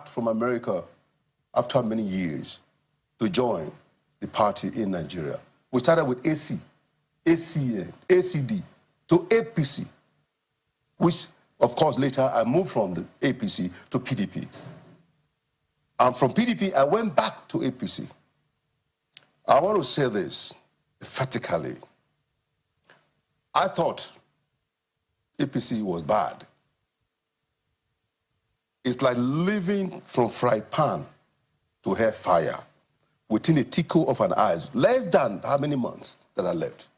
back from America after many years to join the party in Nigeria. We started with AC, ACN, ACD to APC, which, of course, later I moved from the APC to PDP. And from PDP, I went back to APC. I want to say this emphatically. I thought APC was bad. It's like living from fry pan to hair fire within a tickle of an eye. Less than how many months that I left.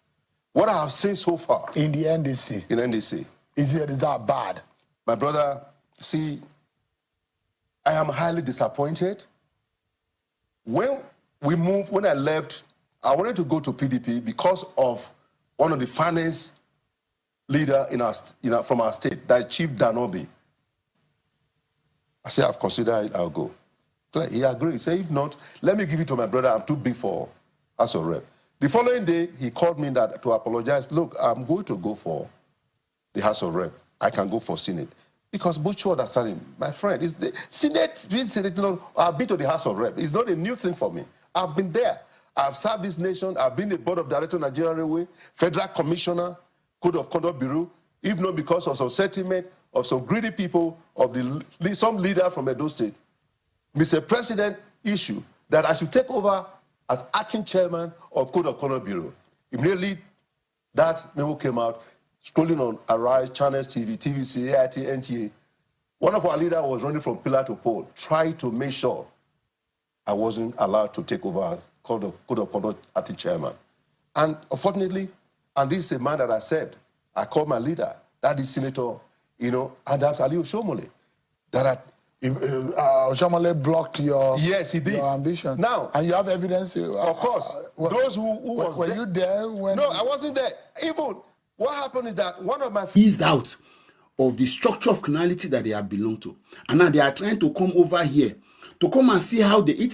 What I have seen so far in the NDC. In NDC. Is that bad? My brother, see, I am highly disappointed. When I left, I wanted to go to PDP because of one of the finest leader from our state, that Chief Danobi. I said, I've considered it, I'll go. He agreed. He said, if not, let me give it to my brother. I'm too big for House of Rep. The following day, he called me to apologize. Look, I'm going to go for the House of Rep. I can go for Senate. Because Butch understanding, my friend, is the Senate, I've been to the House of Rep. It's not a new thing for me. I've been there. I've served this nation. I've been the board of directors of Nigerian Railway, Federal Commissioner, Code of Conduct Bureau, if not because of some sentiment of some greedy people, of some leader from Edo State. Mr. President issue that I should take over as acting chairman of Code of Conduct Bureau. Immediately, that memo came out, scrolling on Arise, Channels TV, TVC, AIT, NTA. One of our leaders was running from pillar to pole, trying to make sure I wasn't allowed to take over as Code of Conduct acting chairman. And unfortunately, and this is a man that I said, I called my leader, that is Senator, Adams Aliyu Shomole, that Shomole blocked your yes, he did. Your ambition. Now, and you have evidence. Of course, those who was were there. You there when? No, I wasn't there. Even what happened is that one of my eased out of the structure of criminality that they have belonged to, and now they are trying to come over here to come and see how it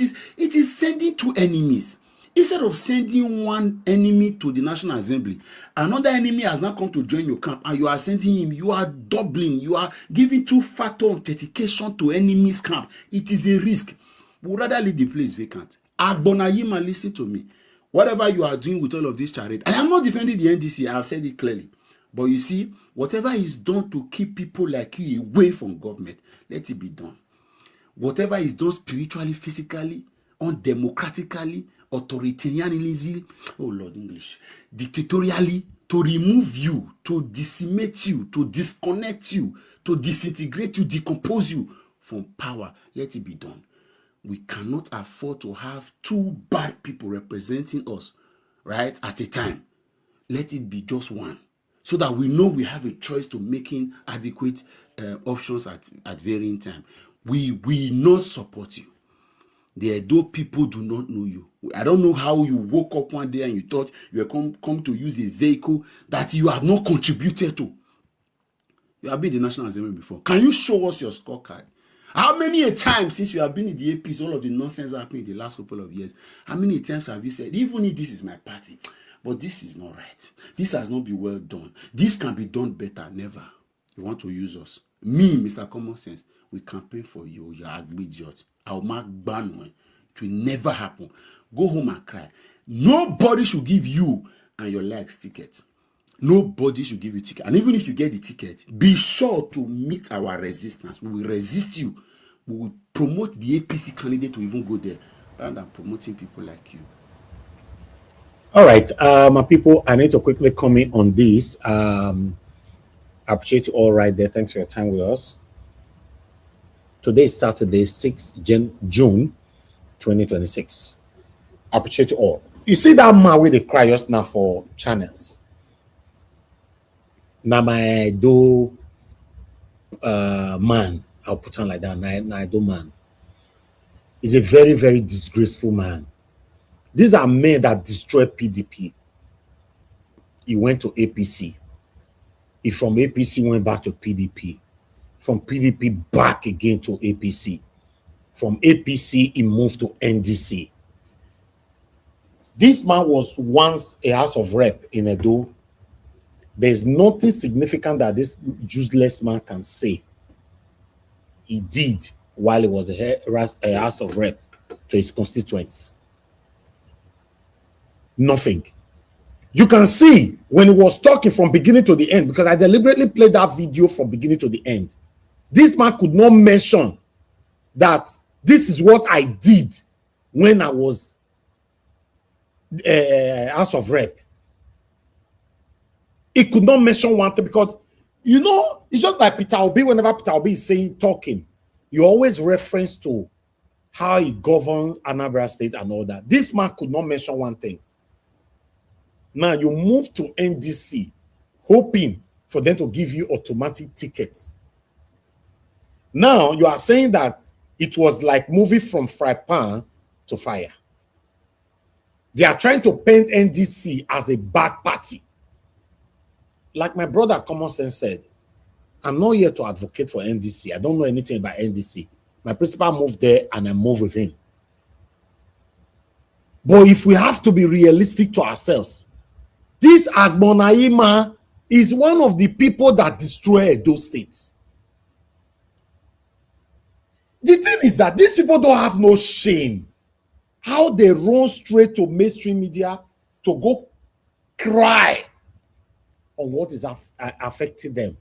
is sending two enemies. Instead of sending one enemy to the National Assembly, another enemy has now come to join your camp, and you are sending him. You are doubling. You are giving two-factor authentication to enemy's camp. It is a risk. We would rather leave the place vacant. Agbonayinma, listen to me. Whatever you are doing with all of this charade, I am not defending the NDC. I have said it clearly. But you see, whatever is done to keep people like you away from government, let it be done. Whatever is done spiritually, physically, undemocratically, authoritarianism, oh Lord English, dictatorially, to remove you, to decimate you, to disconnect you, to disintegrate you, decompose you from power, let it be done. We cannot afford to have two bad people representing us, right, at a time. Let it be just one, so that we know we have a choice to making adequate options at varying time. We will not support you. The Edo people do not know you. I don't know how you woke up one day and you thought you were come to use a vehicle that you have not contributed to. You have been in the National Assembly before. Can you show us your scorecard? How many a time since you have been in the APs, all of the nonsense happening in the last couple of years, how many times have you said, even if this is my party, but this is not right. This has not been well done. This can be done better. Never. You want to use us. Me, Mr. Common Sense, we campaign for you. You're an idiot. I'll mark ban. It will never happen. Go home and cry. Nobody should give you and your legs tickets. Nobody should give you ticket. And even if you get the ticket, be sure to meet our resistance. We will resist you. We will promote the APC candidate to even go there rather than promoting people like you. All right, my people, I need to quickly comment on this. I appreciate you all right there. Thanks for your time with us. Today is Saturday, 6th June 2026. I appreciate you all. You see that man with the cry just now for channels. Now my do man, I'll put on like that. Now do man. He's a very, very disgraceful man. These are men that destroyed PDP. He went to APC. He from APC went back to PDP. From PDP back again to APC. From APC, he moved to NDC. This man was once a House of Rep in Edo. There's nothing significant that this useless man can say he did while he was a House of Rep to his constituents? Nothing. You can see when he was talking from beginning to the end, because I deliberately played that video from beginning to the end. This man could not mention that this is what I did when I was House of Rep. He could not mention one thing because, you know, it's just like Peter Obi. Whenever Peter Obi is saying, talking, you always reference to how he governed Anambra State and all that. This man could not mention one thing. Now you move to NDC, hoping for them to give you automatic tickets. Now you are saying that it was like moving from fry pan to fire. They are trying to paint NDC as a bad party. Like my brother Common Sense said, I'm not here to advocate for NDC. I don't know anything about NDC. My principal moved there and I moved with him. But if we have to be realistic to ourselves, this Agbonayinma is one of the people that destroyed those states. The thing is that these people don't have no shame. How they run straight to mainstream media to go cry on what is affecting them.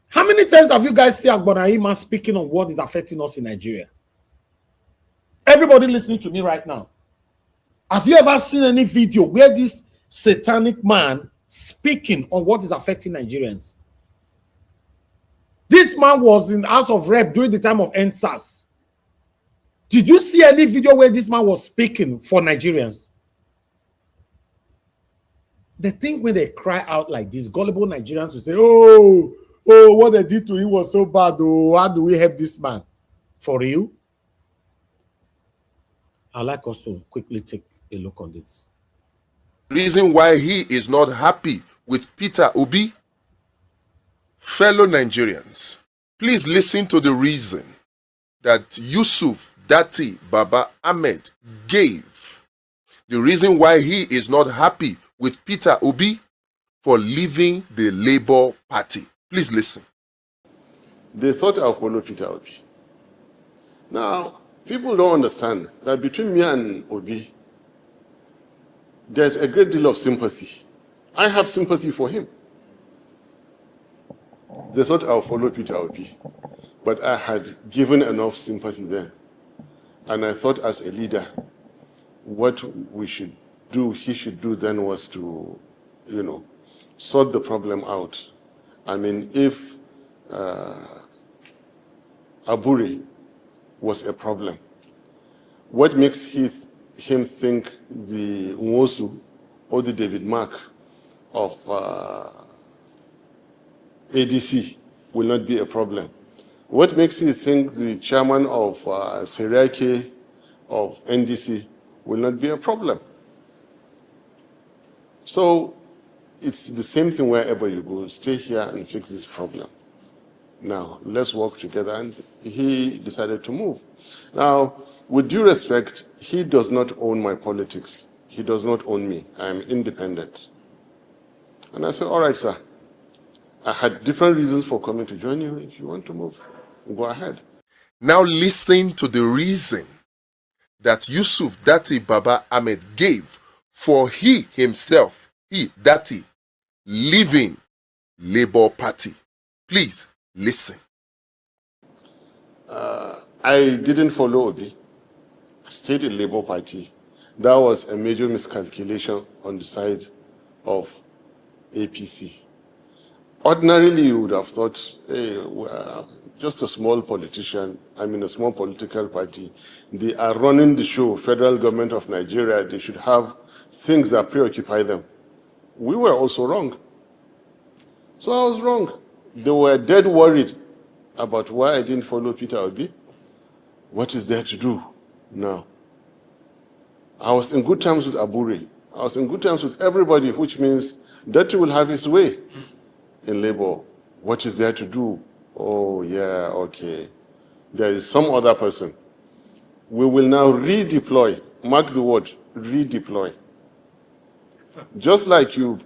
How many times have you guys seen Agbonayinma speaking on what is affecting us in Nigeria? Everybody listening to me right now, have you ever seen any video where this satanic man speaking on what is affecting Nigerians? This man was in the House of Rep during the time of NSAS. Did you see any video where this man was speaking for Nigerians? The thing when they cry out like this, gullible Nigerians will say, oh, what they did to him was so bad. Oh, how do we help this man? For real? I'd like us to quickly take a look on this. Reason why he is not happy with Peter Obi? Fellow Nigerians, please listen to the reason that Yusuf Datti Baba Ahmed gave. The reason why he is not happy with Peter Obi for leaving the Labour Party. Please listen. They thought I'll follow Peter Obi. Now, people don't understand that between me and Obi, there's a great deal of sympathy. I have sympathy for him. They thought I'll follow Peter Obi, but I had given enough sympathy then. And I thought as a leader, what we should do, he should do then was to, sort the problem out. I mean, if Aburi was a problem, what makes him think the Nwosu or the David Mark of ADC will not be a problem? What makes you think the chairman of Seriake of NDC will not be a problem? So it's the same thing wherever you go. Stay here and fix this problem. Now, let's work together. And he decided to move. Now, with due respect, he does not own my politics. He does not own me. I am independent. And I said, all right, sir. I had different reasons for coming to join you. If you want to move, go ahead. Now listen to the reason that Yusuf Datti Baba Ahmed gave for he himself, Datti, leaving Labour Party. Please listen. I didn't follow Obi. I stayed in Labour Party. That was a major miscalculation on the side of APC. Ordinarily, you would have thought, hey, well, just a small politician, a small political party. They are running the show, federal government of Nigeria. They should have things that preoccupy them. We were also wrong. So I was wrong. They were dead worried about why I didn't follow Peter Obi. What is there to do now? I was in good terms with Aburi. I was in good terms with everybody, which means that he will have his way in Labour. What is there to do? Oh, yeah, okay. There is some other person. We will now redeploy. Mark the word, redeploy. Just like you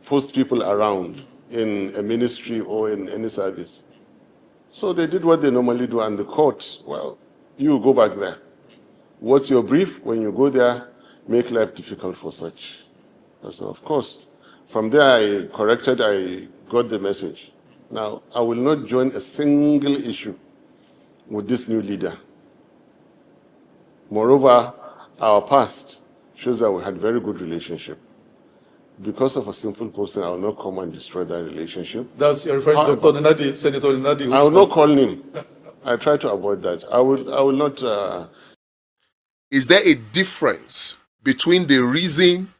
post people around in a ministry or in any service. So they did what they normally do, and the court, well, you go back there. What's your brief? When you go there, make life difficult for such. So, of course, from there I corrected, I got the message. Now, I will not join a single issue with this new leader. Moreover, our past shows that we had very good relationship. Because of a simple person, I will not come and destroy that relationship. That's your referring to Dr. Nadi, Senator Nadi. I will not call him. I try to avoid that. I will not. Is there a difference between the reason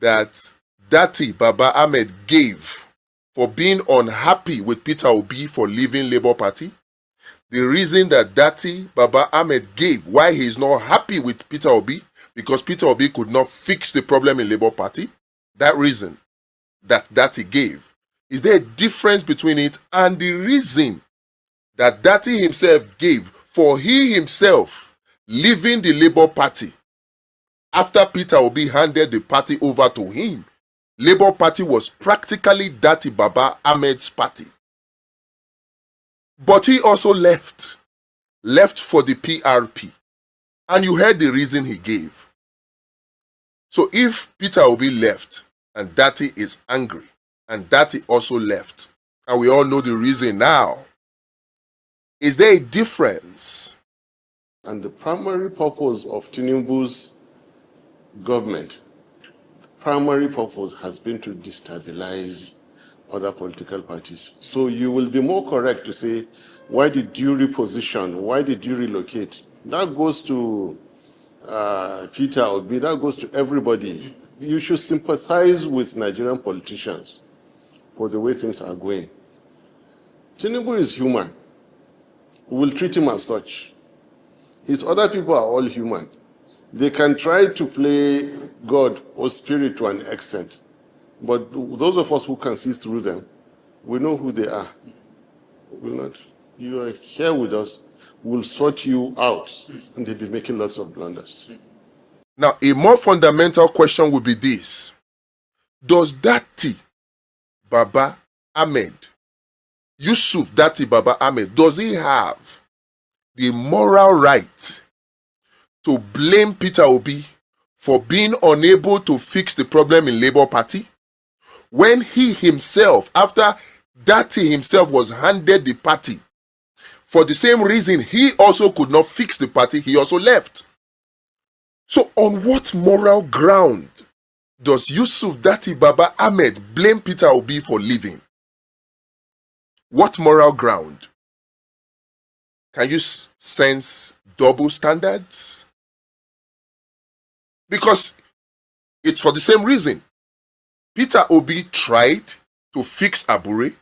that Dati Baba Ahmed gave for being unhappy with Peter Obi for leaving Labour Party? The reason that Dati Baba Ahmed gave why he is not happy with Peter Obi, because Peter Obi could not fix the problem in Labour Party. That reason that Dati gave. Is there a difference between it and the reason that Dati himself gave for he himself leaving the Labour Party after Peter Obi handed the party over to him? Labour Party was practically Dati Baba Ahmed's party. But he also left for the PRP. And you heard the reason he gave. So if Peter Obi left and Dati is angry and Dati also left, and we all know the reason now, is there a difference? And the primary purpose of Tinubu's government, primary purpose has been to destabilize other political parties. So you will be more correct to say, why did you reposition? Why did you relocate? That goes to Peter Obi, that goes to everybody. You should sympathize with Nigerian politicians for the way things are going. Tinubu is human. We will treat him as such. His other people are all human. They can try to play God or spirit to an extent. But those of us who can see through them, we know who they are. We will not. You are here with us. We'll sort you out. And they'll be making lots of blunders. Now, a more fundamental question would be this. Does Dati Baba Ahmed, Yusuf Dati Baba Ahmed, does he have the moral right to blame Peter Obi for being unable to fix the problem in Labour Party when he himself, after Dati himself was handed the party, for the same reason he also could not fix the party, he also left? So on what moral ground does Yusuf Dati Baba Ahmed blame Peter Obi for leaving? What moral ground? Can you sense double standards? Because it's for the same reason. Peter Obi tried to fix Abure.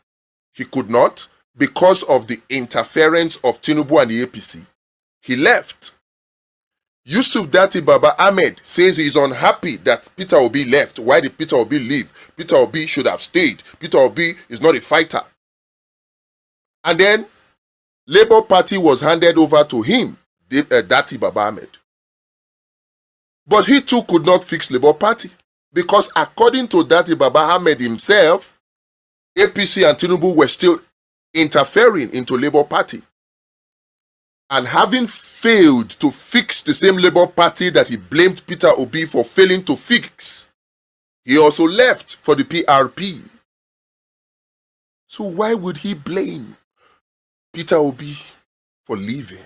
He could not because of the interference of Tinubu and the APC. He left. Yusuf Dati Baba Ahmed says he is unhappy that Peter Obi left. Why did Peter Obi leave? Peter Obi should have stayed. Peter Obi is not a fighter. And then Labour Party was handed over to him, Dati Baba Ahmed. But he too could not fix Labour Party because according to Dati Baba Ahmed himself, APC and Tinubu were still interfering into Labour Party. And having failed to fix the same Labour Party that he blamed Peter Obi for failing to fix, he also left for the PRP. So why would he blame Peter Obi for leaving?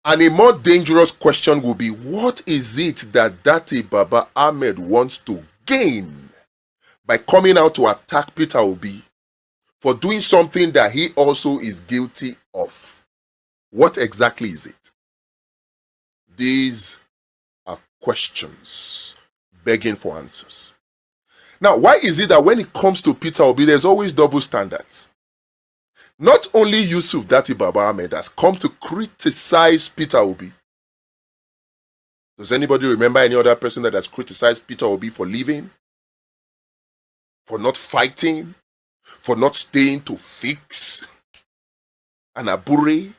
And a more dangerous question will be, what is it that Dati Baba Ahmed wants to gain by coming out to attack Peter Obi for doing something that he also is guilty of? What exactly is it? These are questions begging for answers. Now, why is it that when it comes to Peter Obi, there's always double standards? Not only Yusuf Dati Baba Ahmed has come to criticize Peter Obi. Does anybody remember any other person that has criticized Peter Obi for leaving? For not fighting? For not staying to fix an Abure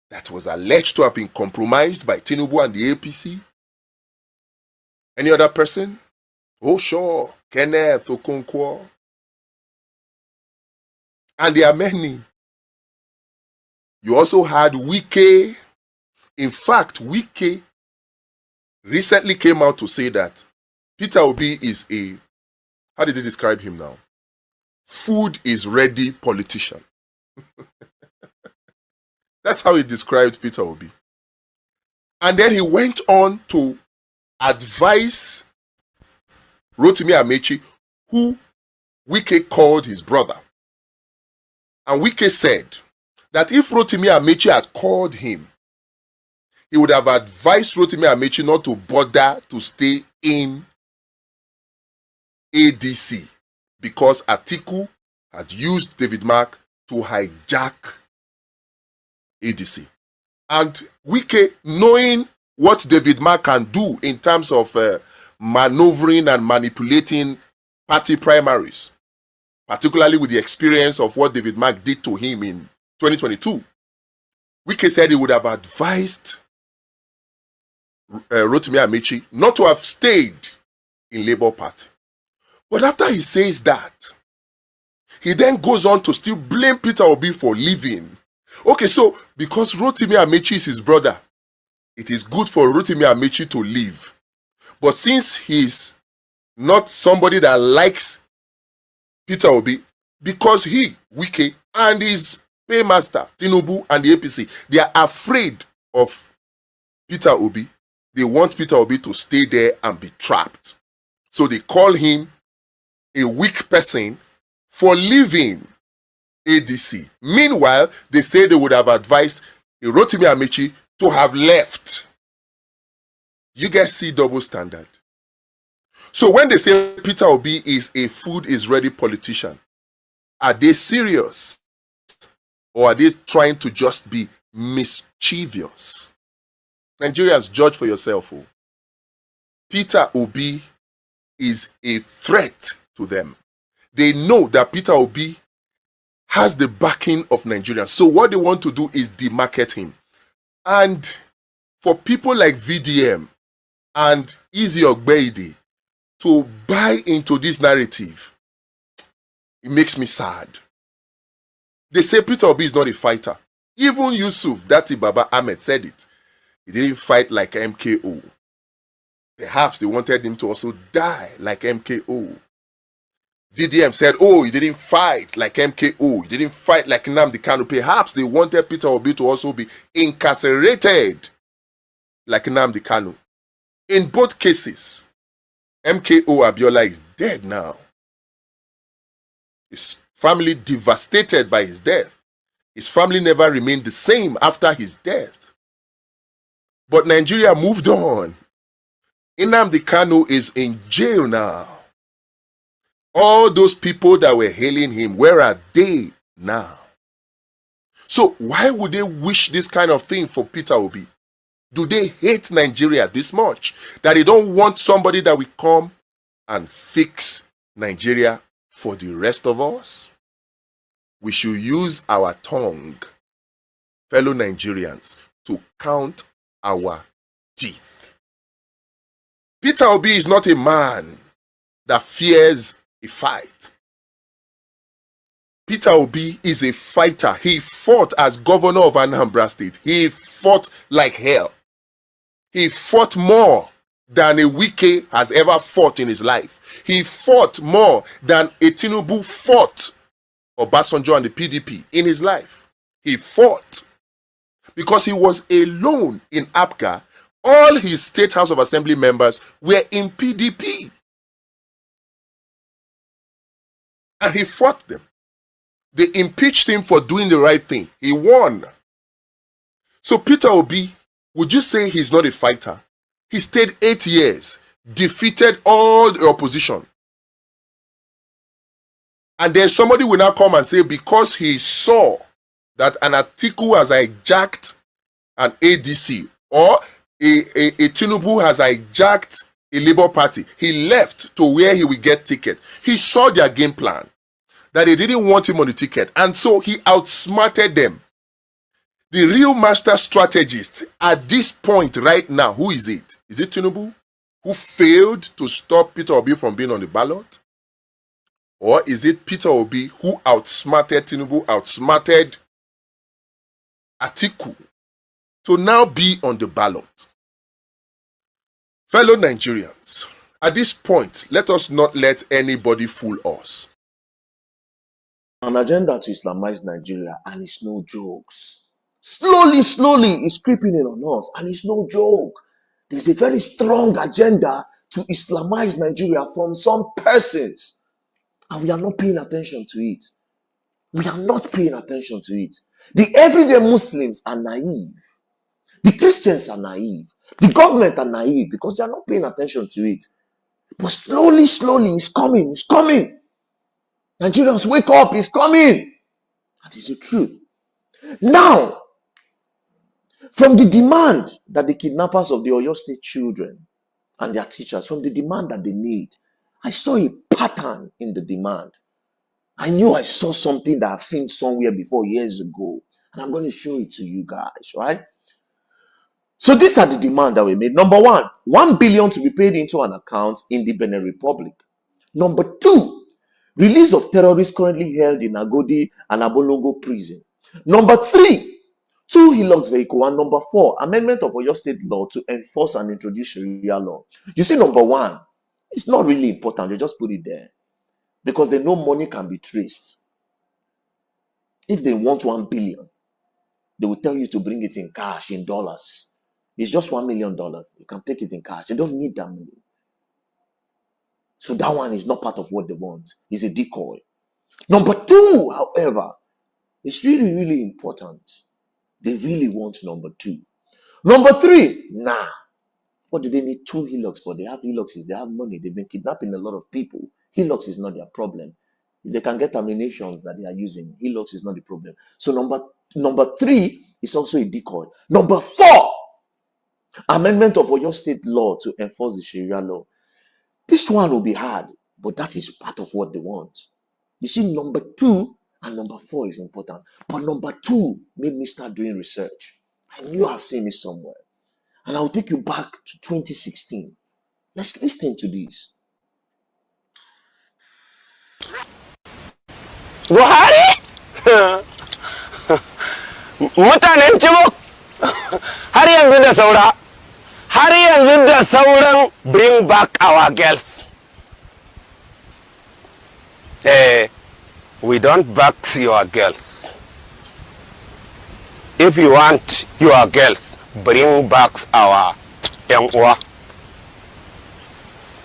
that was alleged to have been compromised by Tinubu and the APC? Any other person? Oh, sure. Kenneth Okonkwo. And there are many. You also had Wike. In fact, Wike recently came out to say that Peter Obi is a, how did they describe him now? Food is ready politician. That's how he described Peter Obi. And then he went on to advise Rotimi Amechi, who Wike called his brother. And Wike said that if Rotimi Amechi had called him, he would have advised Rotimi Amechi not to bother to stay in ADC because Atiku had used David Mark to hijack ADC. And Wike, knowing what David Mark can do in terms of maneuvering and manipulating party primaries, particularly with the experience of what David Mark did to him in 2022, Wike said he would have advised Rotimi Amechi not to have stayed in Labour Party. But after he says that, he then goes on to still blame Peter Obi for leaving. Okay, so because Rotimi Amechi is his brother, it is good for Rotimi Amechi to leave. But since he's not somebody that likes Peter Obi, because he, Wike, and his paymaster, Tinubu, and the APC, they are afraid of Peter Obi. They want Peter Obi to stay there and be trapped. So they call him a weak person for leaving ADC. Meanwhile, they say they would have advised Rotimi Amechi to have left. You guys see double standard. So when they say Peter Obi is a food is ready politician, are they serious? Or are they trying to just be mischievous? Nigerians, judge for yourself. Oh. Peter Obi is a threat to them. They know that Peter Obi has the backing of Nigerians. So what they want to do is demarket him. And for people like VDM and Izzy Ogbeide to buy into this narrative, it makes me sad. They say Peter Obi is not a fighter. Even Yusuf, Dati Baba Ahmed said it. He didn't fight like MKO. Perhaps they wanted him to also die like MKO. VDM said, oh, he didn't fight like MKO. He didn't fight like Nnamdi Kanu. Perhaps they wanted Peter Obi to also be incarcerated like Nnamdi Kanu. In both cases, MKO Abiola is dead now. His family devastated by his death. His family never remained the same after his death. But Nigeria moved on. Nnamdi Kanu is in jail now. All those people that were hailing him, where are they now? So why would they wish this kind of thing for Peter Obi? Do they hate Nigeria this much that they don't want somebody that will come and fix Nigeria for the rest of us? We should use our tongue, fellow Nigerians, to count our teeth. Peter Obi is not a man that fears a fight. Peter Obi is a fighter. He fought as governor of Anambra State. He fought like hell. He fought more than a Wike has ever fought in his life. He fought more than a Tinubu fought Obasanjo and the PDP in his life. He fought because he was alone in APGA. All his State House of Assembly members were in PDP. And he fought them. They impeached him for doing the right thing. He won. So Peter Obi, would you say he's not a fighter? He stayed 8 years, defeated all the opposition. And then somebody will now come and say because he saw that an Atiku has hijacked an ADC or a Tinubu has hijacked a Labour Party, he left to where he will get ticket. He saw their game plan, that they didn't want him on the ticket, and so he outsmarted them. The real master strategist at this point right now, who is it? Is it Tinubu, who failed to stop Peter Obi from being on the ballot? Or is it Peter Obi who outsmarted Tinubu, outsmarted Atiku to now be on the ballot? Fellow Nigerians, at this point, let us not let anybody fool us. An agenda to Islamize Nigeria, and it's no jokes. Slowly, it's creeping in on us, and it's no joke. There's a very strong agenda to Islamize Nigeria from some persons, and we are not paying attention to it. We are not paying attention to it. The everyday Muslims are naive. The Christians are naive. The government are naive because they are not paying attention to it. But slowly, it's coming. It's coming. Nigerians, wake up. It's coming. That is the truth. Now, from the demand that the kidnappers of the Oyo State children and their teachers, from the demand that they made, I saw a pattern in the demand. I knew I saw something that I've seen somewhere before years ago. And I'm going to show it to you guys, right? So these are the demands that we made. Number one, 1 billion to be paid into an account in the Benin Republic. Number two, release of terrorists currently held in Agodi and Agbonayinma prison. Number three, 2 Hilux vehicle. And number four, amendment of Oyo State law to enforce and introduce Sharia law. You see, number one, it's not really important. They just put it there because they know money can be traced. If they want 1 billion, they will tell you to bring it in cash, in dollars. It's just $1 million. You can take it in cash. They don't need that money. So that one is not part of what they want. It's a decoy. Number two, however, it's really, really important. They really want number two. Number three, nah. What do they need 2 Hilux for? They have Hiluxes. They have money. They've been kidnapping a lot of people. Hilux is not their problem. If they can get ammunitions that they are using, Hilux is not the problem. So number three is also a decoy. Number four, amendment of Oyo State law to enforce the Sharia law. This one will be hard, but that is part of what they want. You see, number two and number four is important. But number two made me start doing research. I knew I've seen it somewhere. And I'll take you back to 2016. Let's listen to this. Buhari? Mutanen Chibok har yanzu da saura. Har yanzu da sauran bring back our girls. We don't back your girls. If you want your girls, bring back our young uwa.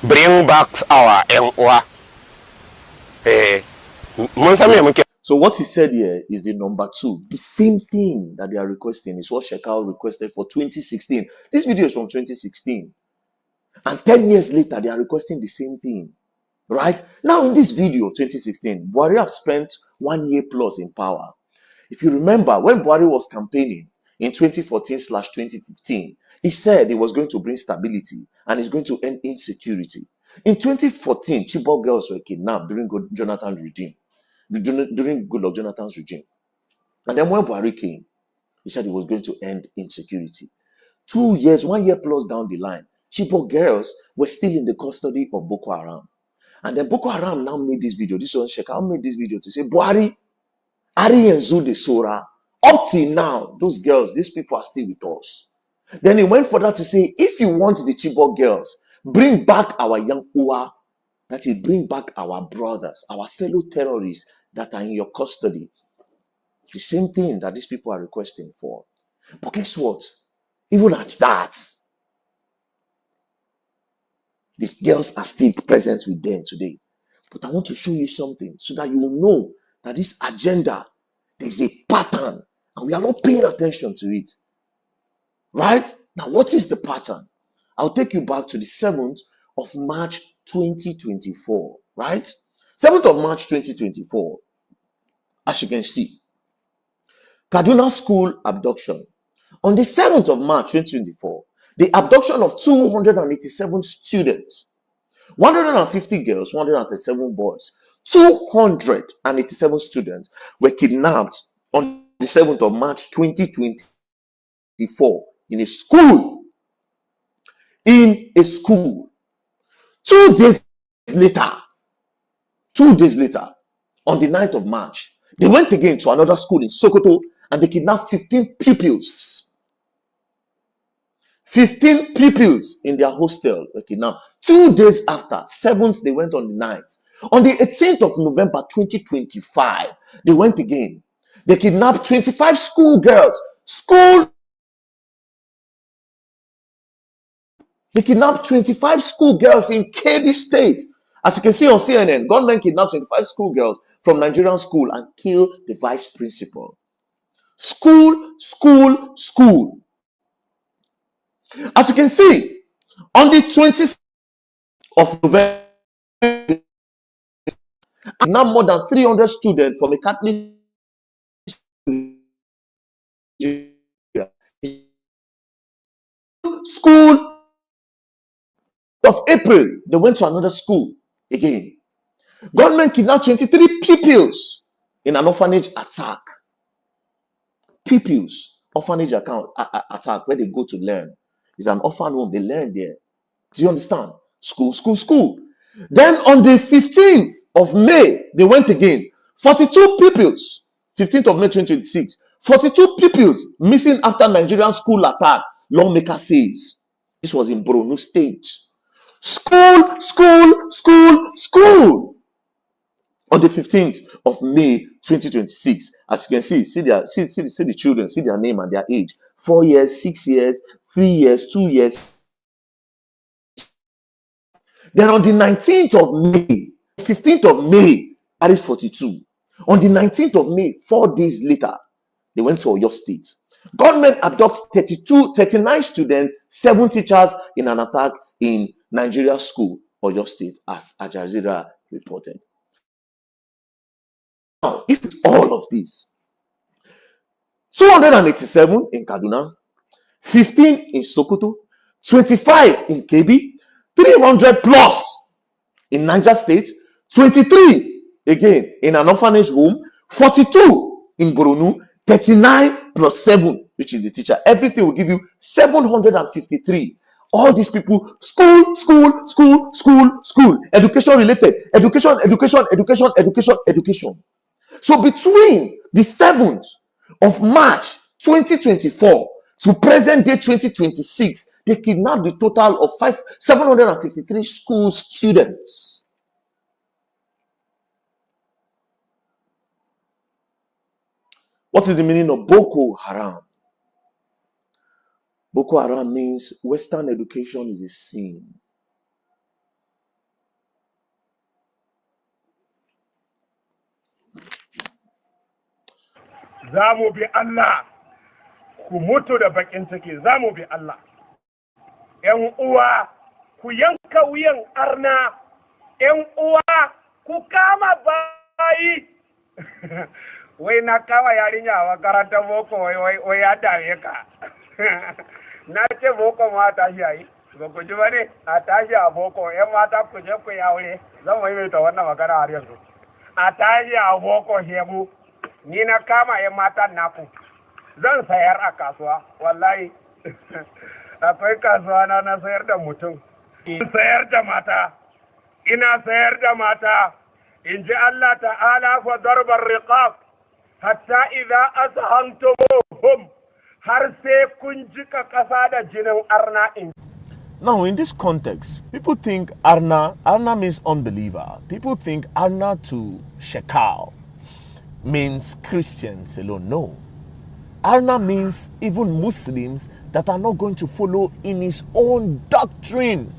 Bring back our young uwa. So what he said here is the number two. The same thing that they are requesting is what Shekau requested for 2016. This video is from 2016. And 10 years later, they are requesting the same thing. Right? Now in this video, 2016, Buhari have spent 1 year plus in power. If you remember, when Buhari was campaigning in 2014/2015, he said he was going to bring stability and he's going to end insecurity. In 2014, Chibok girls were kidnapped during Jonathan's regime. During Goodluck Jonathan's regime. And then when Buhari came, he said he was going to end insecurity. 2 years, 1 year plus down the line, Chibok girls were still in the custody of Boko Haram. And then Boko Haram now made this video. This one, Shekau made this video to say, Buhari, Ari and Zude Sora, up till now, those girls, these people are still with us. Then he went further to say, if you want the Chibok girls, bring back our young Uwa, that is, bring back our brothers, our fellow terrorists that are in your custody. The same thing that these people are requesting for. But guess what? Even at that, these girls are still present with them today. But I want to show you something so that you will know that this agenda, there's a pattern and we are not paying attention to it. Right? Now, what is the pattern? I'll take you back to the 7th of March 2024. Right? 7th of March 2024. As you can see, Kaduna school abduction. On the 7th of March 2024, the abduction of 287 students, 150 girls, 137 boys, 287 students were kidnapped on the 7th of March 2024 in a school. In a school. 2 days later, 2 days later, on the 9th of March, they went again to another school in Sokoto and they kidnapped 15 pupils. 15 pupils in their hostel were kidnapped. 2 days after, 7th, they went on the 9th. On the 18th of November 2025, they went again. They kidnapped 25 schoolgirls. They kidnapped 25 schoolgirls in Kebbi State. As you can see on CNN, gunmen kidnapped 25 schoolgirls from Nigerian school and killed the vice principal. School. As you can see, on the 20th of November, now more than 300 students from a Catholic school of April, they went to another school again. Gunmen kidnapped 23 pupils in an orphanage attack. Pupils, orphanage attack, where they go to learn. It's an orphan home, they learn there. Do you understand? School. Then on the 15th of May, they went again. 42 pupils, 15th of May 2026. 42 pupils missing after Nigerian school attack, lawmaker says. This was in Borno State. School. On the 15th of May 2026, as you can see the children, see their name and their age. 4 years, 6 years, 3 years, 2 years. Then on the 19th of May, 15th of May, that is 42. On the 19th of May, 4 days later, they went to Oyo State. Government abducted 39 students, 7 teachers in an attack in Nigeria school, Oyo State, as Al Jazeera reported. Now, if it's all of this, 287 in Kaduna, 15 in Sokoto, 25 in Kebbi, 300 plus in Niger State, 23 again in an orphanage home, 42 in Borno, 39 plus 7, which is the teacher. Everything will give you 753. All these people, school, education related, education. So between the 7th of March 2024 to present day 2026, they kidnapped the total of 753 school students. What is the meaning of Boko Haram? Boko Haram means Western education is a sin. Za mu bi Allah, ku mutu da bakin ciki, za mu bi Allah. ‘Yan uwa, ku yanka wuyan arna, ‘yan uwa, ku kama bayi. Wai na kama yarinya a makarantar boko wai ya dame ka. Na ce boko ma tashi yayi, ba ku ji ba ne, a tashi a boko, ‘yan mata ku je ku yi aure, zan maimaita wannan magana har yanzu. A tashi a boko shegu. Ni na kama ‘yan matan naku, zan sayar a kasuwa, wallahi. Akwai kasuwa na sayar da mutum. Sayar da mata, ina sayar da mata, in ji Allah ta'ala fa darbar riqab, hatta idza ashantuhum, har sai kun jika ƙasa da jinin arna in. Now, in this context, people think Arna means unbeliever. People think Arna to Shekau means Christians alone. No. Arna means even Muslims that are not going to follow in his own doctrine.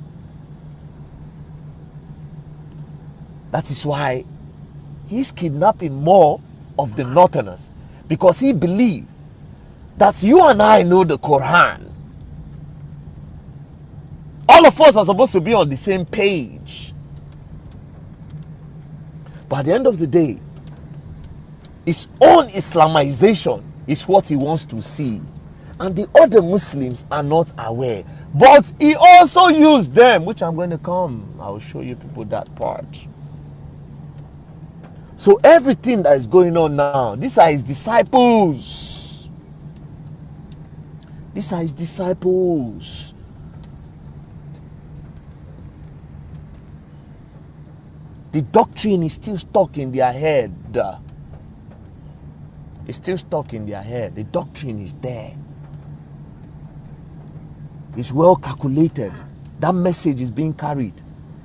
That is why he's kidnapping more of the Northerners, because he believes that you and I know the Quran. All of us are supposed to be on the same page. But at the end of the day, his own Islamization is what he wants to see. And the other Muslims are not aware. But he also used them, which I'm going to come. I'll show you people that part. So everything that is going on now, these are his disciples. These are his disciples. The doctrine is still stuck in their head. It's still stuck in their head. The doctrine is there. It's well calculated. That message is being carried.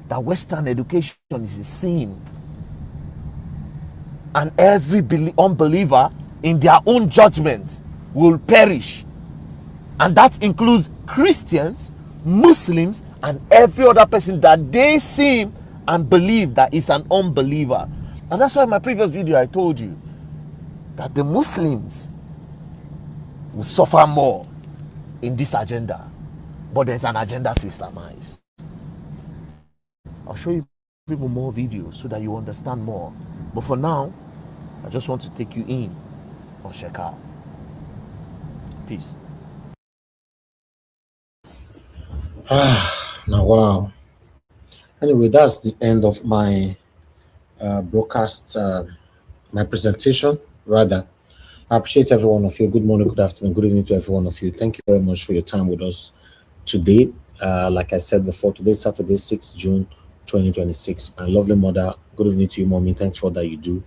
That Western education is a sin. And every unbeliever in their own judgment will perish. And that includes Christians, Muslims, and every other person that they see and believe that is an unbeliever. And that's why in my previous video I told you that the Muslims will suffer more in this agenda. But there's an agenda to Islamize. I'll show you people more videos so that you understand more. But for now, I just want to take you in on Shekau. Peace. Now, wow. Anyway, that's the end of my broadcast, my presentation, rather. I appreciate every one of you. Good morning, good afternoon, good evening to every one of you. Thank you very much for your time with us today. Like I said before, today is Saturday, 6th June, 2026. My lovely mother, good evening to you, mommy. Thanks for all that you do.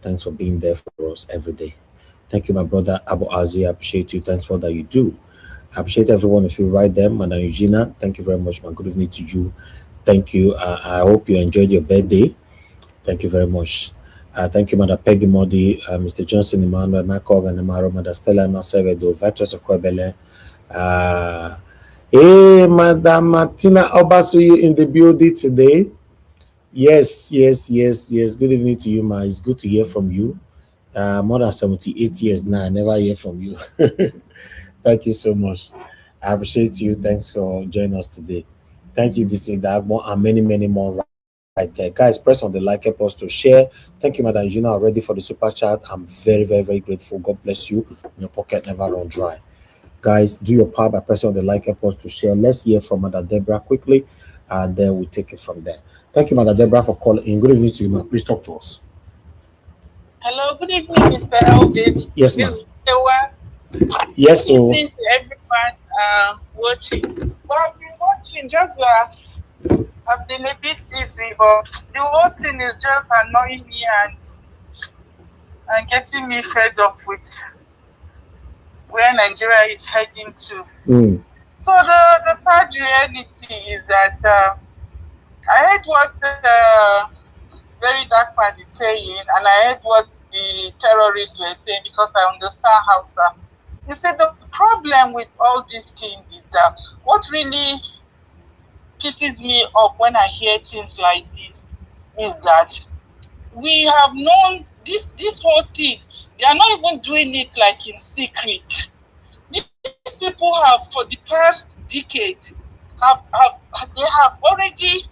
Thanks for being there for us every day. Thank you, my brother Abu Azi. I appreciate you. Thanks for all that you do. I appreciate every one of you right there. Madam Eugenia, thank you very much, man. Good evening to you. Thank you. I hope you enjoyed your birthday. Thank you very much. Thank you, Madam Peggy Modi, Mr. Johnson Emmanuel, Michael Ganamaro, Madam Stella Masevedo, Vitus Okwebele. Hey, Madam Martina Obasuyi in the building today. Yes. Good evening to you, ma. It's good to hear from you. More than 78 years now, I never hear from you. Thank you so much. I appreciate you. Thanks for joining us today. Thank you, this is that one and many more right there. Guys, press on the like post to share. Thank you, Madam Eugenia, already for the super chat. I'm very grateful. God bless you. Your pocket never run dry. Guys, do your part by pressing on the like post to share. Let's hear from Madam Deborah quickly, and then we'll take it from there. Thank you, Madam Deborah, for calling in. Good evening to you, ma'am. Please talk to us. Hello, good evening, Mr. Elvis. Yes, ma'am. Yes, so. Good evening to everyone watching. Well, I've been watching, just I've been a bit busy, but the whole thing is just annoying me and getting me fed up with where Nigeria is heading to. So the sad reality is that I heard what Very Dark Man is saying, and I heard what the terrorists were saying because I understand Hausa. He said the problem with all these things is that what really pisses me off when I hear things like this is that we have known this whole thing. They are not even doing it like in secret. These people have, for the past decade, they have already.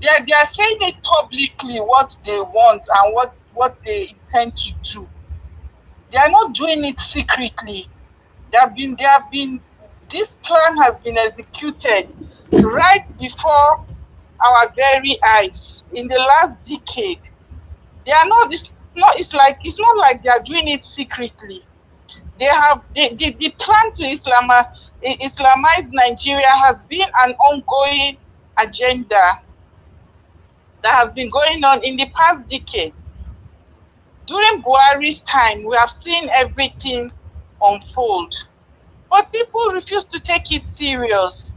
They are saying it publicly what they want and what they intend to do. They are not doing it secretly. This plan has been executed right before our very eyes in the last decade. They are not. It's not like they are doing it secretly. They have the plan to Islamize Nigeria has been an ongoing agenda that has been going on in the past decade. During Buhari's time, we have seen everything unfold, but people refuse to take it serious.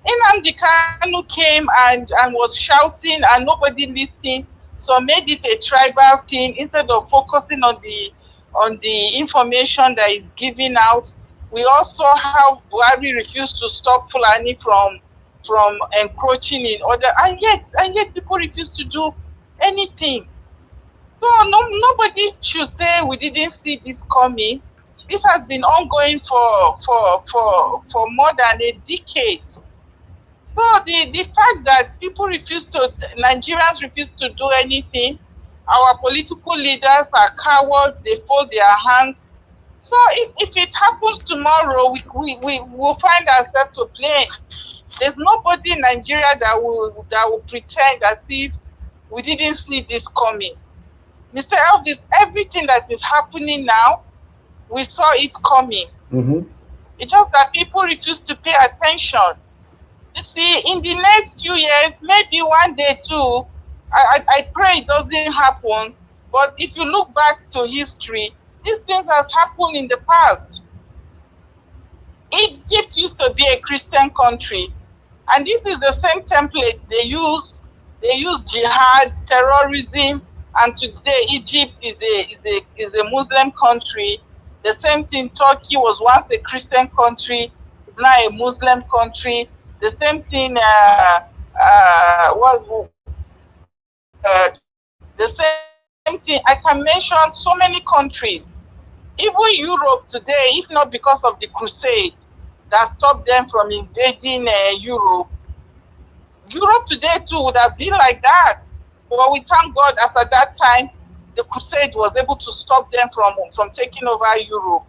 Nnamdi Kanu came and was shouting and nobody listened, so made it a tribal thing instead of focusing on the information that is given out. We also have Buhari refused to stop Fulani from encroaching in other, and yet people refuse to do anything. So nobody should say we didn't see this coming. This has been ongoing for more than a decade. So the fact that Nigerians refuse to do anything, our political leaders are cowards, they fold their hands. So if it happens tomorrow, we will find ourselves to blame. There's nobody in Nigeria that will pretend as if we didn't see this coming. Mr. Elvis, everything that is happening now, we saw it coming. It's just that people refuse to pay attention. You see, in the next few years, maybe one day too, I pray it doesn't happen. But if you look back to history, these things has happened in the past. Egypt used to be a Christian country, and this is the same template they use. They use jihad, terrorism, and today Egypt is a Muslim country. The same thing, Turkey was once a Christian country, is now a Muslim country. The same thing was the same thing. I can mention so many countries. Even Europe today, if not because of the crusade that stopped them from invading Europe, Europe today too would have been like that. But we thank God, as at that time, the crusade was able to stop them from taking over Europe.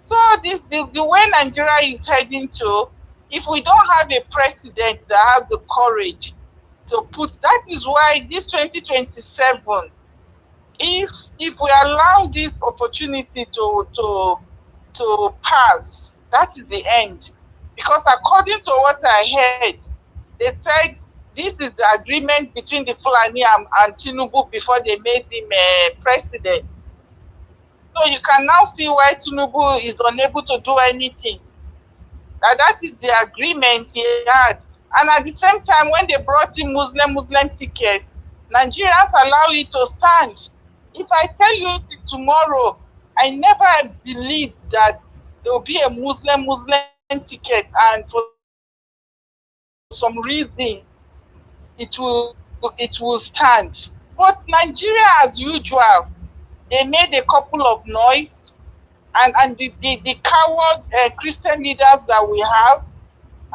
So the way Nigeria is heading to, if we don't have a president that has the courage to put, that is why this 2027, if we allow this opportunity to pass, that is the end. Because according to what I heard, they said this is the agreement between the Fulani and Tinubu before they made him president. So you can now see why Tinubu is unable to do anything. That is the agreement he had. And at the same time, when they brought in Muslim ticket, Nigerians allow it to stand. If I tell you tomorrow, I never believed that there will be a Muslim ticket, and for some reason it will stand. But Nigeria, as usual, they made a couple of noise, and the coward Christian leaders that we have,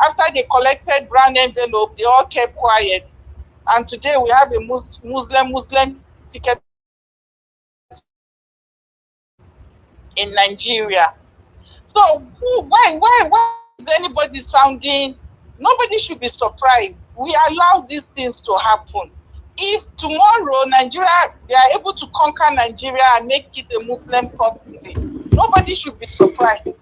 after they collected brown envelope, they all kept quiet. And today we have a Muslim ticket in Nigeria. So why is anybody sounding? Nobody should be surprised. We allow these things to happen. If tomorrow Nigeria, they are able to conquer Nigeria and make it a Muslim country, nobody should be surprised.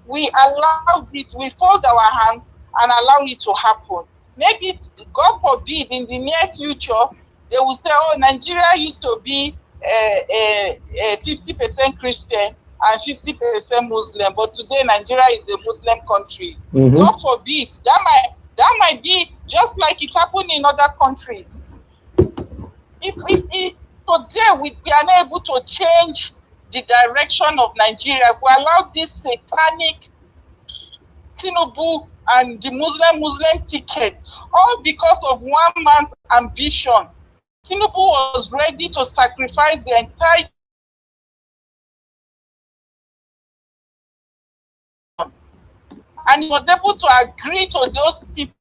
We allowed it, we fold our hands and allow it to happen. Maybe, God forbid, in the near future, they will say, oh, Nigeria used to be a 50% Christian and 50% Muslim, but today Nigeria is a Muslim country. Mm-hmm. God forbid, that might be just like it happened in other countries. If today we are not able to change the direction of Nigeria, if we allow this satanic Tinubu and the Muslim ticket, all because of one man's ambition. Tinubu was ready to sacrifice the entire and he was able to agree to those people.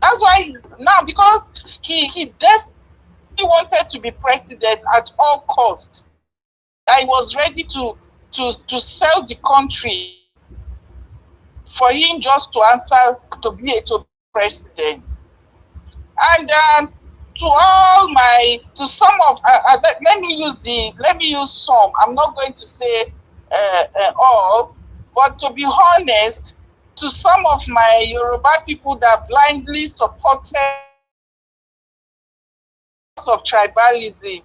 That's why now, because he desperately wanted to be president at all costs, I was ready to sell the country for him just to answer to be president. And to some of let me use some. I'm not going to say all, but to be honest, to some of my Yoruba people that blindly supported of tribalism,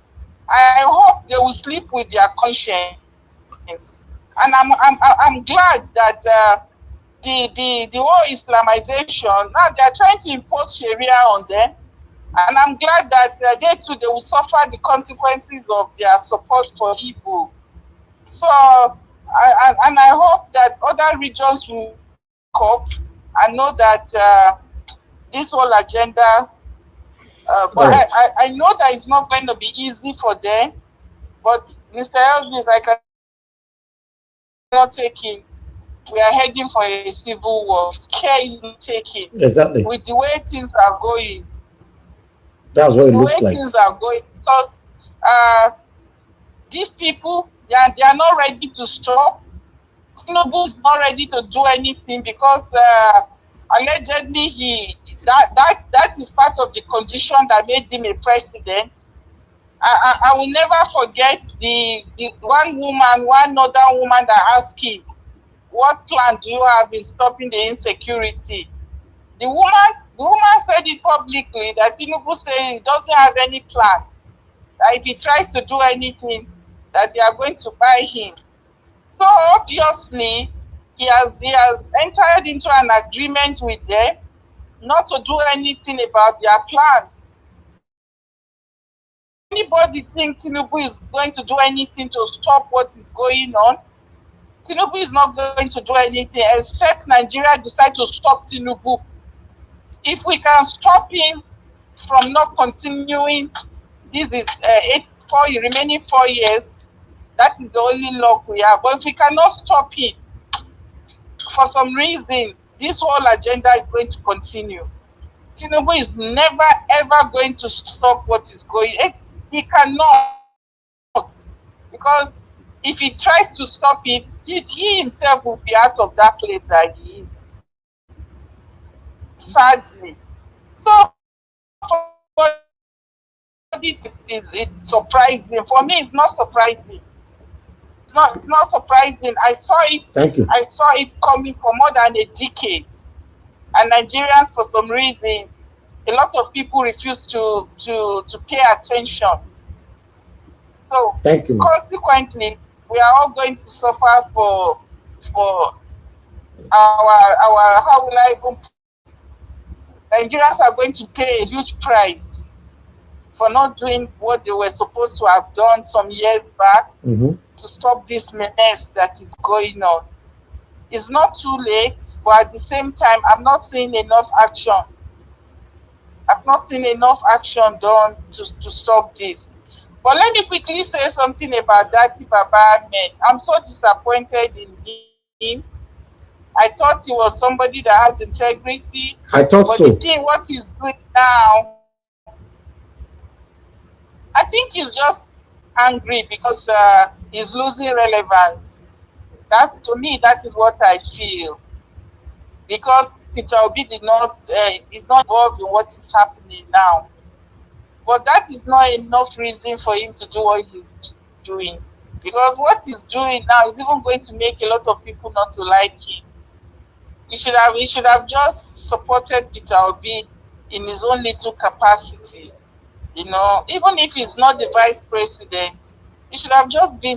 I hope they will sleep with their conscience. And I'm glad that the whole Islamization, now they're trying to impose Sharia on them, and I'm glad that they will suffer the consequences of their support for evil. So, I hope that other regions will cope and know that this whole agenda, but I know that it's not going to be easy for them, but Mr. Elvis, I cannot take it. We are heading for a civil war. Care is taking. Exactly. With the way things are going. That's what it looks like. The way things are going, because these people, they are not ready to stop. Tinubu is not ready to do anything because allegedly that is part of the condition that made him a president. I will never forget the one other woman that asked him, what plan do you have in stopping the insecurity? The woman The woman said it publicly that Tinubu said he doesn't have any plan. That if he tries to do anything, that they are going to buy him. So obviously, he has entered into an agreement with them not to do anything about their plan. Anybody think Tinubu is going to do anything to stop what is going on? Tinubu is not going to do anything except Nigeria decide to stop Tinubu. If we can stop him from not continuing, this is remaining 4 years, that is the only luck we have. But if we cannot stop him, for some reason, this whole agenda is going to continue. Tinubu is never ever going to stop what is going. He cannot, because if he tries to stop it, he himself will be out of that place that he is. Sadly, so for it's surprising. For me, it's not surprising. It's not surprising. I saw it. Thank you. I saw it coming for more than a decade, and Nigerians, for some reason, a lot of people refuse to pay attention. So thank you. Consequently, we are all going to suffer for our how will I even? Nigerians are going to pay a huge price for not doing what they were supposed to have done some years back to stop this menace that is going on. It's not too late, but at the same time, I'm not seeing enough action. I've not seen enough action done to stop this. But let me quickly say something about that Baba Ahmed. I'm so disappointed in him. I thought he was somebody that has integrity. I thought but so. The thing, what he's doing now, I think he's just angry because he's losing relevance. That's, to me, that is what I feel. Because Peter Obi is not involved in what is happening now. But that is not enough reason for him to do what he's doing. Because what he's doing now is even going to make a lot of people not to like him. He should have just supported Peter Obi in his own little capacity. You know, even if he's not the vice president, he should have just been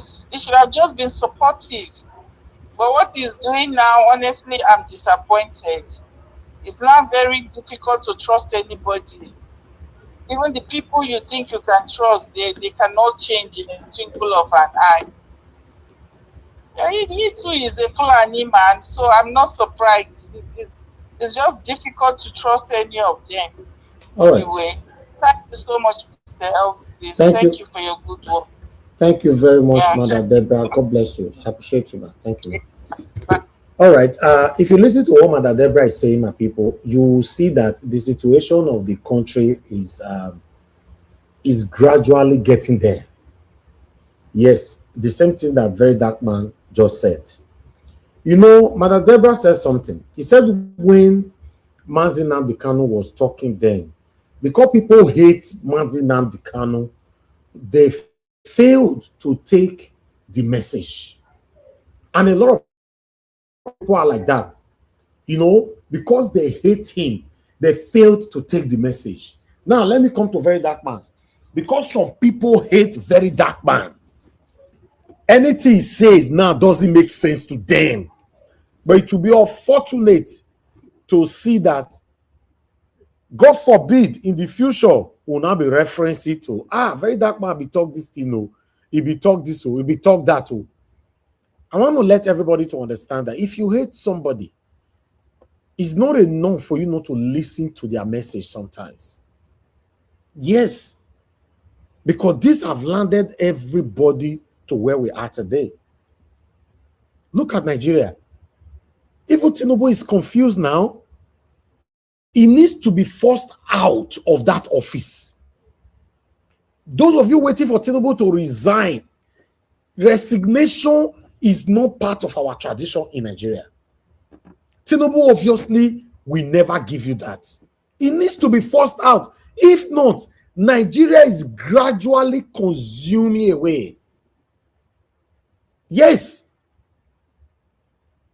supportive. But what he's doing now, honestly, I'm disappointed. It's now very difficult to trust anybody. Even the people you think you can trust, they cannot change in a twinkle of an eye. Yeah, he too is a Fulani man, so I'm not surprised. It's just difficult to trust any of them. All right. Anyway, thank you so much, Mr. Elvis. Thank you for your good work. Thank you very much, Madam Deborah. God bless you. I appreciate you, man. Thank you. All right. If you listen to what Madam Deborah is saying, my people, you will see that the situation of the country is gradually getting there. Yes, the same thing that very dark man just said. You know, Madam Deborah said something. He said when Mazi Nnamdi Kanu was talking then, because people hate Mazi Nnamdi Kanu, they failed to take the message. And a lot of people are like that. You know, because they hate him, they failed to take the message. Now, let me come to very dark man. Because some people hate very dark man, anything he says now doesn't make sense to them. But it will be unfortunate to see that, God forbid, in the future, we'll now be referencing to, very dark man be talk this thing, no. He be talk this, he be talk that, oh. I want to let everybody to understand that if you hate somebody, it's not enough for you not to listen to their message sometimes. Yes. Because these have landed everybody to where we are today. Look at Nigeria. Even Tinubu is confused now. He needs to be forced out of that office. Those of you waiting for Tinubu to resign, resignation is not part of our tradition in Nigeria. Tinubu obviously will never give you that. He needs to be forced out. If not, Nigeria is gradually consuming away. Yes.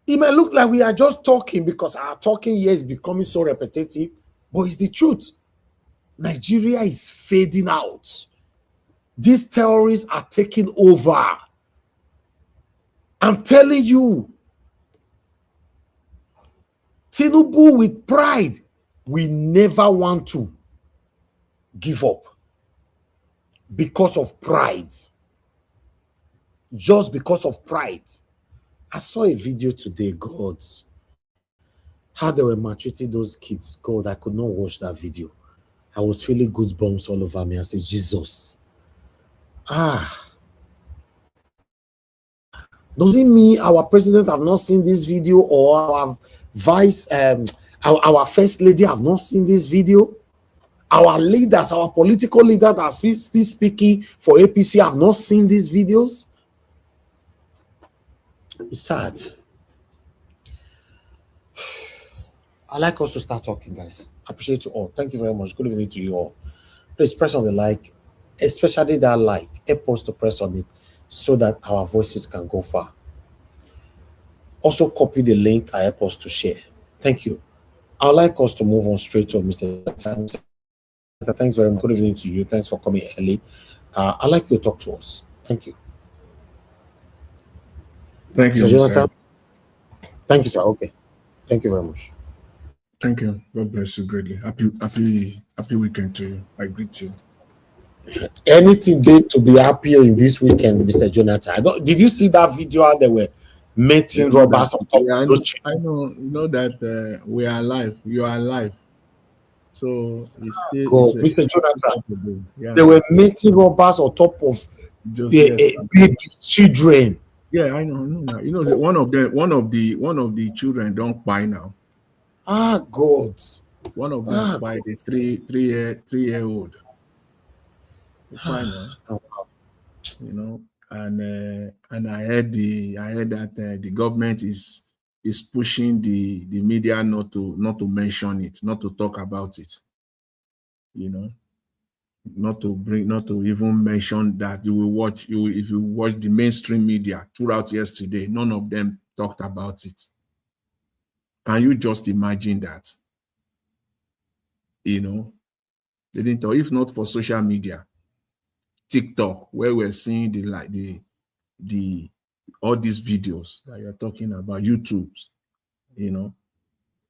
It may look like we are just talking because our talking here is becoming so repetitive. But it's the truth. Nigeria is fading out. These terrorists are taking over. I'm telling you, Tinubu with pride, we never want to give up because of pride. Just because of pride. I saw a video today, God, how they were maltreating those kids. God, I could not watch that video. I was feeling goosebumps all over me. I said, Jesus. Does it mean our president have not seen this video, or our vice, our first lady have not seen this video? Our leaders, our political leaders that are still speaking for APC have not seen these videos? It's sad. I like us to start talking, guys. I appreciate you all. Thank you very much. Good evening to you all. Please press on the like, especially that like. Help us to press on it so that our voices can go far. Also copy the link and help us to share. Thank you. I'd like us to move on straight to Mr. Thanks very much. Good evening to you. Thanks for coming early. I'd like you to talk to us. Thank you. Thank you, Mr. Jonathan. sir. Thank you, sir. Okay. Thank you very much. Thank you. God bless you greatly. Happy weekend to you. I greet you. Anything big to be happier in this weekend, Mr. Jonathan? Did you see that video how they were meeting robbers on top of those children? I know that we are alive. You are alive. So it's still Mr. Jonathan, yeah. They were meeting robbers on top of baby children. Yeah, I know now. You know, one of the children don't buy now. God. One of them by the three-year-old. Fine, you know, and I heard that the government is pushing the media not to mention it, not to talk about it. You know, not to even mention that. If you watch the mainstream media throughout yesterday, none of them talked about it. Can you just imagine that? You know, they didn't talk. If not for social media, TikTok, where we're seeing the all these videos that you're talking about, YouTube, you know,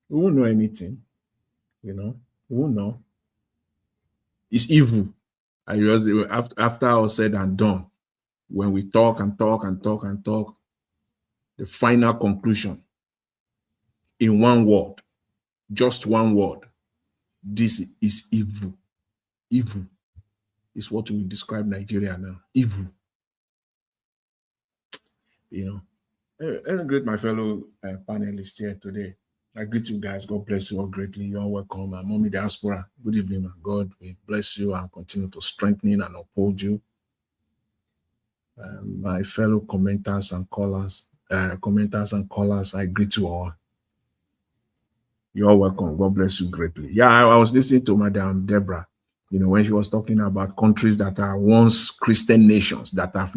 we won't know anything. You know, we won't know. It's evil. After all said and done, when we talk, the final conclusion in one word, just one word: this is evil. Evil is what we describe Nigeria now. Evil. You know, I greet my fellow panelists here today. I greet you guys. God bless you all greatly. You're welcome. Mommy Diaspora, good evening, man. God will bless you and continue to strengthen and uphold you. My fellow commenters and callers, I greet you all. You're welcome. God bless you greatly. Yeah, I was listening to Madam Deborah, you know, when she was talking about countries that are once Christian nations that are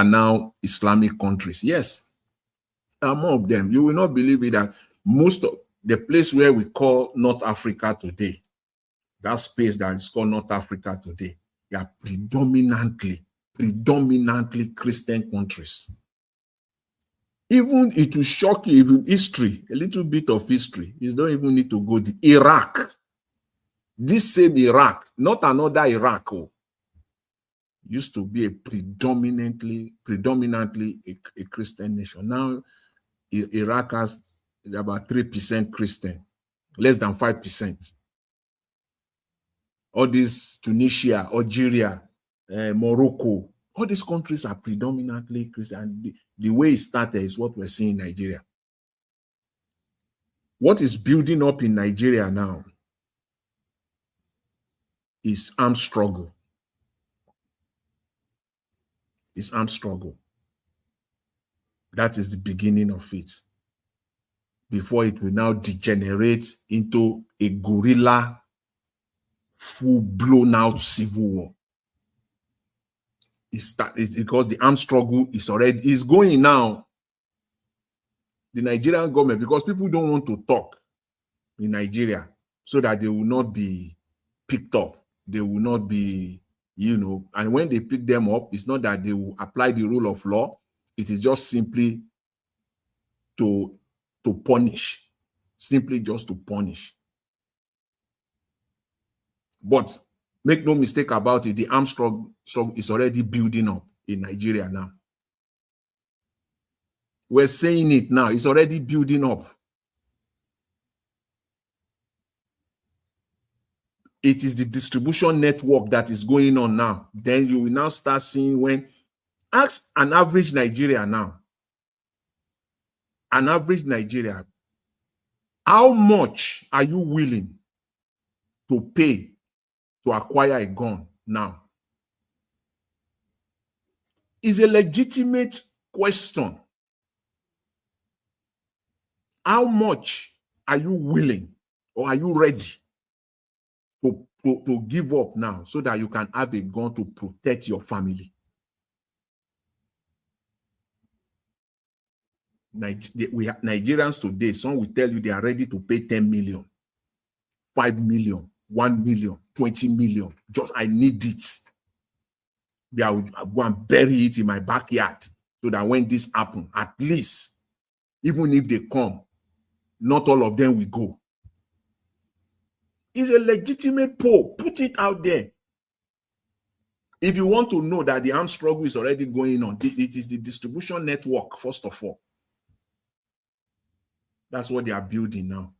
now Islamic countries. Yes, more of them. You will not believe it that most of the place where we call North Africa today, that space that is called North Africa today, they are predominantly Christian countries. Even it will shock you, even history, a little bit of history. You don't even need to go to Iraq. This same Iraq, not another Iraq, used to be a predominantly a Christian nation. Now Iraq has about 3% Christian, less than 5%. All these Tunisia, Algeria, Morocco, all these countries are predominantly Christian. And the way it started is what we're seeing in Nigeria. What is building up in Nigeria now is armed struggle. It's armed struggle. That is the beginning of it. Before it will now degenerate into a guerrilla, full-blown out civil war. It's because the armed struggle is going now. The Nigerian government, because people don't want to talk in Nigeria. so that they will not be picked up. They will not be, and when they pick them up, it's not that they will apply the rule of law. It is just simply to punish, simply just to punish. But make no mistake about it, the armed struggle is already building up in Nigeria now. We're saying it now, it's already building up. It is the distribution network that is going on now. Then you will now start seeing when, ask an average Nigerian now, an average Nigerian, how much are you willing to pay to acquire a gun now? It's a legitimate question. How much are you willing or are you ready to give up now so that you can have a gun to protect your family? Nigerians today, some will tell you they are ready to pay 10 million, 5 million, 1 million, 20 million. Just, I need it. I'll go and bury it in my backyard so that when this happens, at least, even if they come, not all of them will go. It's a legitimate poll. Put it out there. If you want to know that the armed struggle is already going on, it is the distribution network, first of all. That's what they are building now.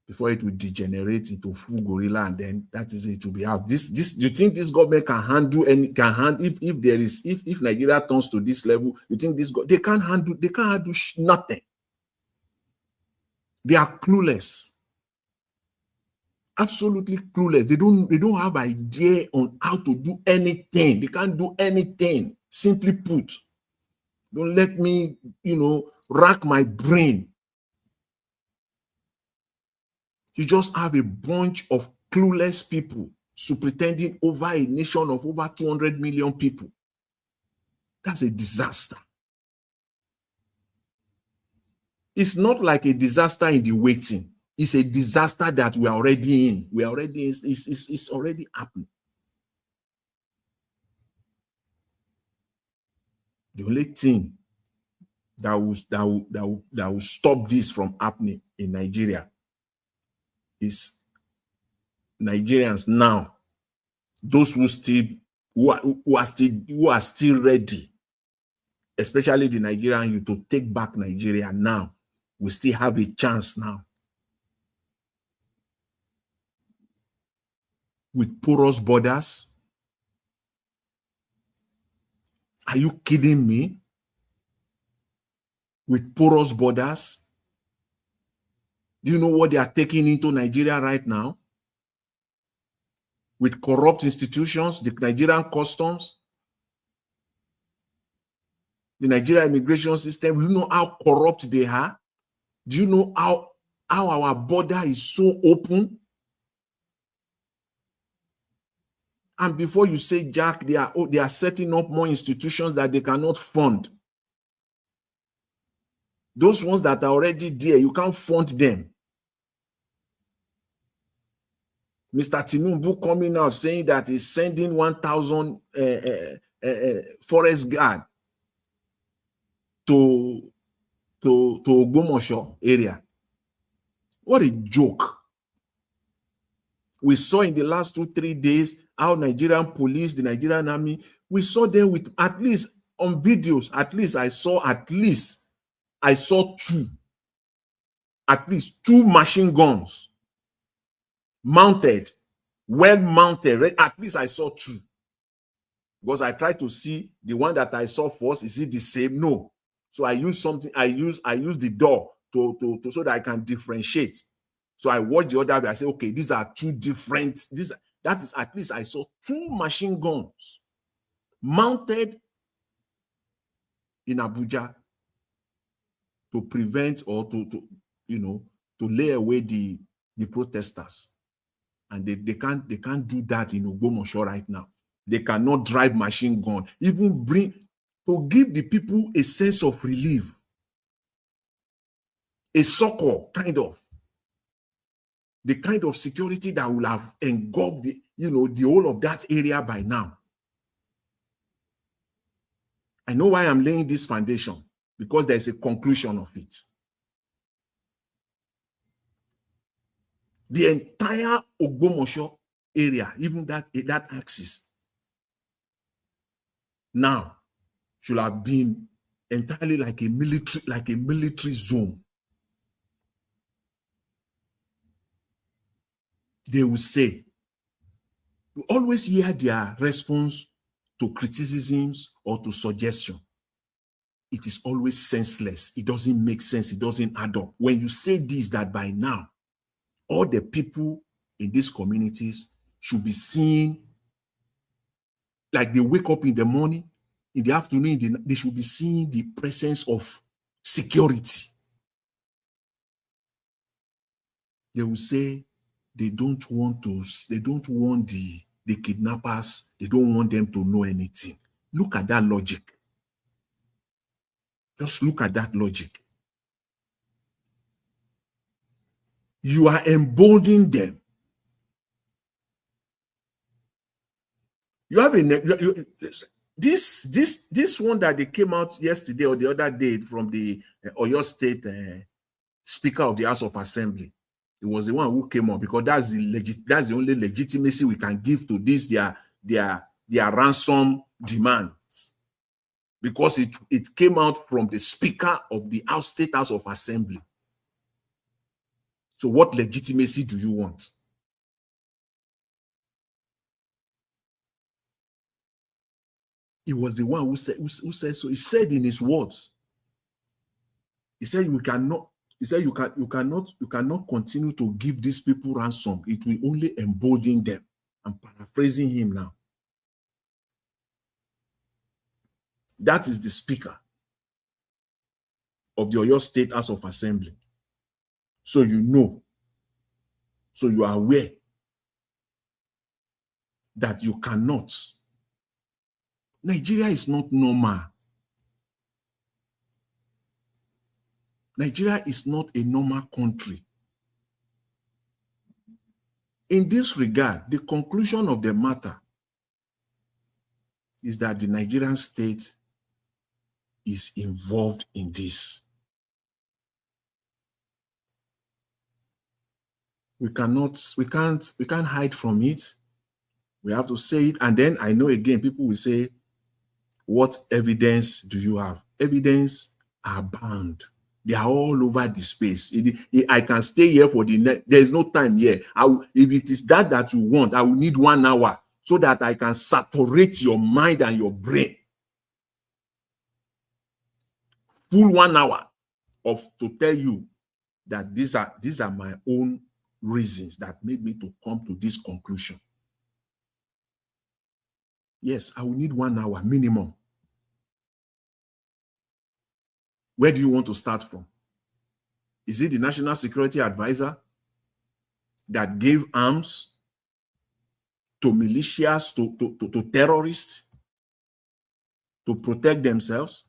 Before it will degenerate into full gorilla, and then that is it, to be out. Do you think this government can handle if Nigeria turns to this level? You think they can't handle nothing? They are clueless, absolutely clueless. They don't have idea on how to do anything. They can't do anything. Simply put, don't let me, rack my brain. You just have a bunch of clueless people superintending over a nation of over 200 million people. That's a disaster. It's not like a disaster in the waiting. It's a disaster that we are already in. It's already happening. The only thing that will stop this from happening in Nigeria is Nigerians now, those who are still ready, especially the Nigerian youth, to take back Nigeria now. We still have a chance now. With porous borders. Are you kidding me? With porous borders. Do you know what they are taking into Nigeria right now? With corrupt institutions, the Nigerian customs, the Nigerian immigration system. Do you know how corrupt they are? Do you know how our border is so open? And before you say, Jack, they are setting up more institutions that they cannot fund. Those ones that are already there, you can't fund them. Mr. Tinubu coming out saying that he's sending 1,000 forest guard to Ogbomoso area. What a joke. We saw in the last 2-3 days how Nigerian police, the Nigerian army, we saw them with, at least on videos, I saw two machine guns mounted, well mounted. At least I saw two. Because I tried to see the one that I saw first, is it the same? No. So I use something, I use the door to so that I can differentiate. So I watched the other, I say, okay, these are two different, that is, at least I saw two machine guns mounted in Abuja to prevent or to lay away the protesters. And they can't do that in Ogbomoso right now. They cannot drive machine gun, even to give the people a sense of relief. a succor, kind of. The kind of security that will have engulfed the, the whole of that area by now. I know why I'm laying this foundation, because there's a conclusion of it. The entire Ogbomosho area, even that axis, now should have been entirely like a military zone. They will say, we always hear their response to criticisms or to suggestion. It is always senseless. It doesn't make sense. It doesn't add up. When you say this, that by now, all the people in these communities should be seeing, like they wake up in the morning, in the afternoon, they should be seeing the presence of security. They will say they don't want the kidnappers, they don't want them to know anything. Look at that logic. Just look at that logic. You are emboldening them. You have this one that they came out yesterday or the other day from the Oyo State Speaker of the House of Assembly. It was the one who came up, because that's the only legitimacy we can give to this their ransom demands, because it came out from the Speaker of the State House of Assembly. So what legitimacy do you want? He was the one who said so. He said in his words, he said you cannot continue to give these people ransom. It will only embolden them. I'm paraphrasing him now. That is the Speaker of the Oyo State House of Assembly. So you are aware that you cannot. Nigeria is not normal. Nigeria is not a normal country. In this regard, the conclusion of the matter is that the Nigerian state is involved in this. We can't hide from it. We have to say it. And then I know again, people will say, what evidence do you have? Evidence are bound. They are all over the space. I can stay here for there's no time here. If it is that you want, I will need 1 hour so that I can saturate your mind and your brain. Full 1 hour to tell you that these are my own reasons that made me to come to this conclusion. Yes, I will need 1 hour minimum. Where do you want to start from? Is it the National Security Advisor that gave arms to militias, to terrorists, to protect themselves?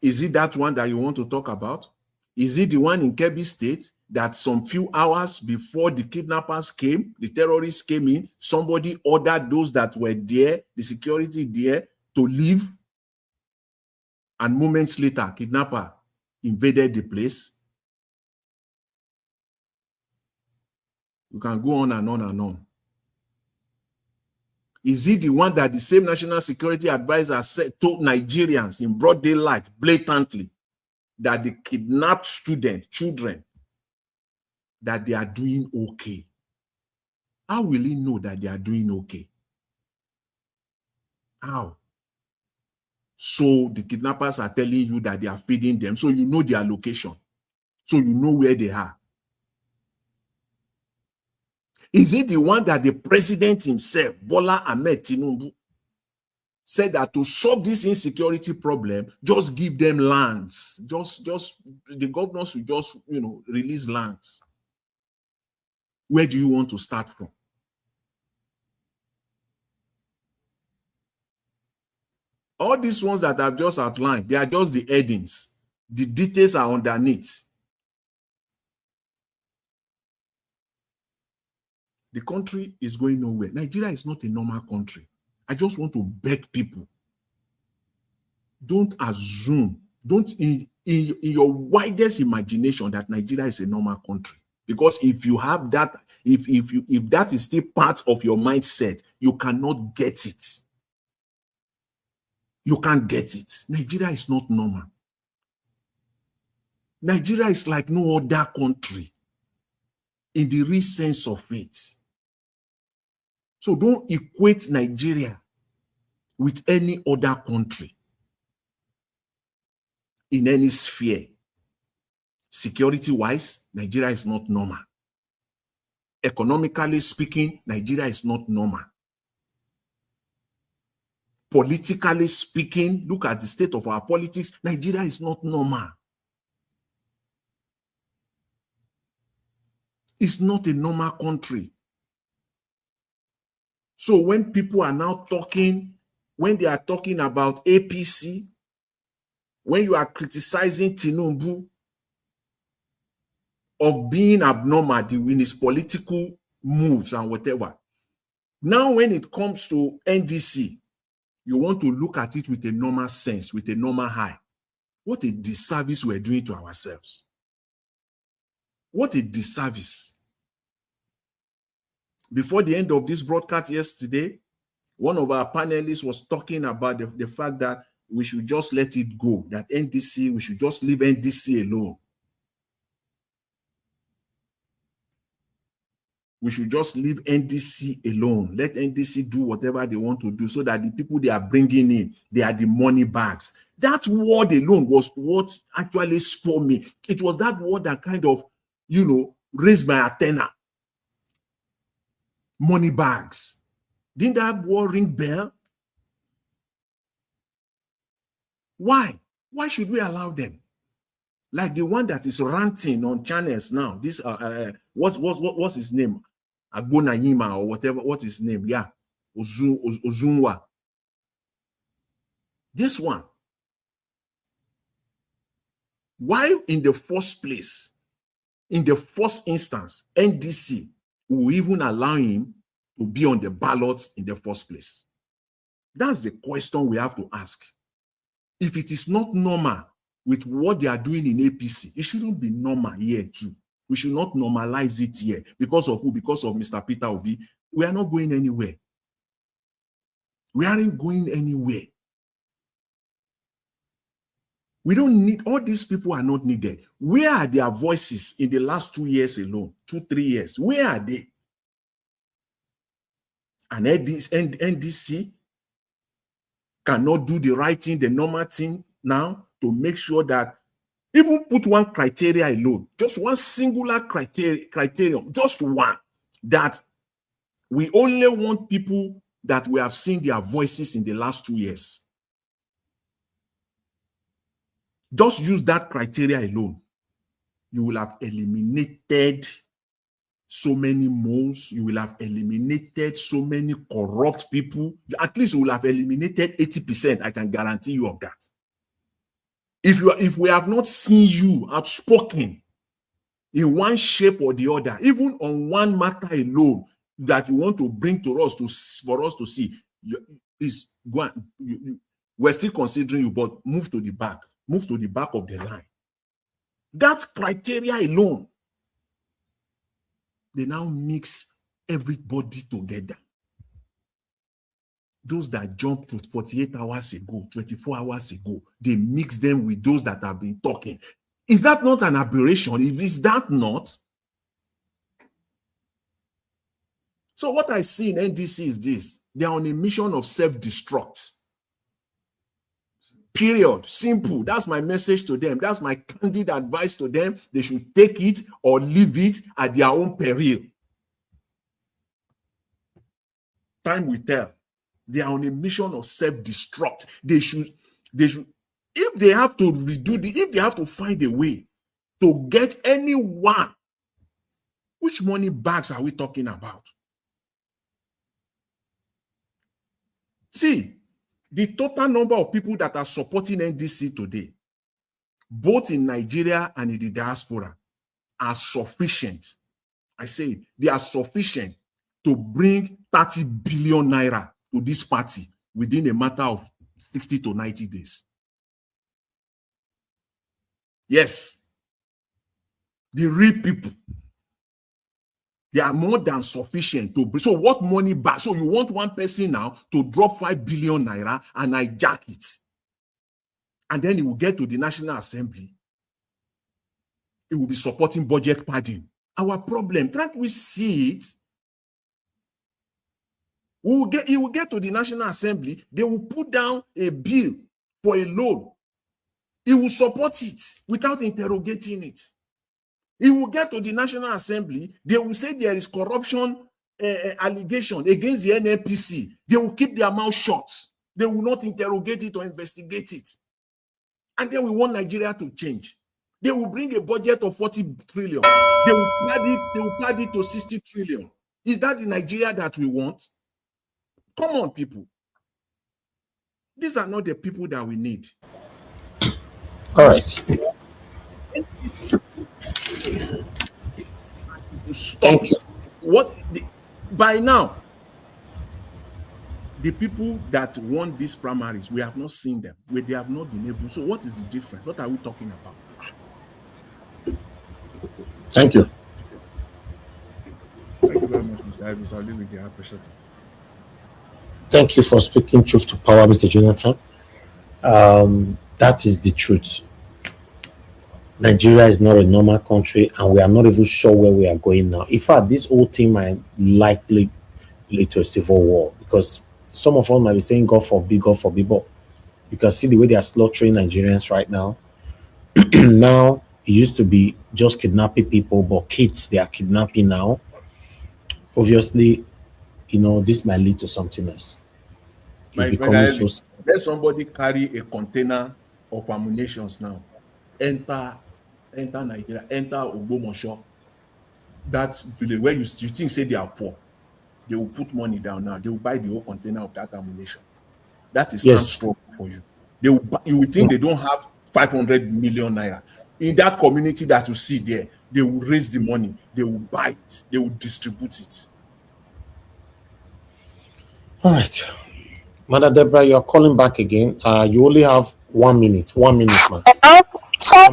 Is it that one that you want to talk about? Is it the one in Kebbi State that some few hours before the kidnappers came, the terrorists came in, somebody ordered those that were there, the security there, to leave? And moments later, kidnapper invaded the place? You can go on and on and on. Is it the one that the same National Security Advisor told Nigerians in broad daylight, blatantly, that the kidnapped children, that they are doing okay? How will he know that they are doing okay? How? So the kidnappers are telling you that they are feeding them, so you know their location, so you know where they are. Is it the one that the president himself, Bola Ahmed Tinubu, said that to solve this insecurity problem, just give them lands. Just the governors should just, release lands. Where do you want to start from? All these ones that I've just outlined, they are just the headings. The details are underneath. The country is going nowhere. Nigeria is not a normal country. I just want to beg people. Don't assume, don't in your widest imagination that Nigeria is a normal country. Because if you have that, if that is still part of your mindset, you cannot get it. You can't get it. Nigeria is not normal. Nigeria is like no other country in the real sense of it. So don't equate Nigeria with any other country in any sphere. Security-wise, Nigeria is not normal. Economically speaking, Nigeria is not normal. Politically speaking, look at the state of our politics, Nigeria is not normal. It's not a normal country. So when people are now talking, when they are talking about APC, when you are criticizing Tinubu of being abnormal in his political moves and whatever, now when it comes to NDC, you want to look at it with a normal sense, with a normal eye. What a disservice we're doing to ourselves. What a disservice. Before the end of this broadcast yesterday, one of our panelists was talking about the fact that we should just let it go, that NDC, we should just leave NDC alone. We should just leave NDC alone. Let NDC do whatever they want to do so that the people they are bringing in, they are the money bags. That word alone was what actually spoiled me. It was that word that kind of, raised my antenna. Money bags. Didn't that word ring bell? Why? Why should we allow them? Like the one that is ranting on channels now. This what's his name? Agbonayinma or whatever. What is his name? Yeah, Ozunwa. This one. Why in the first place, in the first instance, NDC will even allow him to be on the ballots in the first place? That's the question we have to ask. If it is not normal with what they are doing in APC, it shouldn't be normal here too. We should not normalize it here. Because of who? Because of Mr. Peter Obi. We are not going anywhere. We aren't going anywhere. We don't need, all these people are not needed. Where are their voices in the last 2 years alone? 2-3 years. Where are they? And NDC cannot do the right thing, the normal thing now to make sure that even put one criteria alone, just one singular criterion, just one, that we only want people that we have seen their voices in the last 2 years. Just use that criteria alone. You will have eliminated so many moles. You will have eliminated so many corrupt people. At least you will have eliminated 80%. I can guarantee you of that. If we have not seen you outspoken in one shape or the other, even on one matter alone that you want to bring to us for us to see, please go on. We're still considering you, but move to the back. Move to the back of the line. That criteria alone, they now mix everybody together. Those that jumped to 48 hours ago, 24 hours ago, they mix them with those that have been talking. Is that not an aberration? Is that not? So what I see in NDC is this. They are on a mission of self-destruct. Period. Simple. That's my message to them. That's my candid advice to them. They should take it or leave it at their own peril. Time will tell. They are on a mission of self-destruct. They should, if they have to if they have to find a way to get anyone, which money bags are we talking about? See, The total number of people that are supporting NDC today, both in Nigeria and in the diaspora, are sufficient. I say they are sufficient to bring 30 billion naira to this party within a matter of 60 to 90 days. Yes, the real people, they are more than sufficient to bring. So what money back? So you want one person now to drop 5 billion naira and hijack it. And then it will get to the National Assembly. It will be supporting budget padding. Our problem, can't we see it? It will get to the National Assembly. They will put down a bill for a loan. It will support it without interrogating it. It will get to the National Assembly. They will say there is corruption allegation against the NNPC. They will keep their mouth shut. They will not interrogate it or investigate it. And then we want Nigeria to change. They will bring a budget of 40 trillion. They will pad it to 60 trillion. Is that the Nigeria that we want? Come on, people. These are not the people that we need. All right. Stop it. By now, the people that won these primaries, we have not seen them. They have not been able. So what is the difference? What are we talking about? Thank you. Thank you very much, Mr. Ivis. I'll leave with you. I appreciate it. Thank you for speaking truth to power, Mr. Jonathan. That is the truth. Nigeria is not a normal country, and we are not even sure where we are going now. In fact, this whole thing might likely lead to a civil war, because some of us might be saying, God forbid, but you can see the way they are slaughtering Nigerians right now. Now, it used to be just kidnapping people, but kids, they are kidnapping now. Obviously, this might lead to something else. Let somebody carry a container of ammunition now, enter Nigeria, enter Ogbomosho, that village where you think say they are poor. They will put money down now. They will buy the whole container of that ammunition. That is struggle for you. You will think they don't have 500 million naira. In that community that you see there, they will raise the money. They will buy it. They will distribute it. All right. Mother Deborah, you're calling back again. You only have 1 minute. 1 minute, man. Sorry,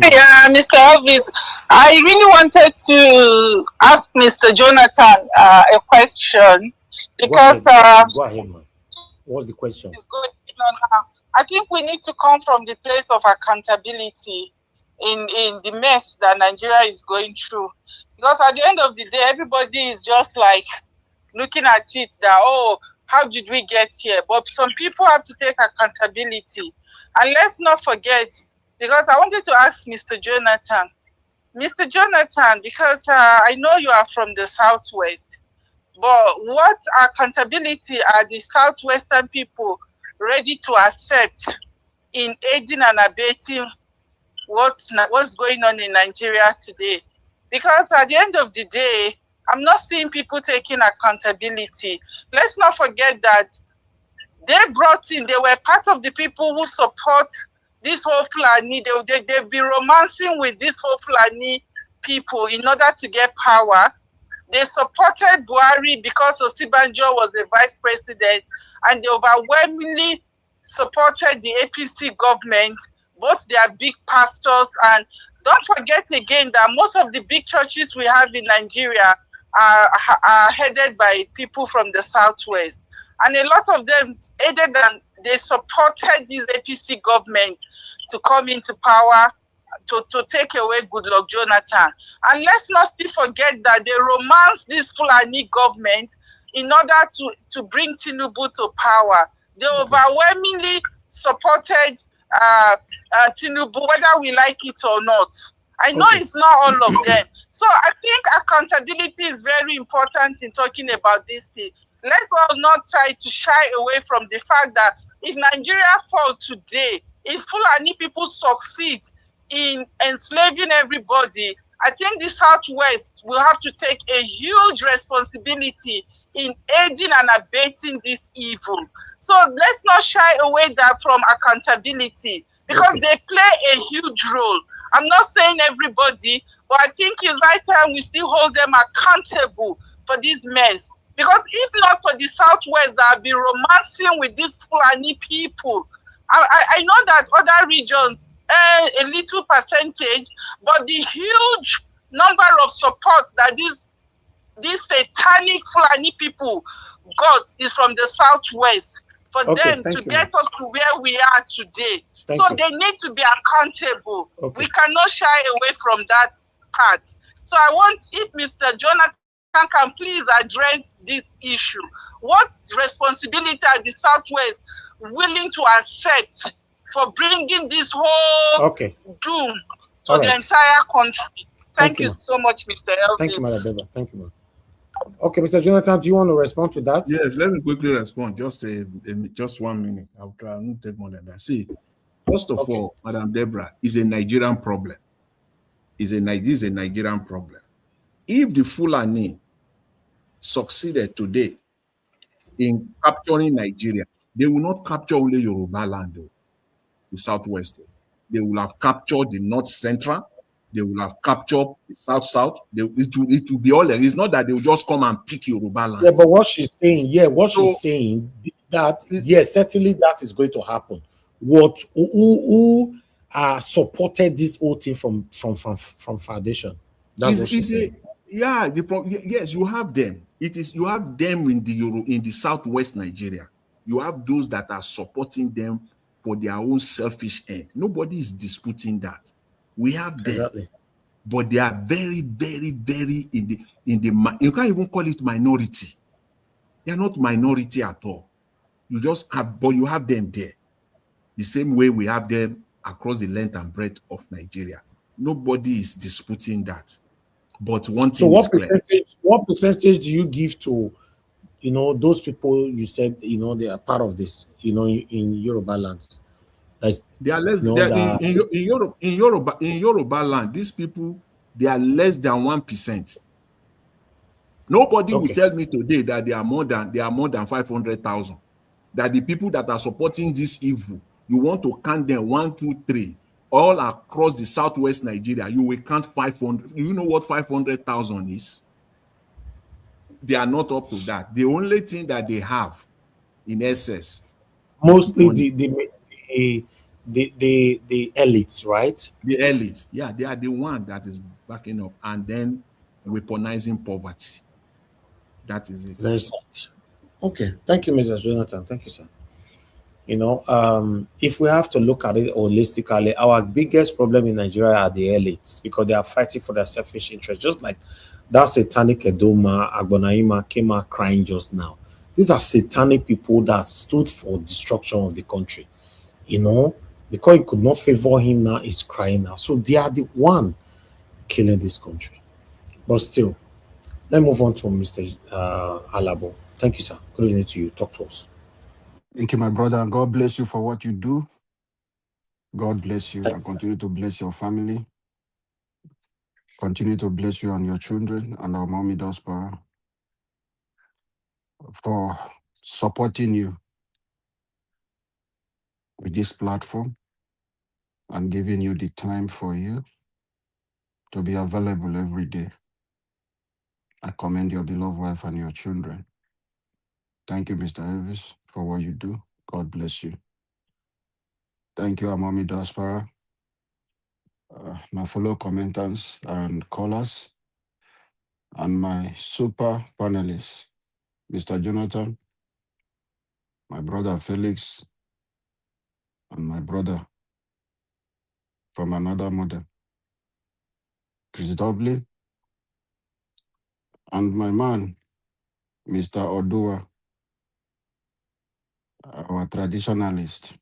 Mr. Elvis. I really wanted to ask Mr. Jonathan a question, because go ahead, man. What's the question? I think we need to come from the place of accountability in the mess that Nigeria is going through. Because at the end of the day, everybody is just like looking at it that, oh, how did we get here? But some people have to take accountability. And let's not forget, because I wanted to ask Mr. Jonathan, because I know you are from the Southwest, but what accountability are the Southwestern people ready to accept in aiding and abetting what's going on in Nigeria today? Because at the end of the day, I'm not seeing people taking accountability. Let's not forget that they were part of the people who support this whole Fulani. They've been romancing with this whole Fulani people in order to get power. They supported Buhari because Osibanjo was a vice president, and they overwhelmingly supported the APC government, both their big pastors. And don't forget again that most of the big churches we have in Nigeria are headed by people from the Southwest. And a lot of them aided and they supported this APC government to come into power, to take away Goodluck Jonathan. And let's not still forget that they romanced this Fulani government in order to bring Tinubu to power. They overwhelmingly supported Tinubu, whether we like it or not. I know it's not all of them. So I think accountability is very important in talking about this thing. Let's all not try to shy away from the fact that if Nigeria falls today, if Fulani people succeed in enslaving everybody, I think the Southwest will have to take a huge responsibility in aiding and abating this evil. So let's not shy away that from accountability, because they play a huge role. I'm not saying everybody, but I think it's right time we still hold them accountable for this mess. Because if not for the Southwest that have been romancing with these Fulani people, I know that other regions, a little percentage, but the huge number of supports that these satanic Fulani people got is from the Southwest for them to get us to where we are today. So they need to be accountable. We cannot shy away from that part. So I want, if Mr. Jonathan can please address this issue. What responsibility are the Southwest willing to accept for bringing this whole doom to the entire country? Thank you so much, Mr. Elvis. Thank you, Madam Deba. Thank you, ma'am. Okay, Mr. Jonathan, do you want to respond to that? Yes, let me quickly respond. Just 1 minute. I'll try not take more than that. See, first of all, Madam Deborah, is a Nigerian problem. This is a Nigerian problem. If the Fulani succeeded today in capturing Nigeria, they will not capture only Yoruba land, though, the Southwest. They will have captured the North Central. They will have captured the South. It will be all there. It's not that they will just come and pick Yoruba land. Yeah, but what she's saying, she's saying that, yes, certainly that is going to happen. Who supported this whole thing from foundation? That's what she's saying. Yeah, yes, you have them. You have them in the Southwest Nigeria. You have those that are supporting them for their own selfish end. Nobody is disputing that. We have them, exactly, but they are very, very, very in the. You can't even call it minority. They are not minority at all. You have them there, the same way we have them across the length and breadth of Nigeria. Nobody is disputing that. But one thing is clear. What percentage do you give to, those people you said, they are part of this, in Yoruba land? They are less in Yoruba land. These people, they are less than 1%. Nobody will tell me today that they are more than 500,000. That the people that are supporting this evil, you want to count them 1, 2, 3, all across the Southwest Nigeria. You will count 500. You know what 500,000 is? They are not up to that. The only thing that they have in excess, mostly the elites, right? The elites, yeah, they are the one that is backing up and then weaponizing poverty. That is it. Very sad. Okay, thank you, Mr. Jonathan. Thank you, sir. If we have to look at it holistically, our biggest problem in Nigeria are the elites, because they are fighting for their selfish interests. Just like that satanic Edoma, Agbonayinma came out crying just now. These are satanic people that stood for destruction of the country. Because he could not favor him, now he's crying now. So they are the one killing this country. But still, let's move on to Mr. Alabo. Thank you, sir. Good evening to you. Talk to us. Thank you, my brother, and God bless you for what you do. God bless you and continue to bless your family. Continue to bless you and your children and our mommy diaspora for supporting you with this platform and giving you the time for you to be available every day. I commend your beloved wife and your children. Thank you, Mr. Elvis, for what you do. God bless you. Thank you, Amami Diaspora, my fellow commenters and callers, and my super panelists, Mr. Jonathan, my brother Felix, and my brother from another mother, Chris Dublin, and my man, Mr. Odua, our traditionalist.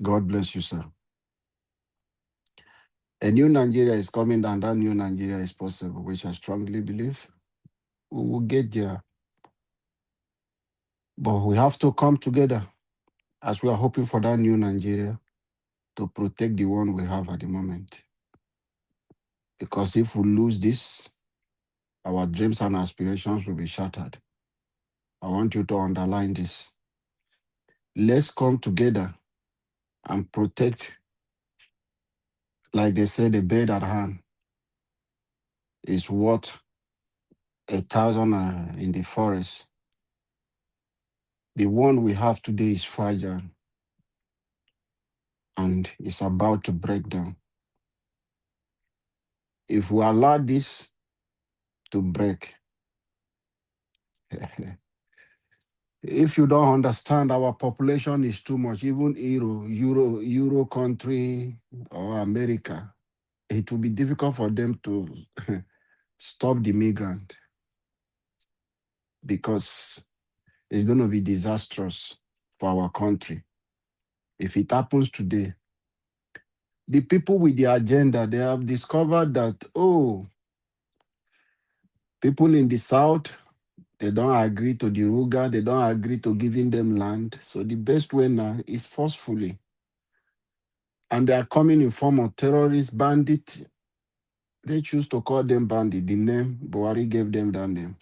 God bless you, sir. A new Nigeria is coming, and that new Nigeria is possible, which I strongly believe we will get there. But we have to come together as we are hoping for that new Nigeria to protect the one we have at the moment. Because if we lose this, our dreams and aspirations will be shattered. I want you to underline this. Let's come together and protect, like they say, the bird at hand is worth 1,000 in the forest. The one we have today is fragile and it's about to break down. If we allow this to break, if you don't understand, our population is too much. Even Euro country or America, it will be difficult for them to stop the migrant because it's going to be disastrous for our country. If it happens today, the people with the agenda, they have discovered that, oh, people in the south, they don't agree to the Ruga, they don't agree to giving them land. So the best way now is forcefully. And they are coming in form of terrorists, bandits. They choose to call them bandit. The name, Buhari gave them that name,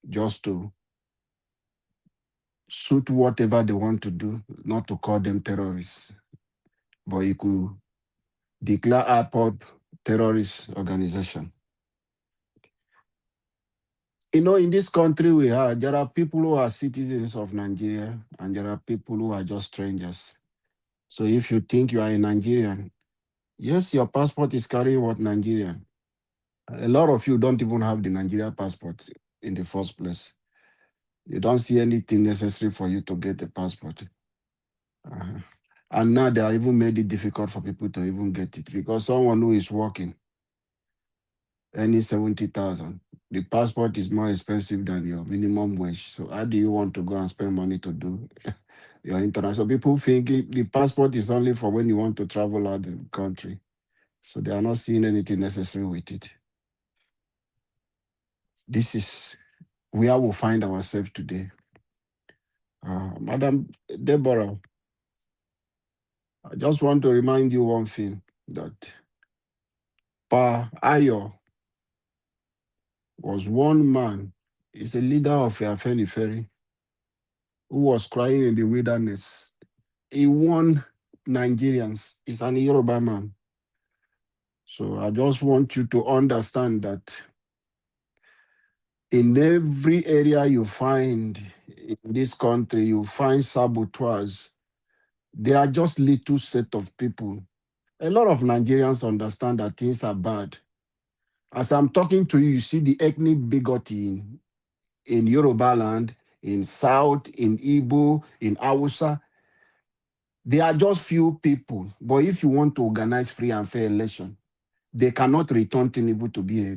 just to suit whatever they want to do, not to call them terrorists. But you could declare IPOB terrorist organization. You know, in this country there are people who are citizens of Nigeria and there are people who are just strangers. So if you think you are a Nigerian, yes, your passport is carrying what Nigerian. A lot of you don't even have the Nigeria passport in the first place. You don't see anything necessary for you to get a passport. And now they have even made it difficult for people to even get it because someone who is working, any 70,000, the passport is more expensive than your minimum wage. So how do you want to go and spend money to do your international? People think the passport is only for when you want to travel out the country. So they are not seeing anything necessary with it. This is where we find ourselves today. Madam Deborah, I just want to remind you one thing, that Pa Ayo was one man. He's a leader of Afenifere who was crying in the wilderness. He won Nigerians. He's an Yoruba man. So I just want you to understand that in every area you find in this country, you find saboteurs. They are just little set of people. A lot of Nigerians understand that things are bad. As I'm talking to you, you see the ethnic bigotry in Yoruba land, in South, in Igbo, in Hausa. They are just few people. But if you want to organize free and fair election, they cannot return Tinubu to be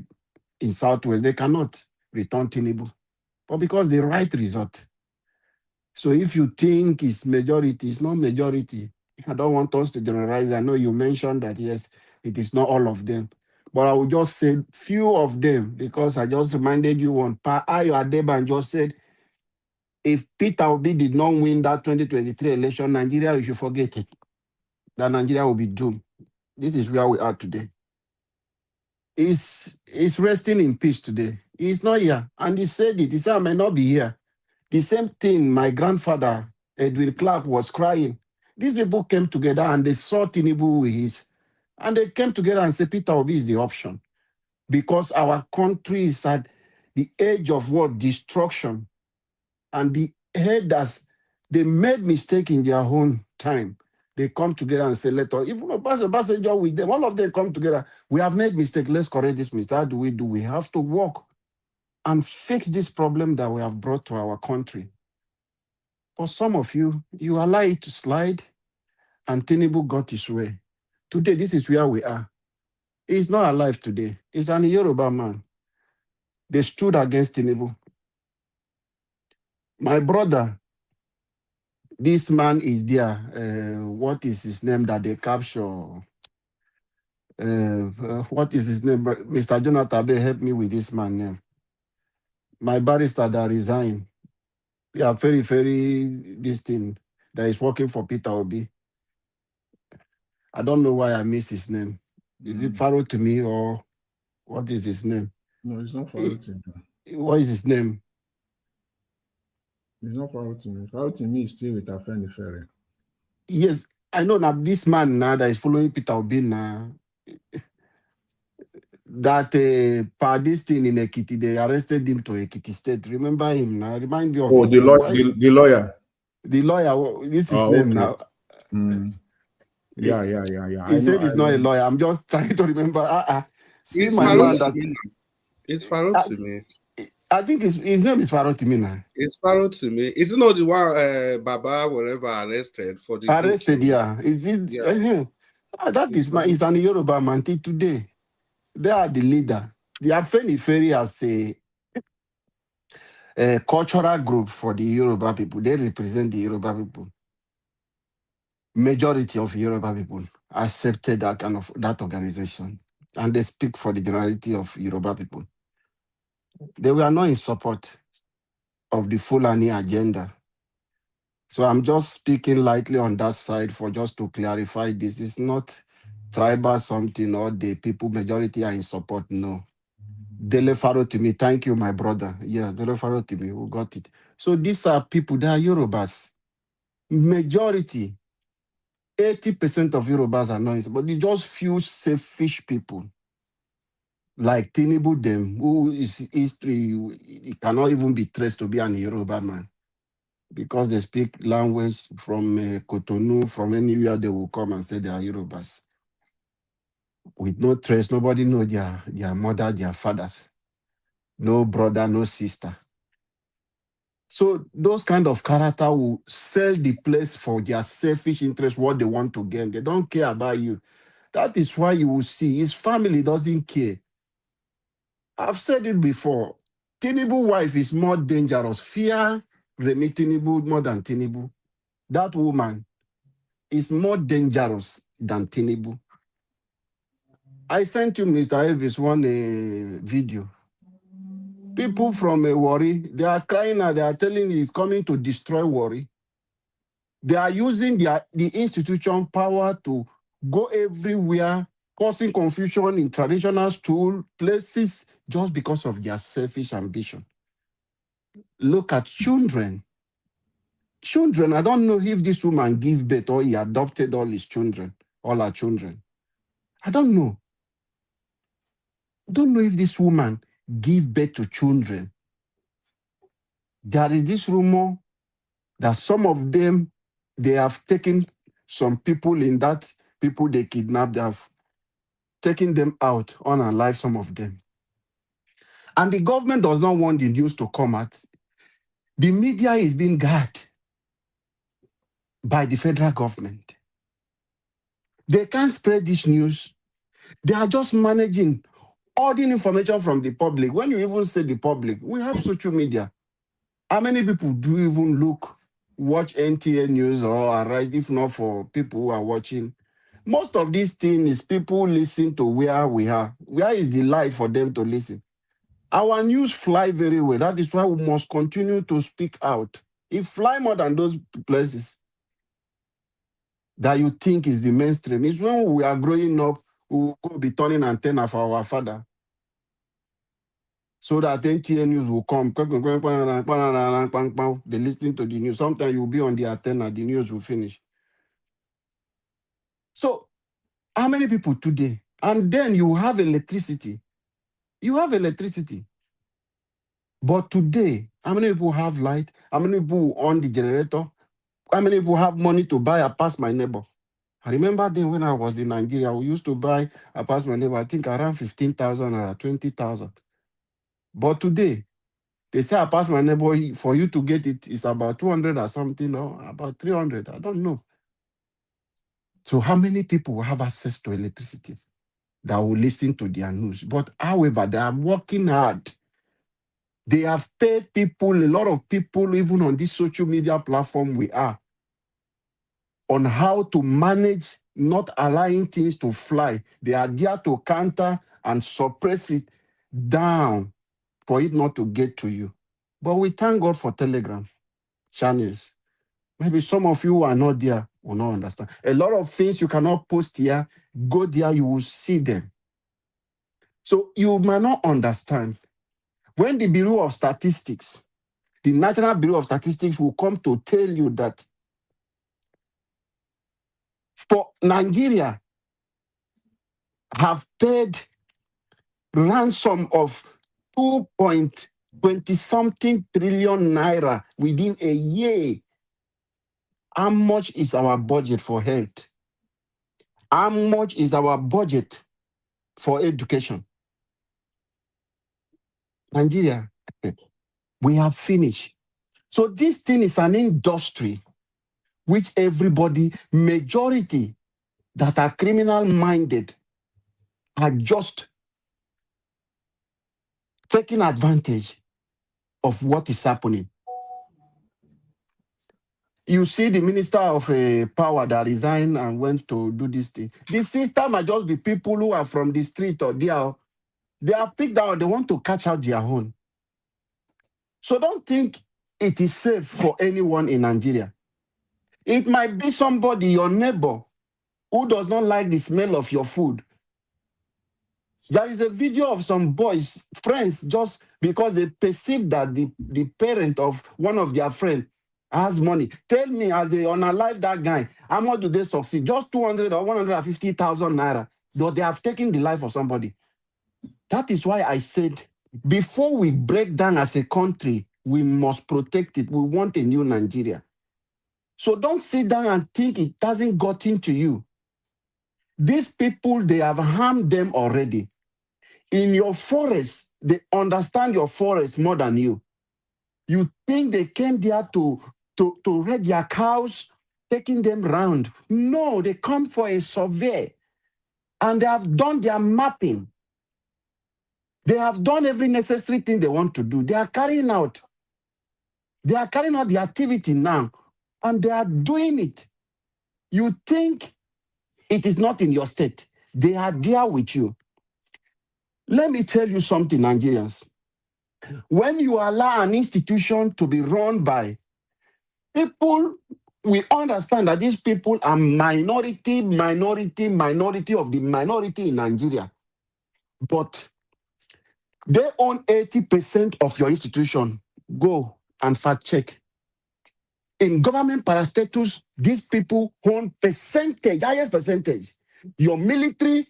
in Southwest. They cannot return Tinubu. But because the right result. So if you think it's majority, it's not majority. I don't want us to generalize. I know you mentioned that, yes, it is not all of them. But I will just say few of them because I just reminded you one. Pa Ayo Adeban just said, if Peter Obi did not win that 2023 election, Nigeria, you should forget it. That Nigeria will be doomed. This is where we are today. He's resting in peace today. He's not here. And he said it. He said, I may not be here. The same thing my grandfather, Edwin Clark, was crying. These people came together and they saw Tinubu with his. And they came together and said, Peter Obi is the option. Because our country is at the edge of what? Destruction. And the headers, they made mistake in their own time. They come together and say, let us, even a passenger with them, all of them come together. We have made mistake. Let's correct this mistake. How do? We have to work and fix this problem that we have brought to our country. For some of you, you allow it to slide, and Tinubu got his way. Today, this is where we are. He's not alive today. He's an Yoruba man. They stood against Tinubu. My brother, this man is there. What is his name that they capture? What is his name? Mr. Jonathan Abe, help me with this man's name. My barrister that resigned. Yeah, very, this thing that is working for Peter Obi. I don't know why I miss his name. Is it Pharaoh to me or what is his name? No, it's not Farotimi. What is his name? It's not Farotimi. Farotimi is still with Afenifere. Yes, I know now this man now that is following Peter Obi now. That this thing in Ekiti, they arrested him to Ekiti State. Remember him now? Remind me of Oh, his the name. lawyer. Why? The lawyer. The lawyer, this is his Oh, name okay. now. Yeah. He I know. said he's not a lawyer. I'm just trying to remember. See It's my man that. It's Farotimi. I think his name is Farotimi now. It's Farotimi. Is it not the one Baba whatever arrested for the Arrested, killing? yeah. Is it? Yeah. That is my. He's an Yoruba man till today. They are the leader. The Afenifere as a cultural group for the Yoruba people. They represent the Yoruba people. Majority of Yoruba people accepted that kind of that organization, and they speak for the generality of Yoruba people. They were not in support of the Fulani agenda. So I'm just speaking lightly on that side for just to clarify this. It's not tribal something or the people majority are in support. No. Dele Farotimi, thank you, my brother. Yeah, Dele Farotimi, who got it. So these are people, they are Yorubas. Majority, 80% of Yorubas are not, but it's just few selfish people like Tinubu them, who is history, it cannot even be traced to be an Yoruba man. Because they speak language from Cotonou, from anywhere, they will come and say they are Yorubas. With no trace, nobody know their mother, their fathers. No brother, no sister. So those kind of character will sell the place for their selfish interest, what they want to gain. They don't care about you. That is why you will see his family doesn't care. I've said it before. Tinubu wife is more dangerous. Fear Remi Tinubu more than Tinubu. That woman is more dangerous than Tinubu. I sent you, Mr. Elvis, one video. People from Warri, they are crying now. They are telling he's coming to destroy Warri. They are using the institution power to go everywhere, causing confusion in traditional school places just because of their selfish ambition. Look at children. Children, I don't know if this woman gave birth or he adopted all his children, all her children. I don't know. Don't know if this woman gave birth to children. There is this rumor that some of them, they have taken some people in that people they kidnapped, they have taken them out, unalive some of them. And the government does not want the news to come out. The media is being guarded by the federal government. They can't spread this news. They are just managing all the information from the public. When you even say the public, we have social media. How many people do even watch NTN News or Arise, if not for people who are watching? Most of these things is people listen to where we are. Where is the light for them to listen? Our news fly very well. That is why we must continue to speak out. It fly more than those places that you think is the mainstream. It's when we are growing up, we will be turning antenna for our father. So that NTN News will come. They listen to the news. Sometimes you'll be on the antenna, the news will finish. So, how many people today? And then you have electricity. You have electricity. But today, how many people have light? How many people on the generator? How many people have money to buy a pass my neighbor? I remember then when I was in Nigeria, we used to buy a pass my neighbor, I think around 15,000 or 20,000. But today, they say I pass my neighbor, for you to get it is about 200 or something, or about 300. I don't know. So how many people have access to electricity that will listen to their news? But however, they are working hard. They have paid people, a lot of people, even on this social media platform we are, on how to manage not allowing things to fly. They are there to counter and suppress it down for it not to get to you. But we thank God for Telegram channels. Maybe some of you who are not there will not understand. A lot of things you cannot post here, go there, you will see them. So you might not understand. When the Bureau of Statistics, the National Bureau of Statistics will come to tell you that for Nigeria have paid ransom of 2.20 something trillion naira within a year. How much is our budget for health? How much is our budget for education? Nigeria, we have finished. So this thing is an industry which everybody, majority that are criminal-minded, are just taking advantage of what is happening. You see the minister of power that resigned and went to do this thing. The system might just be people who are from the street or they are picked out, they want to catch out their own. So don't think it is safe for anyone in Nigeria. It might be somebody, your neighbor, who does not like the smell of your food. There is a video of some boys, friends, just because they perceive that the parent of one of their friends has money. Tell me, as they unalive that guy, how much do they succeed? Just 200 or 150,000 naira. Though they have taken the life of somebody. That is why I said, before we break down as a country, we must protect it. We want a new Nigeria. So don't sit down and think it hasn't gotten to you. These people, they have harmed them already. In your forest, they understand your forest more than you. You think they came there to raid their cows, taking them round. No, they come for a survey. And they have done their mapping. They have done every necessary thing they want to do. They are carrying out the activity now. And they are doing it. You think it is not in your state. They are there with you. Let me tell you something, Nigerians. When you allow an institution to be run by people, we understand that these people are minority of the minority in Nigeria. But they own 80% of your institution. Go and fact check. In government parastatus, these people own percentage, highest percentage. Your military,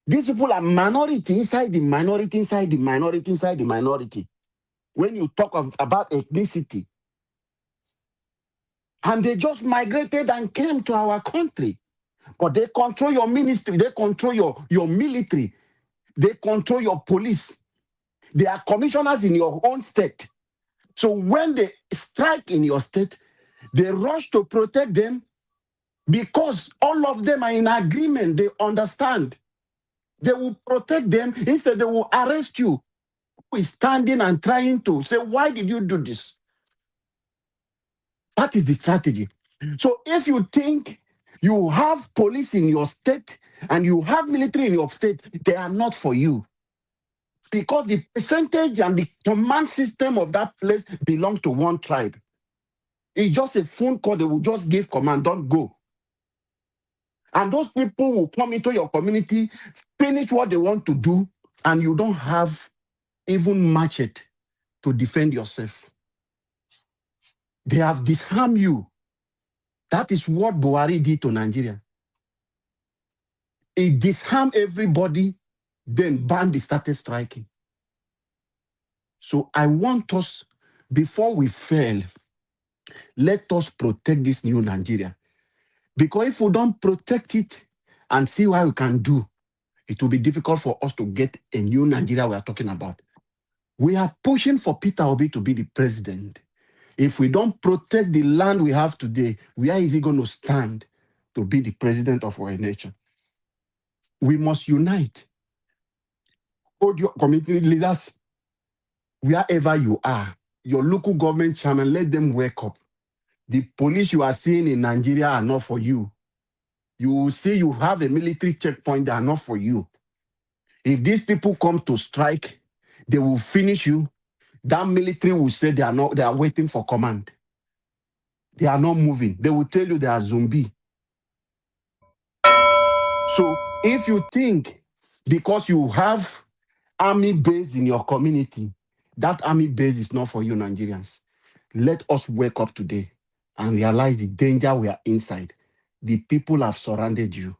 these people are minority inside the minority, inside the minority, inside the minority. When you talk about ethnicity. And they just migrated and came to our country. But they control your ministry, they control your military, they control your police. They are commissioners in your own state. So when they strike in your state, they rush to protect them because all of them are in agreement. They understand. They will protect them. Instead, they will arrest you. Who is standing and trying to say, why did you do this? That is the strategy. So if you think you have police in your state and you have military in your state, they are not for you. Because the percentage and the command system of that place belong to one tribe. It's just a phone call. They will just give command, don't go. And those people will come into your community, finish what they want to do, and you don't have even machete to defend yourself. They have disarmed you. That is what Buhari did to Nigeria. He disarmed everybody, then banned, started striking. So I want us, before we fail, let us protect this new Nigeria. Because if we don't protect it and see what we can do, it will be difficult for us to get a new Nigeria we are talking about. We are pushing for Peter Obi to be the president. If we don't protect the land we have today, where is he going to stand to be the president of our nation? We must unite. Hold your community leaders, wherever you are, your local government chairman, let them wake up. The police you are seeing in Nigeria are not for you. You will see you have a military checkpoint that are not for you. If these people come to strike, they will finish you. That military will say they are waiting for command. They are not moving. They will tell you they are zombie. So if you think because you have army base in your community, that army base is not for you Nigerians. Let us wake up today and realize the danger we are inside. The people have surrounded you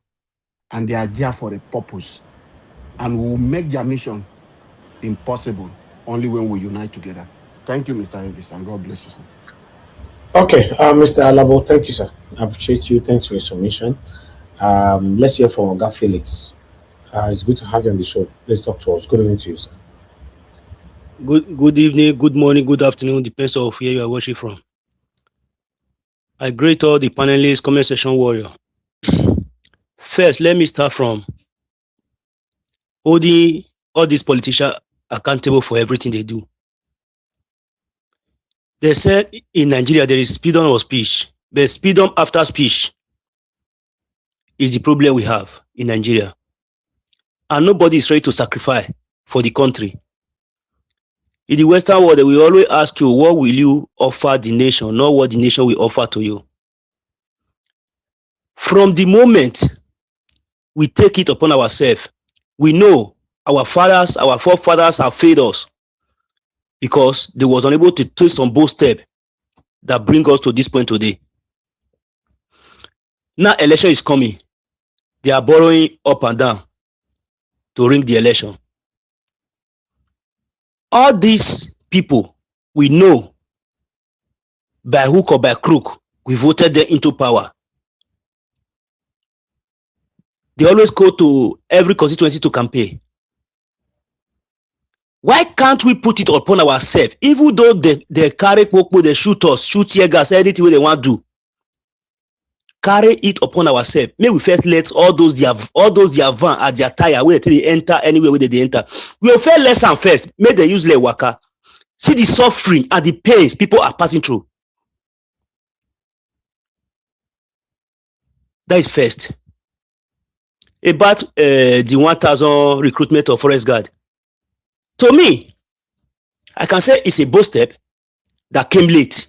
and they are there for a purpose and will make their mission impossible only when we unite together. Thank you, Mr. Elvis, and God bless you, sir. Okay, Mr. Alabo, thank you, sir. I appreciate you. Thanks for your submission. Let's hear from Oga Felix. It's good to have you on the show. Let's talk to us. Good evening to you, sir. Good evening, good morning, good afternoon, depends on where you are watching from. I greet all the panelists, comment section warrior. First, let me start from holding all these politicians accountable for everything they do. They said in Nigeria there is freedom of speech, but freedom after speech is the problem we have in Nigeria. And nobody is ready to sacrifice for the country. In the Western world, they will always ask you, what will you offer the nation, not what the nation will offer to you. From the moment we take it upon ourselves, we know our fathers, our forefathers have failed us because they was unable to take some bold step that bring us to this point today. Now election is coming. They are borrowing up and down to ring the election. All these people, we know by hook or by crook, we voted them into power. They always go to every constituency to campaign. Why can't we put it upon ourselves? Even though they carry popo, they shoot us, shoot tear gas, anything they want to do. Carry it upon ourselves. May we first let all those their van at their tire where they enter anywhere where they enter. We will fail lesson first. May they use waka. See the suffering and the pains people are passing through. That is first. About the 1,000 recruitment of forest guard. To me, I can say it's a bold step that came late.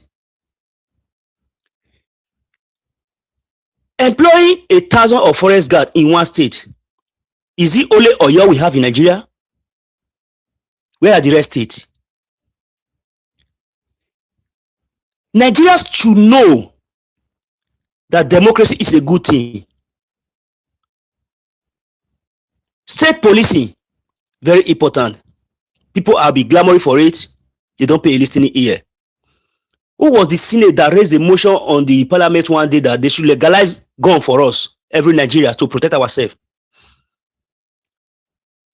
Employing 1,000 of forest guard in one state, is it only Oyo we have in Nigeria? Where are the rest states? Nigerians should know that democracy is a good thing. State policing, very important. People are be clamoring for it. They don't pay a listening ear. Who was the Senate that raised a motion on the parliament one day that they should legalize gun for us, every Nigeria, to protect ourselves?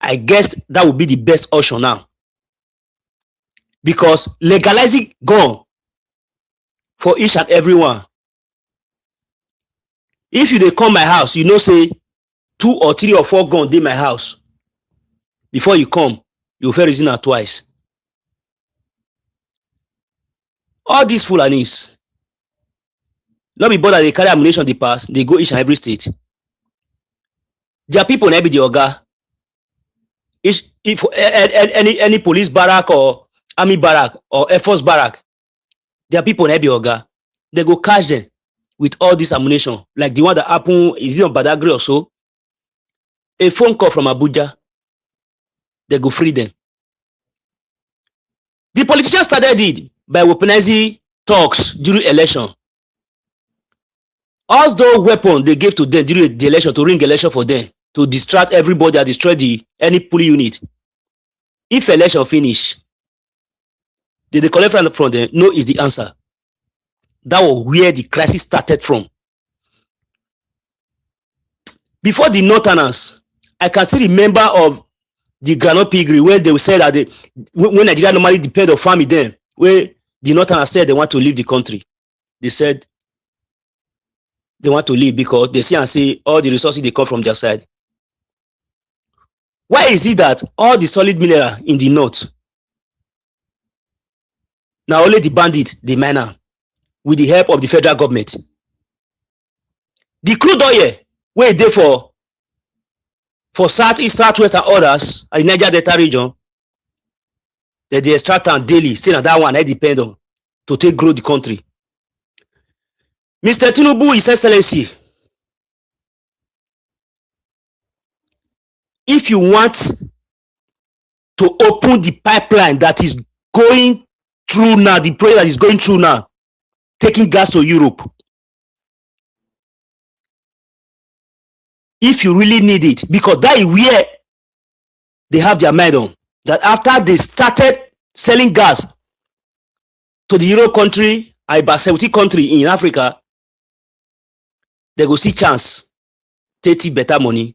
I guess that would be the best option now. Because legalizing gun for each and every one. If you dey come my house, you know say 2 or 3 or 4 guns dey my house. Before you come, you first reason am twice. All these Fulanis, not be bother they carry ammunition dey pass, they go each and every state. Their people na be the oga. If any police barrack or army barrack or air force barrack, their people na be oga. They go catch them with all this ammunition, like the one that happened, is it on Badagry or so? A phone call from Abuja, they go free them. The politicians started it by weaponizing talks during election. All those weapons they gave to them during the election to ring election for them, to distract everybody and destroy any police unit. If election finish, they collect from them, no is the answer. That was where the crisis started from. Before the Northerners, I can still remember of the Granot Pigry when they said that when Nigeria normally depend on farming them, where the Northerners said they want to leave the country. They said they want to leave because they see and say all the resources they come from their side. Why is it that all the solid mineral in the north, now only the bandits, the miner, with the help of the federal government? The crude oil, where they for southeast, southwest, and others, in Niger Delta region, that they extract them daily, still that one I depend on to take grow the country. Mr. Tinubu, His Excellency, if you want to open the pipeline that is going through now, the project that is going through now, taking gas to Europe. If you really need it, because that is where they have their mind on. That after they started selling gas to the Euro country, about 70 country in Africa, they go see chance, 30 better money.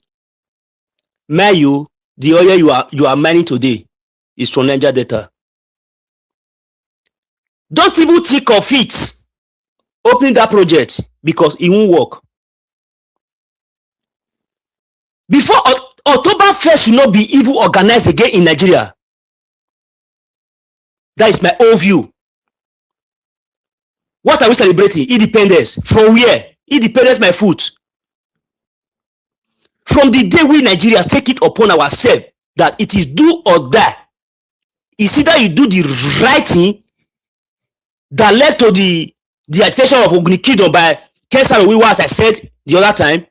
May you, the oil you are mining today is from Niger Delta. Don't even think of it, opening that project, because it won't work. Before October 1st should not be even organized again in Nigeria. That is my own view. What are we celebrating? Independence. From where? Independence, my foot. From the day we Nigerians take it upon ourselves that it is do or die. It's either you do the right thing that led to the agitation of Ognikido by Kesaro Wiwa, as I said the other time.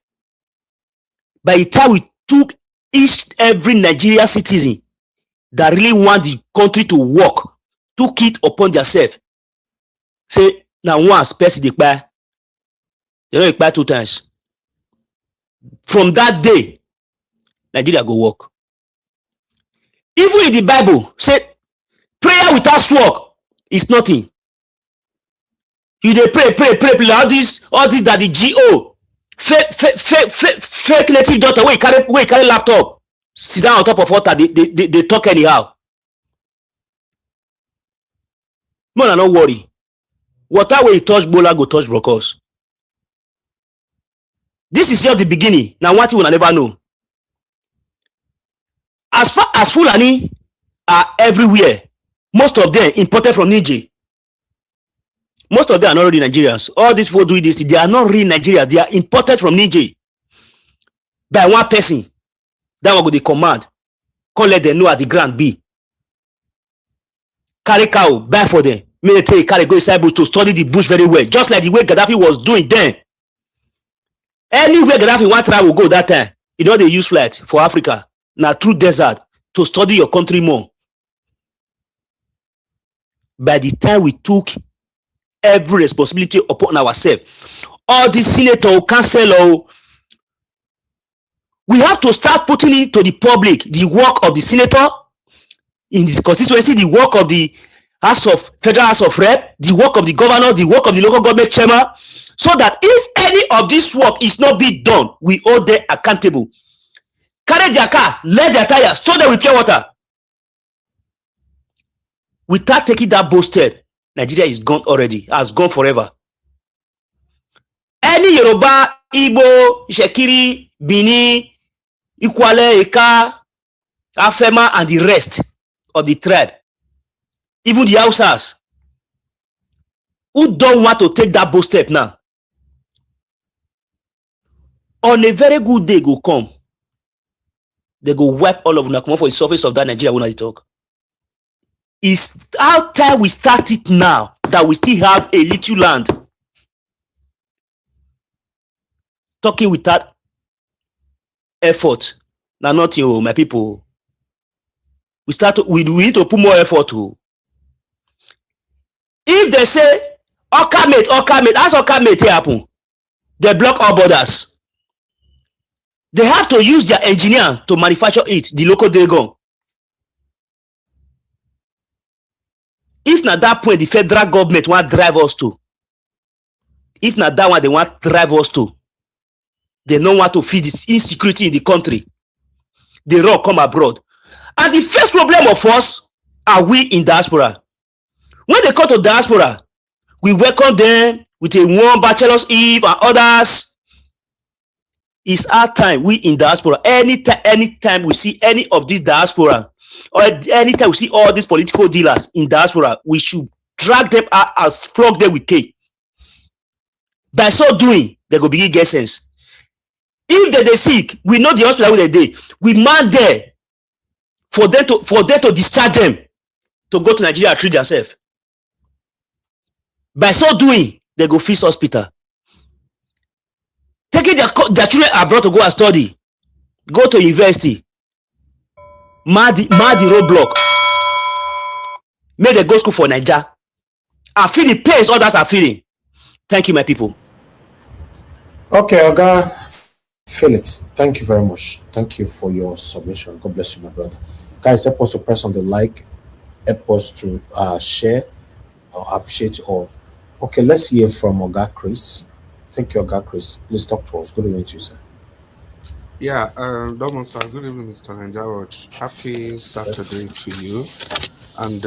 By the time we took every Nigerian citizen that really want the country to work, took it upon themselves. Say, now once, person they buy. They don't buy 2 times. From that day, Nigeria go work. Even in the Bible, say, prayer without work is nothing. You dey pray. All this that the GO. Fake native doctor wey carry laptop sit down on top of water, they talk anyhow. Mona, no worry. Water wey touch bola go touch brokers. This is just the beginning. Now one thing we never know. As far as Fulani are everywhere, most of them imported from Niger. Most of them are not really Nigerians. All these people doing this, they are not really Nigerians. They are imported from Niger by one person. That one go the command. Can't let them know at the ground be. Carry cow, buy for them. Military carry go inside bush to study the bush very well. Just like the way Gaddafi was doing then. Anywhere Gaddafi want travel go that time, you know they use flight for Africa. Now through desert to study your country more. By the time we took every responsibility upon ourselves, all the senator, councillor, we have to start putting it to the public, the work of the senator in this constituency, the work of the Federal House of Rep, the work of the governor, the work of the local government chairman, so that if any of this work is not being done, we hold them accountable. Carry their car, let their tires, store them with pure water. Without taking that bold step, Nigeria is gone already, has gone forever. Any Yoruba, Igbo, Shekiri, Bini, Ikwale, Eka, Afema, and the rest of the tribe, even the Hausas, who don't want to take that bold step now, on a very good day go come, they go wipe all of them come for the surface of that Nigeria when I talk. It's our time we start it now that we still have a little land. Talking without effort. Now nothing, my people. We need to put more effort to. If they say Okamate, as Okamate happen, they block all borders. They have to use their engineer to manufacture it, the local dragon. If not that point, the federal government want drive us to. If not that one, they want drive us to. They don't want to feed this insecurity in the country. They all come abroad. And the first problem of us are we in diaspora. When they come to diaspora, we welcome them with a warm bachelor's eve and others. It's our time, we in diaspora. Anytime we see any of these diaspora, or anytime we see all these political dealers in diaspora, we should drag them out and flog them with cake. By so doing, they go begin get sense. If they sick, we know the hospital where they dey. We man there for them to discharge them to go to Nigeria and treat themselves. By so doing, they go fix hospital. Taking their children abroad to go and study, go to university. mark the roadblock, make dem go school for Naija and feel the pains others are feeling. Thank you, my people. Okay, Oga Felix, thank you very much. Thank you for your submission. God bless you, my brother. Guys, help us to press on the like, help us to share. I appreciate you all. Okay, let's hear from Oga Chris. Thank you, Oga Chris. Please talk to us. Good evening to you, sir. Yeah, Domo sir, good evening, Mr. Nanjawaj. Happy Saturday to you. And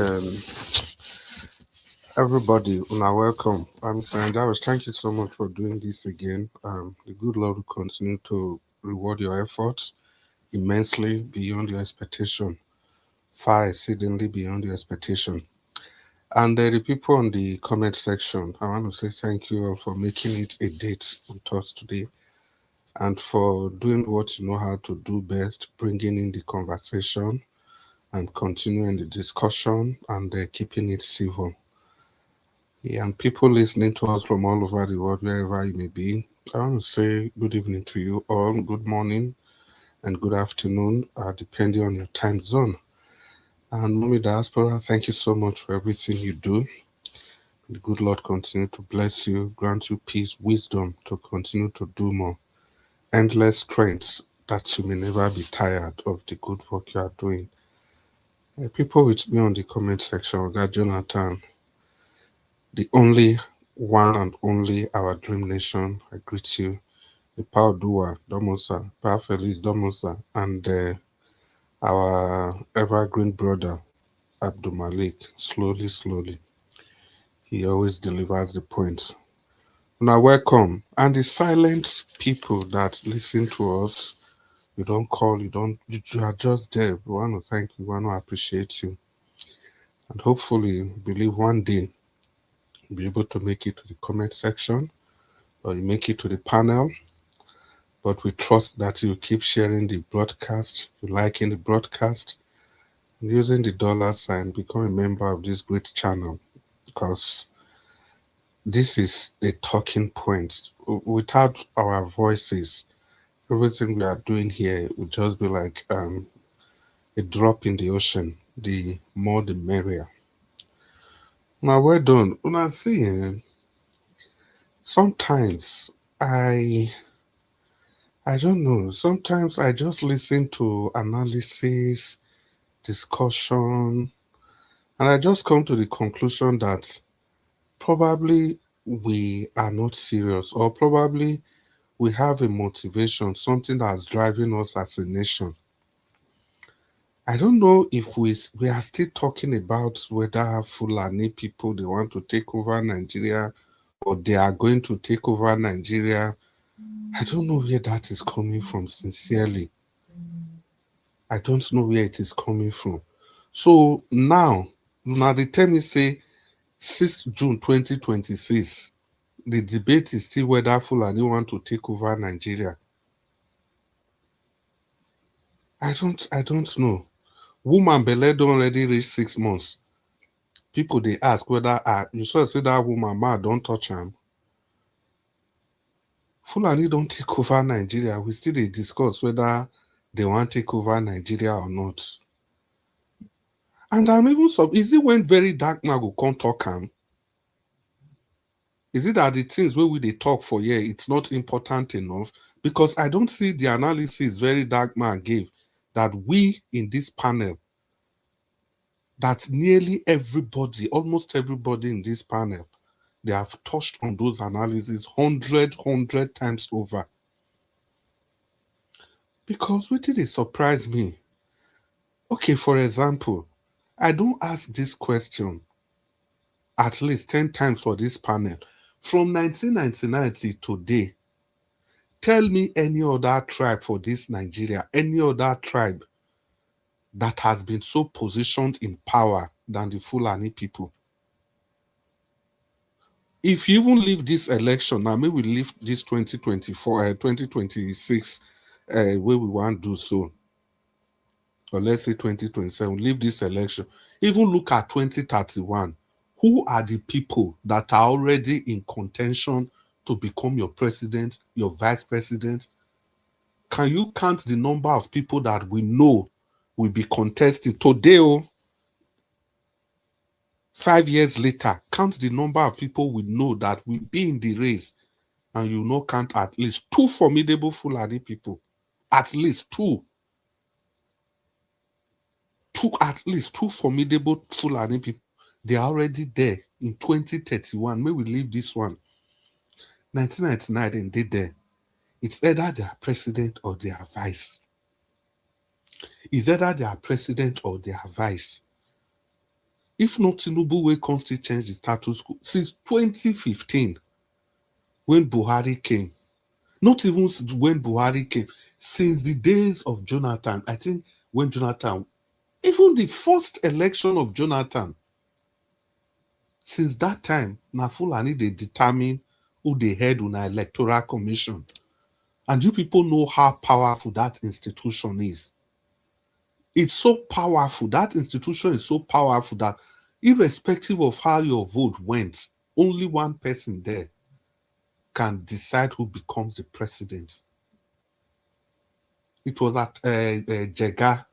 everybody, welcome. Mr. Nanjawaj, thank you so much for doing this again. The good Lord will continue to reward your efforts immensely beyond your expectation, far exceedingly beyond your expectation. And the people on the comment section, I want to say thank you all for making it a date with us today and for doing what you know how to do best, bringing in the conversation and continuing the discussion and keeping it civil. Yeah, and people listening to us from all over the world, wherever you may be, I want to say good evening to you all, good morning and good afternoon, depending on your time zone. And Mommy Diaspora, thank you so much for everything you do. The good Lord continue to bless you, grant you peace, wisdom to continue to do more, endless strength that you may never be tired of the good work you are doing. People with me on the comment section, Oga Jonathan, the only one and only our dream nation, I greet you. The Pao Dua, Domosa, Pa Feliz Domosa, and our evergreen brother, Abdul Malik, slowly. He always delivers the points. Now, welcome. And the silent people that listen to us, you don't call, you are just there. We want to thank you, we want to appreciate you. And hopefully, believe one day you'll be able to make it to the comment section or you make it to the panel. But we trust that you keep sharing the broadcast, you liking the broadcast, and using the $sign, become a member of this great channel because this is a talking point. Without our voices, everything we are doing here would just be like a drop in the ocean. The more the merrier. Now, well done. Una see, sometimes I don't know. Sometimes I just listen to analysis, discussion, and I just come to the conclusion that probably we are not serious, or probably we have a motivation, something that's driving us as a nation. I don't know if we are still talking about whether Fulani people they want to take over Nigeria or they are going to take over Nigeria. I don't know where that is coming from, sincerely. I don't know where it is coming from. So now they tell me say 6th June 2026, the debate is still whether Fulani want to take over Nigeria. I don't know. Woman belle don already reach 6 months. People they ask whether you sure say that woman man don't touch him. Fulani don't take over Nigeria. We still dey discuss whether they want to take over Nigeria or not. And I'm even is it when very dark man go come talk him? Is it that the things where we they talk for here, it's not important enough? Because I don't see the analysis very dark man gave that we in this panel, that nearly everybody, almost everybody in this panel, they have touched on those analyses 100 times over. Because what did it surprise me? Okay, for example, I don't ask this question at least 10 times for this panel. From 1999 till today, tell me any other tribe for this Nigeria, any other tribe that has been so positioned in power than the Fulani people. If you even leave this election, now maybe we leave this 2024, 2026, where we want to do so, or let's say 2027, leave this election, even look at 2031. Who are the people that are already in contention to become your president, your vice president? Can you count the number of people that we know will be contesting today. 5 years later, count the number of people we know that will be in the race, and you know, count at least 2 formidable Fulani people. At least 2. At least 2 formidable Fulani people. They are already there in 2031. May we leave this one. 1999, and they there. It's either their president or their vice. It's either their president or their vice. If not Tinubu, will constantly change the status quo since 2015, when Buhari came. Not even when Buhari came, since the days of Jonathan. I think when Jonathan, even the first election of Jonathan, since that time, na Fulani they determine who they head on an electoral commission. And you people know how powerful that institution is. It's so powerful. That institution is so powerful that irrespective of how your vote went, only one person there can decide who becomes the president. It was at Jega,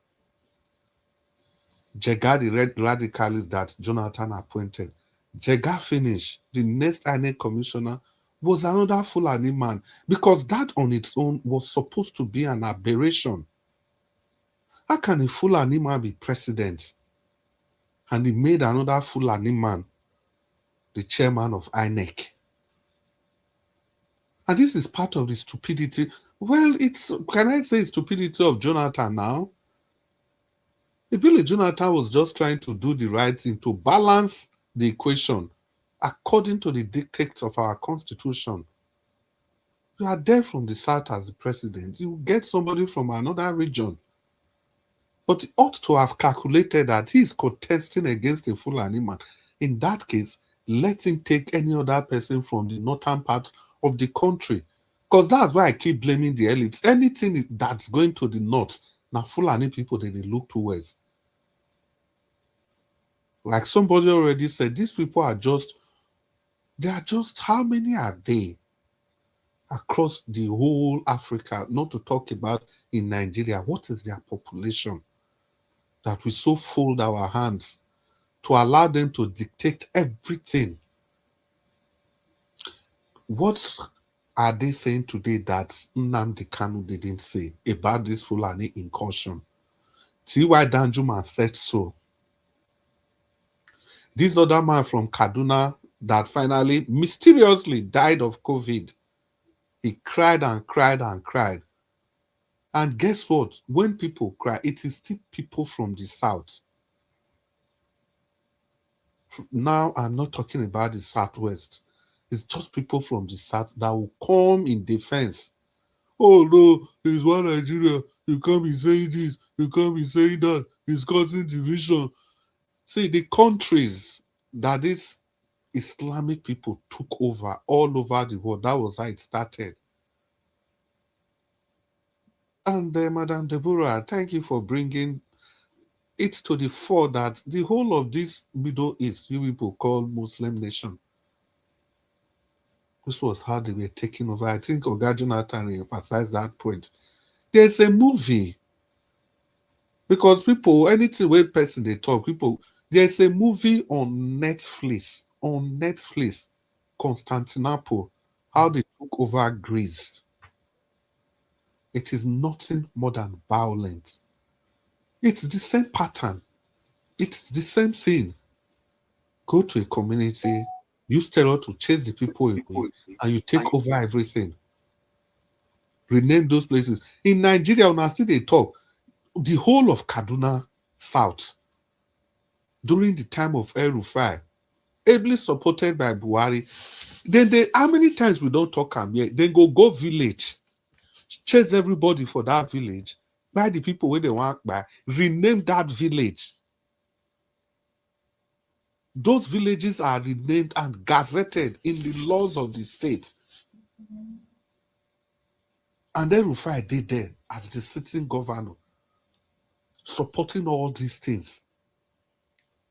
the radicalist that Jonathan appointed. Jega finished. The next INEC commissioner was another Fulani man, because that on its own was supposed to be an aberration. How can a Fulani man be president? And he made another Fulani man the chairman of INEC. And this is part of the stupidity. Well, can I say stupidity of Jonathan now? Billy Jonathan was just trying to do the right thing to balance the equation according to the dictates of our constitution. You are there from the south as the president. You get somebody from another region. But he ought to have calculated that he is contesting against a Fulani man. In that case, let him take any other person from the northern part of the country. Because that's why I keep blaming the elites. Anything that's going to the north, now Fulani people, they look towards. Like somebody already said, these people are just, how many are they across the whole Africa? Not to talk about in Nigeria. What is their population? That we so fold our hands to allow them to dictate everything. What are they saying today that Nnamdi Kanu didn't say about this Fulani incursion? T.Y. Danjuma said so. This other man from Kaduna that finally mysteriously died of COVID, he cried and cried and cried. And guess what? When people cry, it is still people from the south. Now I'm not talking about the southwest. It's just people from the south that will come in defense. Oh no, it's one Nigeria. You can't be saying this. You can't be saying that. It's causing division. See, the countries that these Islamic people took over all over the world, that was how it started. And Madam Deborah, thank you for bringing it to the fore that the whole of this Middle East, you people call Muslim nation, this was how they were taking over. I think Oga Jonathan emphasized that point. There's a movie, because people, anything where person they talk, people, there's a movie on Netflix, Constantinople, how they took over Greece. It is nothing more than violence. It's the same pattern. It's the same thing. Go to a community, use terror to chase the people away, and you take over everything. Rename those places. In Nigeria, when I see they talk, the whole of Kaduna South, during the time of El Rufai, ably supported by Buhari, then how many times we don't talk am here? Then go village, chase everybody for that village, buy the people where they want buy, rename that village. Those villages are renamed and gazetted in the laws of the state. And then Rufai did there as the sitting governor, supporting all these things.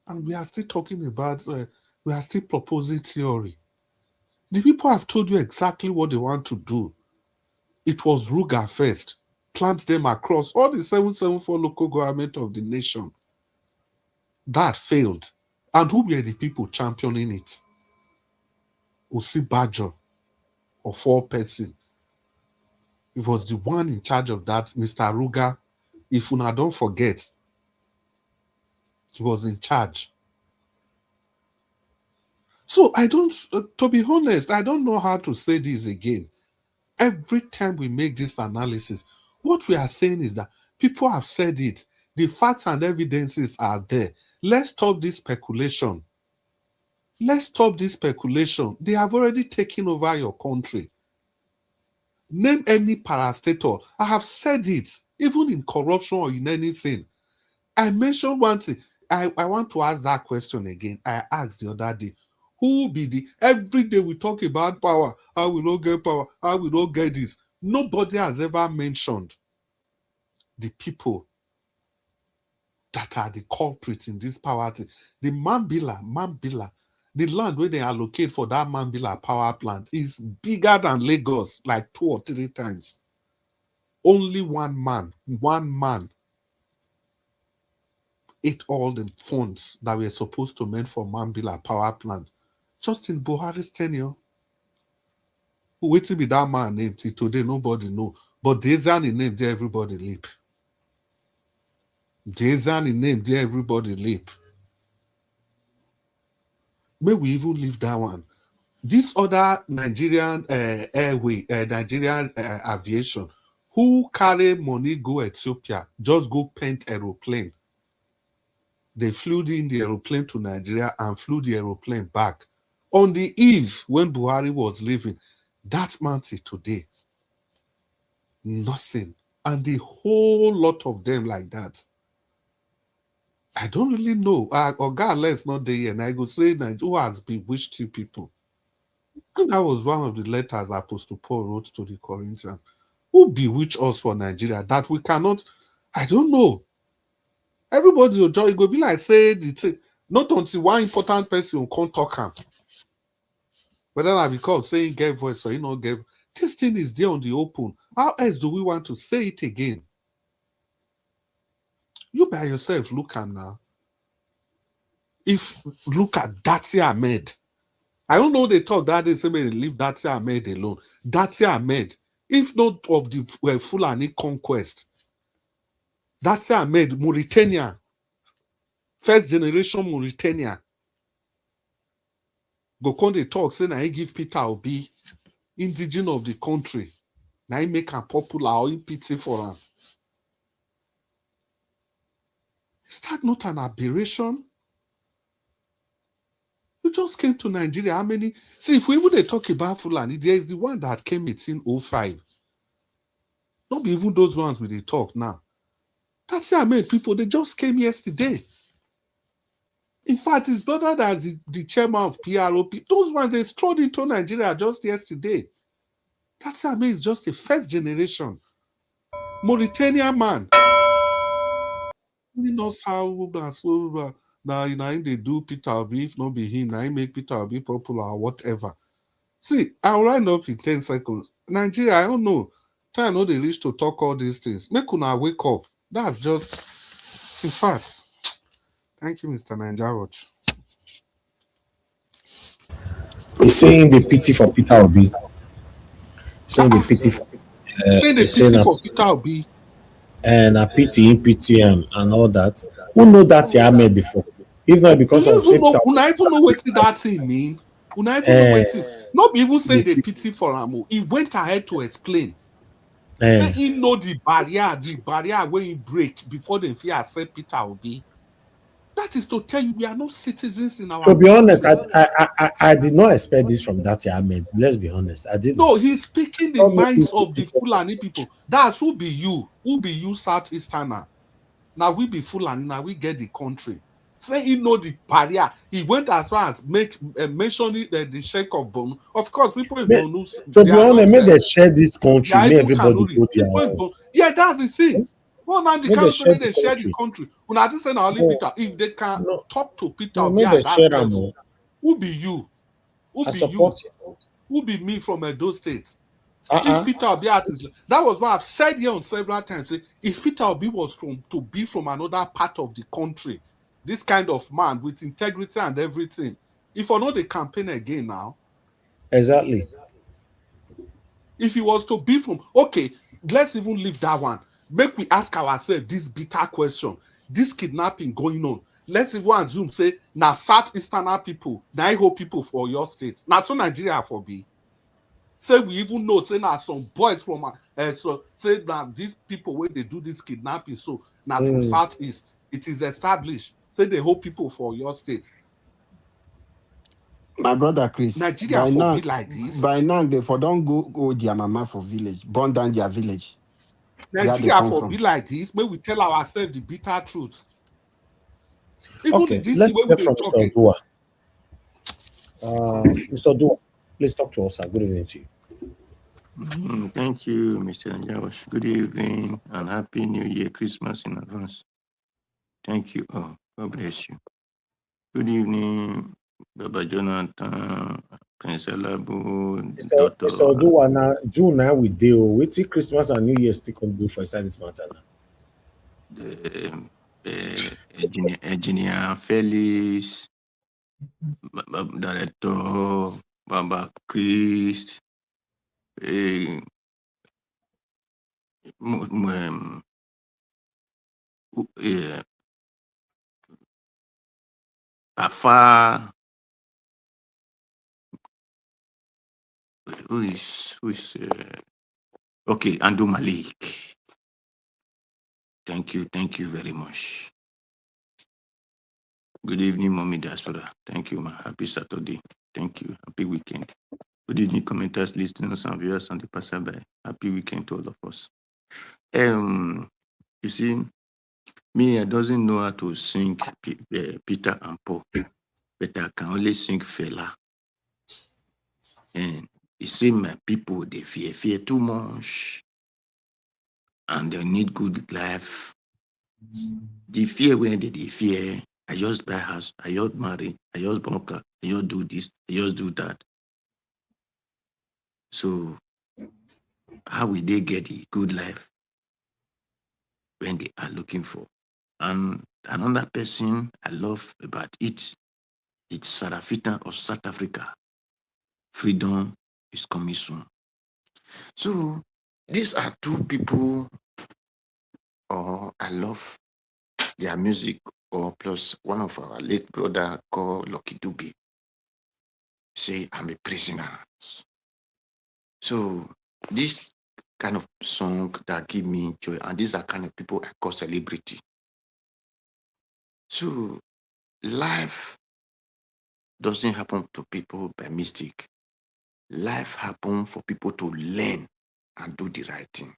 And we are still talking about, we are still proposing theory. The people have told you exactly what they want to do. It was Ruga first. plant them across all the 774 local government of the nation. That failed. And who were the people championing it? Osibajo, or 4 person. It was the one in charge of that, Mr. Ruga. If una don't forget, he was in charge. So I don't, to be honest, I don't know how to say this again. Every time we make this analysis, what we are saying is that people have said it. The facts and evidences are there. Let's stop this speculation. Let's stop this speculation. They have already taken over your country. Name any parastatal. I have said it, even in corruption or in anything. I mentioned one thing. I want to ask that question again. I asked the other day, who be the, every day we talk about power, how we don't get power, how we don't get this. Nobody has ever mentioned the people that are the culprits in this power thing. The Mambila, the land where they allocate for that Mambila power plant is bigger than Lagos, like 2 or 3 times. Only one man ate all the funds that were supposed to meant for Mambila power plant. Just in Buhari's tenure. Who waiting be that man named till today, nobody know. But Dezan in name, there everybody leap. Dezan in name, there everybody leap. May we even leave that one. This other Nigerian Nigerian aviation, who carry money go Ethiopia, just go paint aeroplane. They flew in the aeroplane to Nigeria and flew the aeroplane back. On the eve when Buhari was leaving, that man till today, nothing. And the whole lot of them like that. I don't really know. Oga let's not there, and I could say that who has bewitched you people. And that was one of the letters Apostle Paul wrote to the Corinthians. Who bewitch us for Nigeria that we cannot? I don't know. Everybody will join. It will be like say not until one important person will come talk him. Whether I because saying get voice or you know get this thing is there on the open. How else do we want to say it again? You by yourself look at now. If look at Dati Ahmed. I don't know they talk that they say they leave Dati Ahmed alone. Dati Ahmed, if not of the Fulani conquest, Dati Ahmed, Mauritania, first generation Mauritania. Go come they talk, say now he give Peter Obi, indigenous of the country. Now he make him popular or in pity for him. Is that not an aberration? You just came to Nigeria. How many? See, if we would talk about Fulani, there is the one that came in 1805. Not be even those ones we they talk now. That's how I mean people, they just came yesterday. In fact, his brother that's the chairman of PROP, those ones they strode into Nigeria just yesterday. That's how I mean it's just a first generation. Mauritania man. He knows how now they do Peter Obi, if not be him, now he make Peter Obi popular or whatever. See, I'll round up in 10 seconds. Nigeria, I don't know. Time know they reach to talk all these things. Make una wake up. That's just, in fact. Thank you, Mr. Nigeria Watch. He's saying the pity for Peter Obi. Saying the pity for Peter Obi. And a pity in PTM and all that. Who know that you made before? If not because of Una even know what that thing mean. Una even know what it. Not even say the pity for Amo. He went ahead to explain. Say he know the barrier where he break before they fear accept Peter Obi. That is to tell you we are not citizens in our. To be honest, I did not expect this from that Ahmed. Let's be honest. I didn't. No, he's speaking the minds of the Fulani people. That's who be you. Who be you, Southeasterner? Now we be Fulani. Now we get the country. Say he know the barrier. He went as far as mentioning the Sheikh of Borno. Of course, people in Borno. To be honest, may they share this country. May everybody go there. Yeah, that's the thing. Well, now the council they share the country. When I just say now, Peter, if they can talk to Peter, who be you? Who be you? Who be me from those states? If Peter Obi that was what I've said here on several times. If Peter Obi was to be from another part of the country, this kind of man with integrity and everything, if or not the campaign again now. Exactly. If he was to be from, okay, let's even leave that one. Make we ask ourselves this bitter question. This kidnapping going on. Let's even assume, say, now Southeastern people, Naiho people for your state. Now to Nigeria for be. Say we even know, say now some boys from, so say now these people where they do this kidnapping, so now from Southeast, it is established. Say they hold people for your state. My brother Chris, Nigeria for be like this. By now, they for don't go their mama for village, burn down their village. Nigeria for be like this, may we tell ourselves the bitter truth. Even Okay, this let's way hear we from talking. Mr. Odua. Mr. Odua, please talk to us, sir. Good evening to you. Thank you, Mr. Njawash. Good evening and Happy New Year, Christmas in advance. Thank you all. God bless you. Good evening, Baba Jonathan, Prince Alabo, Dr. Mr. Odua, now June now we deal with Christmas and New Year still can do for inside this matter now. Engineer Felix, Director, Baba Christ, Afa, who is okay, Andu Malik. Thank you very much. Good evening, Mommy Diaspora. Thank you, ma. Happy Saturday. Thank you. Happy weekend. Good evening, commenters, listeners, and viewers on the passerby. Happy weekend to all of us. You see, me, I doesn't know how to sing Peter and Paul, but I can only sing Fela. And you see, my people, they fear too much, and they need good life. The fear when they fear, I just buy house, I just marry, I just bunker, I just do this, I just do that. So how will they get the good life when they are looking for? And another person I love about it, it's Sarafina of South Africa. Freedom is coming soon. So these are two people I love their music, or plus one of our late brother called Lucky Dube. Say I'm a prisoner. So this kind of song that give me joy, and these are kind of people I call celebrity. So life doesn't happen to people by mistake. Life happens for people to learn and do the right thing.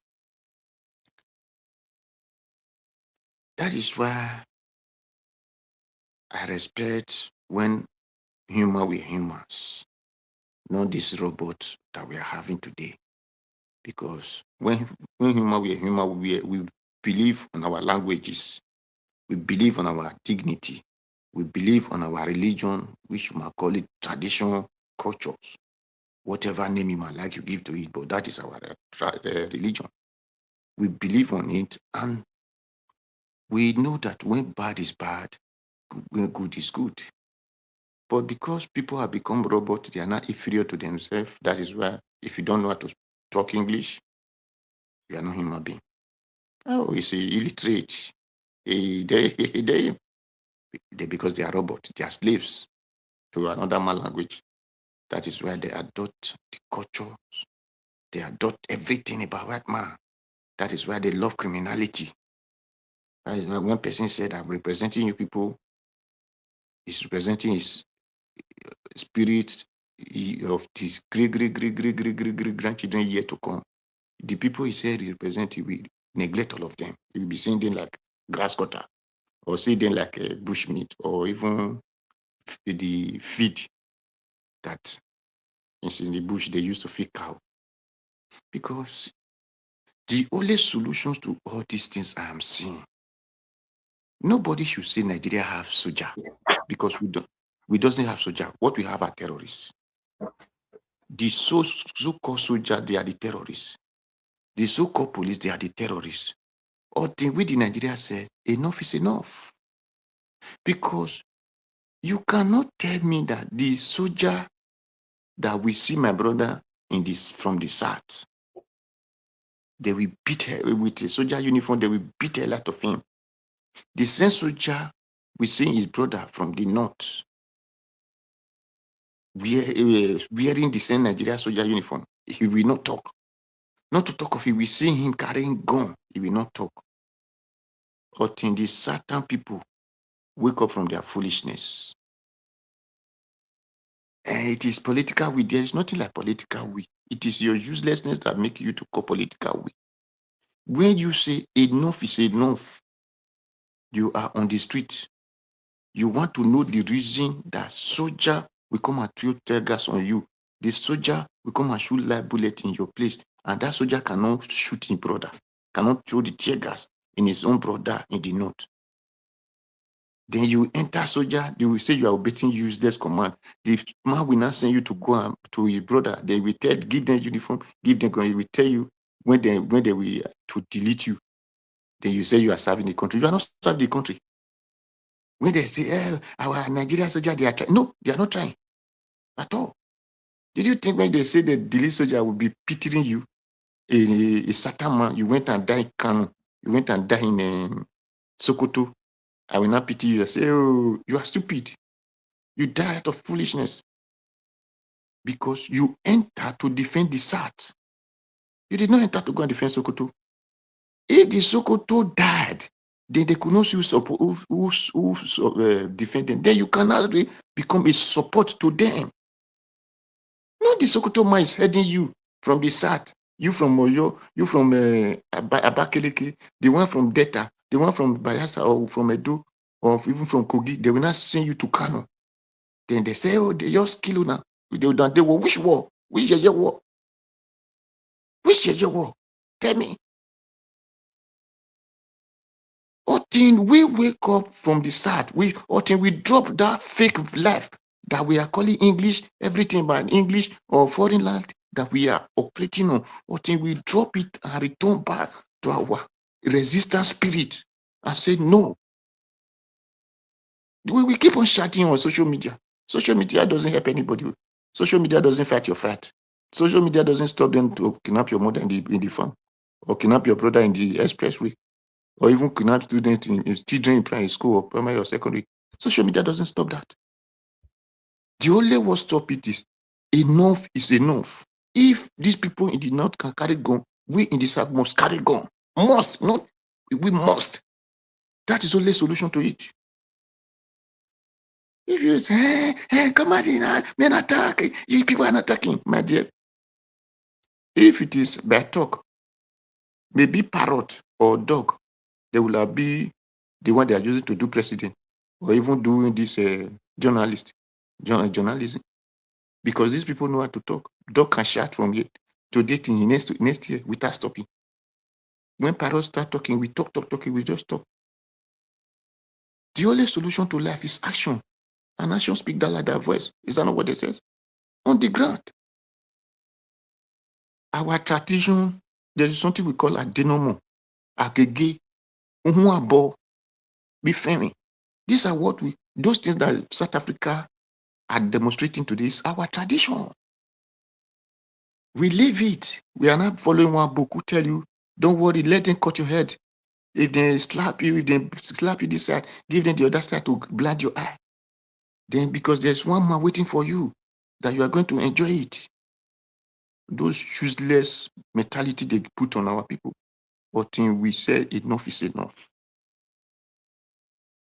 That is why I respect when human with humans, not this robot that we are having today. Because when human with human, we believe on our languages, we believe on our dignity, we believe on our religion, which you might call it traditional cultures, whatever name you might like you give to it, but that is our religion. We believe on it, and we know that when bad is bad, when good is good. But because people have become robots, they are not inferior to themselves. That is why if you don't know how to talk English, you are not human being. Oh, it's illiterate. They because they are robots, they are slaves to another man language. That is why they adopt the culture, they adopt everything about white man. That is why they love criminality. That is why one person said, I'm representing you people, he's representing his spirit of his great grandchildren yet to come. The people he said he represents, he will neglect all of them. He will be seeing them like grass cutter, or see them like a bushmeat, or even the feed that is in the bush they used to feed cow. Because the only solutions to all these things I am seeing, nobody should say Nigeria have soldier, because we doesn't have soldier. What we have are terrorists. The so-called soldier, they are the terrorists. The so-called police, they are the terrorists. Or the way the Nigeria said, enough is enough. Because you cannot tell me that the soldier that we see my brother in this from the south, they will beat her with a soldier uniform, they will beat a lot of him. The same soldier we see his brother from the north wearing the same Nigeria soldier uniform. He will not talk. Not to talk of it, we see him carrying gun, he will not talk. Until the certain people wake up from their foolishness. And it is political will. There is nothing like political will. It is your uselessness that make you to call political will. When you say enough is enough, you are on the street. You want to know the reason that soldier will come and throw tear gas on you. The soldier will come and shoot live bullet in your place. And that soldier cannot shoot his brother, cannot throw the tear gas in his own brother in the north. Then you enter soldier, they will say you are obeying useless command. The man will not send you to go to your brother. They will tell, give them uniform, give them gun. He will tell you when they will to delete you. Then you say you are serving the country. You are not serving the country. When they say, our Nigerian soldier, they are trying. No, they are not trying at all. Did you think when they say the delete soldier will be pitying you? A certain man, you went and died in Kano, you went and died in Sokoto. I will not pity you. I say, oh, you are stupid. You die out of foolishness because you enter to defend the South. You did not enter to go and defend Sokoto. If the Sokoto died, then they could not use who defend them. Then you cannot become a support to them. Not the Sokoto man is heading you from the South. You from Oyo, you from Abakaliki, the one from Delta, the one from Bayelsa or from Edo, or even from Kogi, they will not send you to Kano. Then they say, oh, they just kill you now. They will, which war? Which war? Which war? Tell me. Until we wake up from the South, until we drop that fake life that we are calling English, everything about English or foreign land that we are operating on, until we drop it and return back to our resistance spirit and say no. We keep on shouting on social media. Social media doesn't help anybody. Social media doesn't fight your fight. Social media doesn't stop them to kidnap your mother in the farm or kidnap your brother in the expressway or even kidnap students children in primary school or primary or secondary. Social media doesn't stop that. The only what stop it is enough is enough. If these people in the north can carry gun, we in the south must carry gun. Must, not we must. That is the only solution to it. If you say, hey, come out in, men attack, you people are not attacking, my dear. If it is by talk, maybe parrot or dog, they will be the one they are using to do president or even doing this journalism. Because these people know how to talk. Dog can shout from here to dating next year without stopping. When parrots start talking, we talk, we just talk. The only solution to life is action. And action speak that like that voice. Is that not what they say? On the ground. Our tradition, there is something we call adenomo, agege, unhuabo, bifemi. These are those things that South Africa are demonstrating to this, our tradition. We live it. We are not following one book who tell you, don't worry, let them cut your head. If they slap you this side, give them the other side to blind your eye. Then because there's one man waiting for you, that you are going to enjoy it. Those useless mentality they put on our people. But we say enough is enough.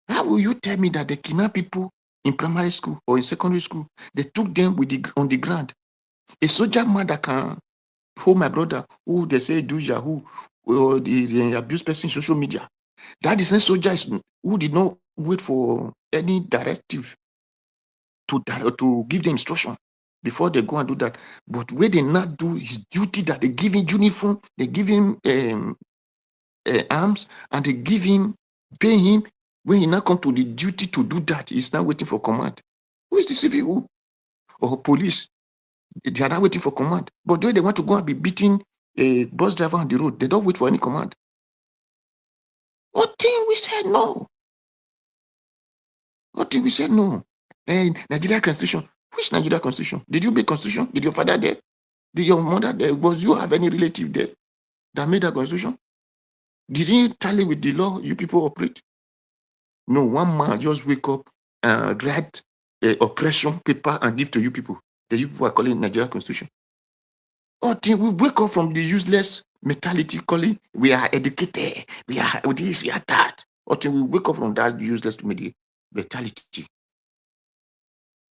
How will you tell me that they kidnap people in primary school or in secondary school? They took them on the ground. A soldier man that can hold my brother, who they say do Yahoo, or the abuse person in social media. That is a soldier who did not wait for any directive to give them instruction before they go and do that. But where they not do his duty, that they give him uniform, they give him arms, and they pay him. When he now come to the duty to do that, he's now waiting for command. Who is the civil or police They are not waiting for command. But they want to go and be beating a bus driver on the road. They don't wait for any command. What thing we said no? What thing we said no? Nigeria Constitution. Which Nigeria Constitution? Did you make Constitution? Did your father there? Did your mother there? Was you have any relative there that made that Constitution? Did it tally with the law you people operate? No, one man just wake up and write oppression paper and give to you people. The you people are calling Nigeria Constitution. Until we wake up from the useless mentality calling we are educated, we are this, we are that. Until we wake up from that useless mentality,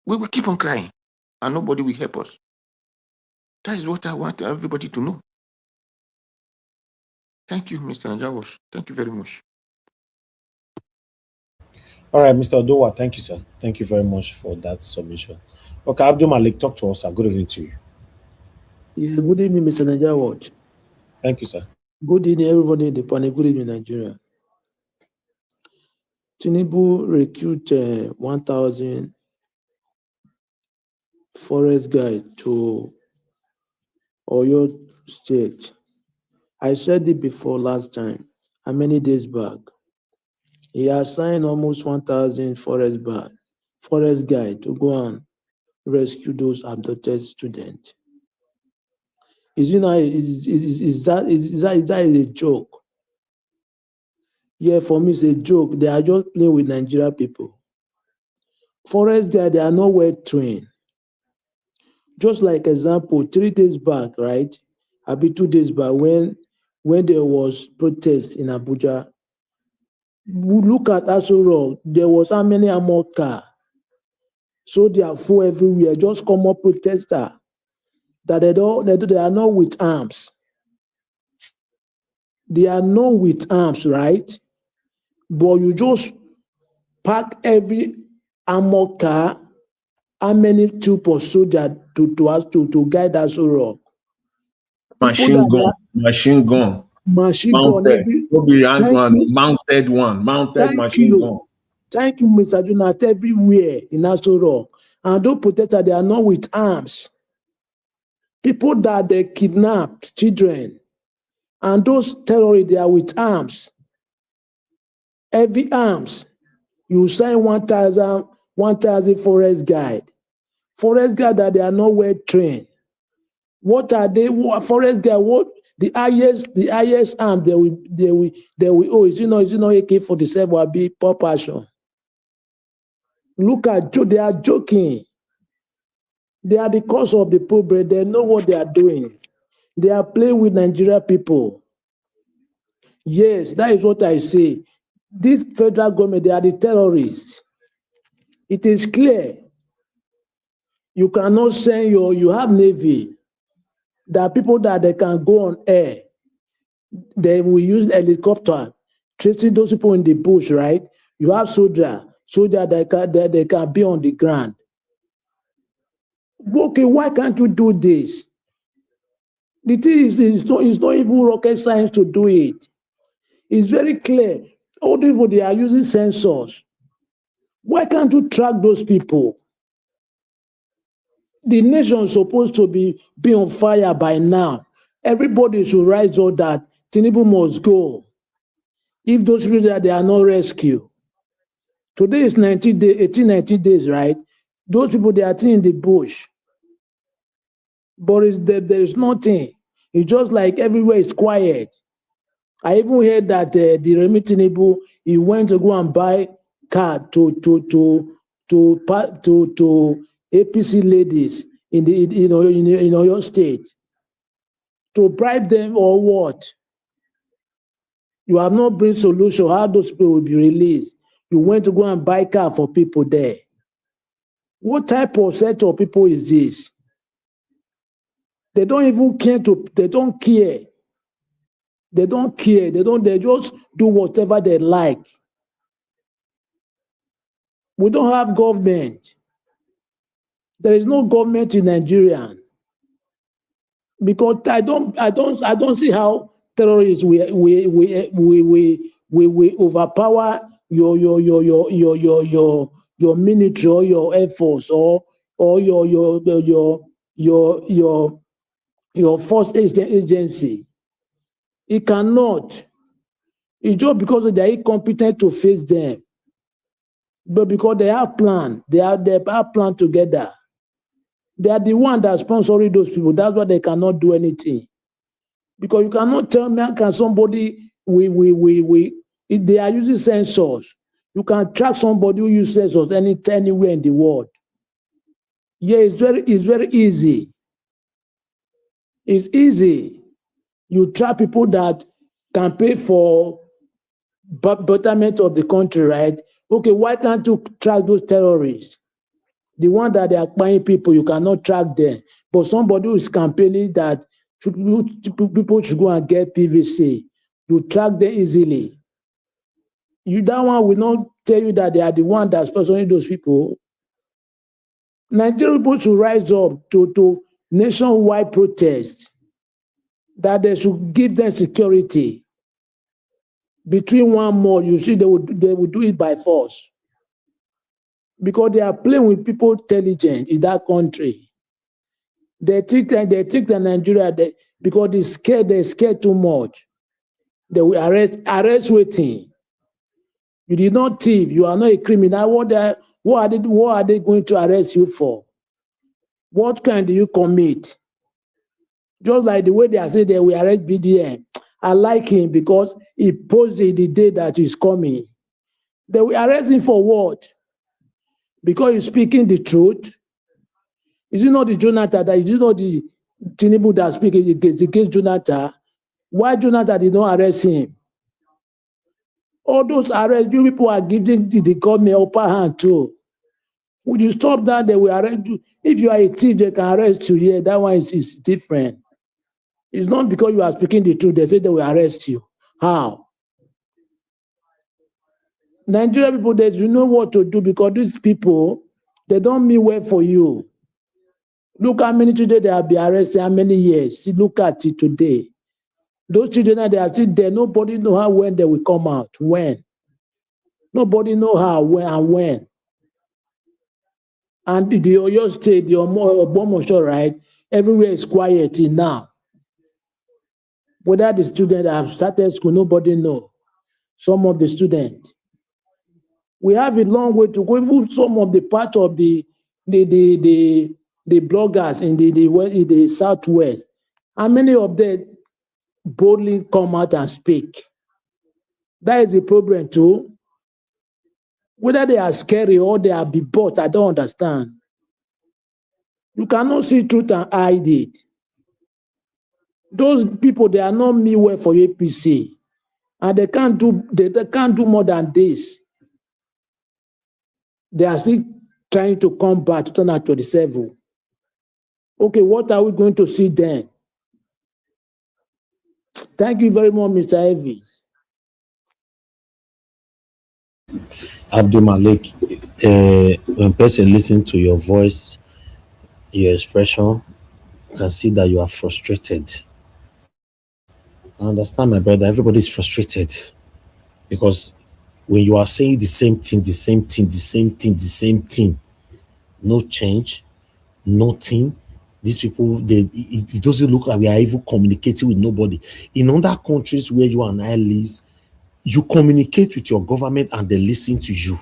we will keep on crying and nobody will help us. That is what I want everybody to know. Thank you, Mr. Najawash. Thank you very much. All right, Mr. Odowa, thank you, sir. Thank you very much for that submission. Okay, Abdul Malik, talk to us, sir. Good evening to you. Yeah, good evening, Mr. Najawat. Thank you, sir. Good evening, everybody in the panel. Good evening, Nigeria. Tinubu recruit 1,000 forest guys to Oyo State. I said it before last time, and many days back. He assigned almost 1,000 forest guys to go and rescue those abducted students. Is that a joke? Yeah, for me, it's a joke. They are just playing with Nigeria people. Forest guys, they are not well trained. Just like example, 3 days back, right? I'll 2 days back when there was protest in Abuja. Look at Aso Rock. There was how many armored car? So they are full everywhere. Just come up protester that they are not with arms. They are not with arms, right? But you just pack every armored car. How many troop or soldier to guide us all? Machine gun, mounted. Mounted machine gun. Thank you, Mr. Jonathan. Everywhere in Aso Rock. And those protesters, they are not with arms. People that they kidnapped children. And those terrorists, they are with arms. Heavy arms. You sign 1,000 forest guide. Forest guide that they are not well trained. What are they? Forest guide, what the highest arm they will oh, is it not AK-47 will be pop passion. Look at they are joking. They are the cause of the problem. They know what they are doing. They are playing with Nigeria people. Yes, that is what I say. This federal government, they are the terrorists. It is clear. You cannot send you have Navy. There are people that they can go on air. They will use helicopter, tracing those people in the bush, right? You have soldier that they can be on the ground. Okay, why can't you do this? The thing is, it's not even rocket science to do it. It's very clear. All the people, they are using sensors. Why can't you track those people? The nation is supposed to be on fire by now. Everybody should rise up that Tinubu must go. If those people they are not rescued. Today is 19 days, right? Those people, they are still in the bush. But there is nothing. It's just like everywhere is quiet. I even heard that the Remi Tinubu, he went to go and buy car to APC ladies in your state to bribe them or what? You have not bring solution how those people will be released. You went to go and buy car for people there. What type of set of people is this? They don't even care they don't care. They don't care. They just do whatever they like. We don't have government. There is no government in Nigeria. Because I don't see how terrorists we overpower your military or your air force or your force agency. It cannot. It's just because they are incompetent to face them. But because they have plan, they have plan together. They are the one that sponsoring those people. That's why they cannot do anything. Because you cannot tell me, can somebody if they are using sensors. You can track somebody who uses sensors anywhere in the world. Yeah, it's very easy. It's easy. You track people that can pay for betterment of the country, right? Okay, why can't you track those terrorists? The one that they are buying people, you cannot track them. But somebody who is campaigning that people should go and get PVC, you track them easily. That one will not tell you that they are the one that's sponsoring those people. Nigerian people should rise up to nationwide protest that they should give them security. Between one more, you see, they will do it by force. Because they are playing with people intelligent in that country. They think that Nigeria, because they're scared too much. They will arrest waiting. You did not thief, you are not a criminal. What are they going to arrest you for? What crime do you commit? Just like the way they are saying they will arrest BDM. I like him because he posted the day that he's coming. They will arrest him for what? Because he's speaking the truth. Is it not the Jonathan is it not the Tinubu that speaking against Jonathan? Why Jonathan did not arrest him? All those arrests, you people are giving the government upper hand too. Would you stop that? They will arrest you. If you are a thief, they can arrest you. Yeah, that one is different. It's not because you are speaking the truth. They say they will arrest you. How? Nigerian people, you know what to do because these people, they don't mean well for you. Look how many children they have been arrested, how many years. See, look at it today. Those children, they are still there. Nobody know how, when they will come out. When? Nobody know how, when, and when. And the Oyo State, the Ogbomosho, right? Everywhere is quiet now. Whether the students have started school, nobody know. Some of the students. We have a long way to go. Even some of the part of the bloggers in the Southwest. How many of them boldly come out and speak? That is the problem too. Whether they are scary or they are be bought, I don't understand. You cannot see truth and hide it. Those people, they are not mean well for APC. And they can't do more than this. They are still trying to come back to 2027. Okay, what are we going to see then? Thank you very much, Mr. Evans. Abdul Malik, when person listen to your voice, your expression, you can see that you are frustrated. I understand, my brother. Everybody is frustrated because when you are saying the same thing, no change, nothing. These people, it doesn't look like we are even communicating with nobody. In other countries where you and I live, you communicate with your government and they listen to you.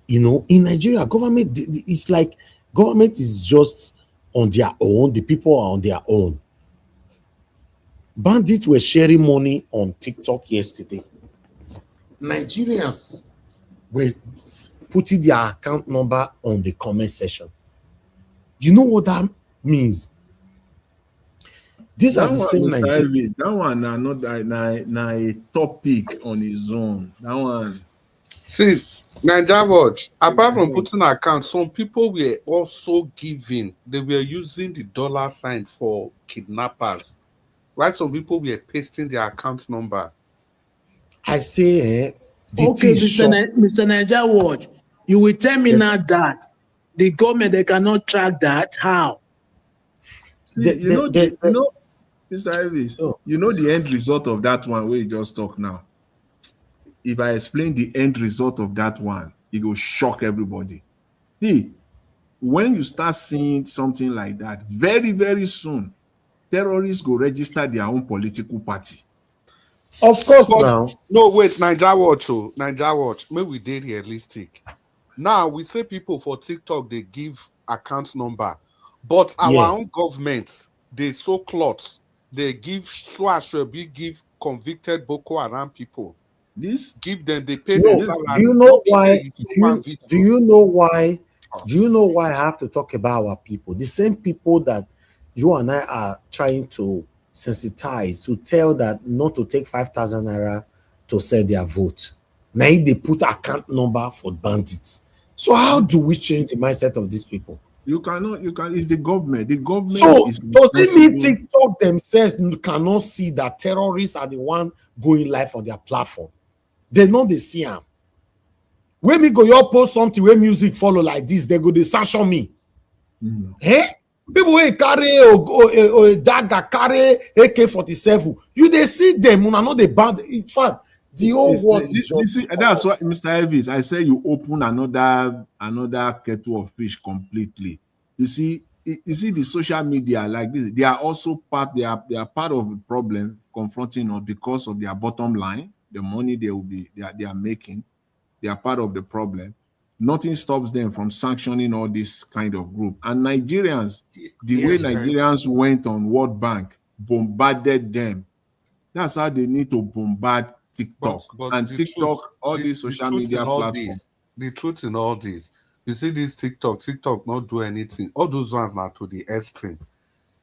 You know, in Nigeria, government, it's like government is just on their own. The people are on their own. Bandits were sharing money on TikTok yesterday. Nigerians were putting their account number on the comment section. You know what that means? These are the same Nigerians. That one not a topic on his own. That one. See, Nigeria Watch, apart from putting an account, some people were also giving. They were using the dollar sign for kidnappers. Right? Some people were pasting their account number. I say, okay, Mr. Nigeria Watch, you will tell me now that the government, they cannot track that. How? See, you know, Mr. Elvis, you know the end result of that one where you just talk now. If I explain the end result of that one, it will shock everybody. See, when you start seeing something like that, very, very soon, terrorists go register their own political party. Of course But now. no, wait, Naija Watch, oh, Naija Watch. May we dey realistic. Now we say people for TikTok they give account number, but our Yeah. own government they so close. They give Swashobi give convicted Boko Haram people. This Give them, they pay them No, do salary. you No know be there why? you Do show one you do video. you know why? Do you know why I have to talk about our people? The same people that you and I are trying to sensitize to tell that not to take 5,000 naira to sell their vote. Now they put account number for bandits. So how do we change the mindset of these people? You cannot, you can, it's the government. The government So is does it mean responsible. TikTok themselves cannot see that terrorists are the one going live on their platform? They know they see them. When me go your post something where music follow like this, they go they sanction me. Eh? People wey carry a dagger, carry AK-47, you they see them, una know the band. In fact, the whole world is You just. see, that's what Mr. Elvis, I say you open another kettle of fish completely. You see, the social media like this, they are also part, they are part of the problem confronting us because of their bottom line, the money they are making. They are part of the problem. Nothing stops them from sanctioning all this kind of group. And Nigerians, the way Yes, very. Nigerians went on World Bank, bombarded them. That's how they need to bombard TikTok. But And the truth, TikTok, all these the social truth in media all platforms. this, the truth in all this, you see this TikTok not do anything. All those ones now to the extreme.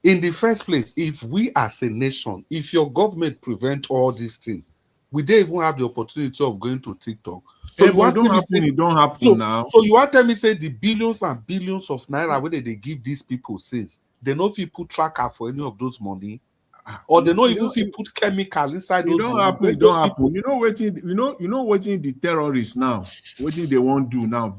In the first place, if we as a nation, if your government prevent all these things, we don't even have the opportunity of going to TikTok. So you But want to me say, it don't happen now. so you want to tell me say the billions and billions of naira where they give these people since they no fit put tracker for any of those money, or they no even fit put chemical inside It those don't money. happen, When it don't those people, happen. You know waiting the terrorists now. Waiting they won't do now,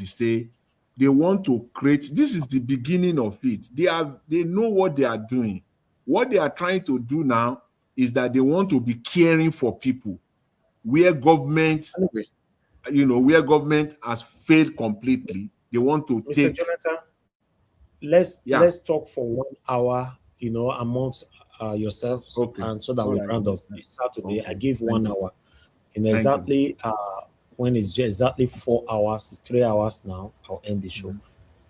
they want to create. This is the beginning of it. They know what they are doing. What they are trying to do now is that they want to be caring for people where government, where government has failed completely. They want to Mr. take. Jonathan, Yeah. let's talk for 1 hour, amongst yourselves, Okay. and so that All we right, round up. understand. Saturday, I Okay. give 1 hour. In Thank you. exactly when it's just exactly 4 hours, it's 3 hours now. I'll end the show.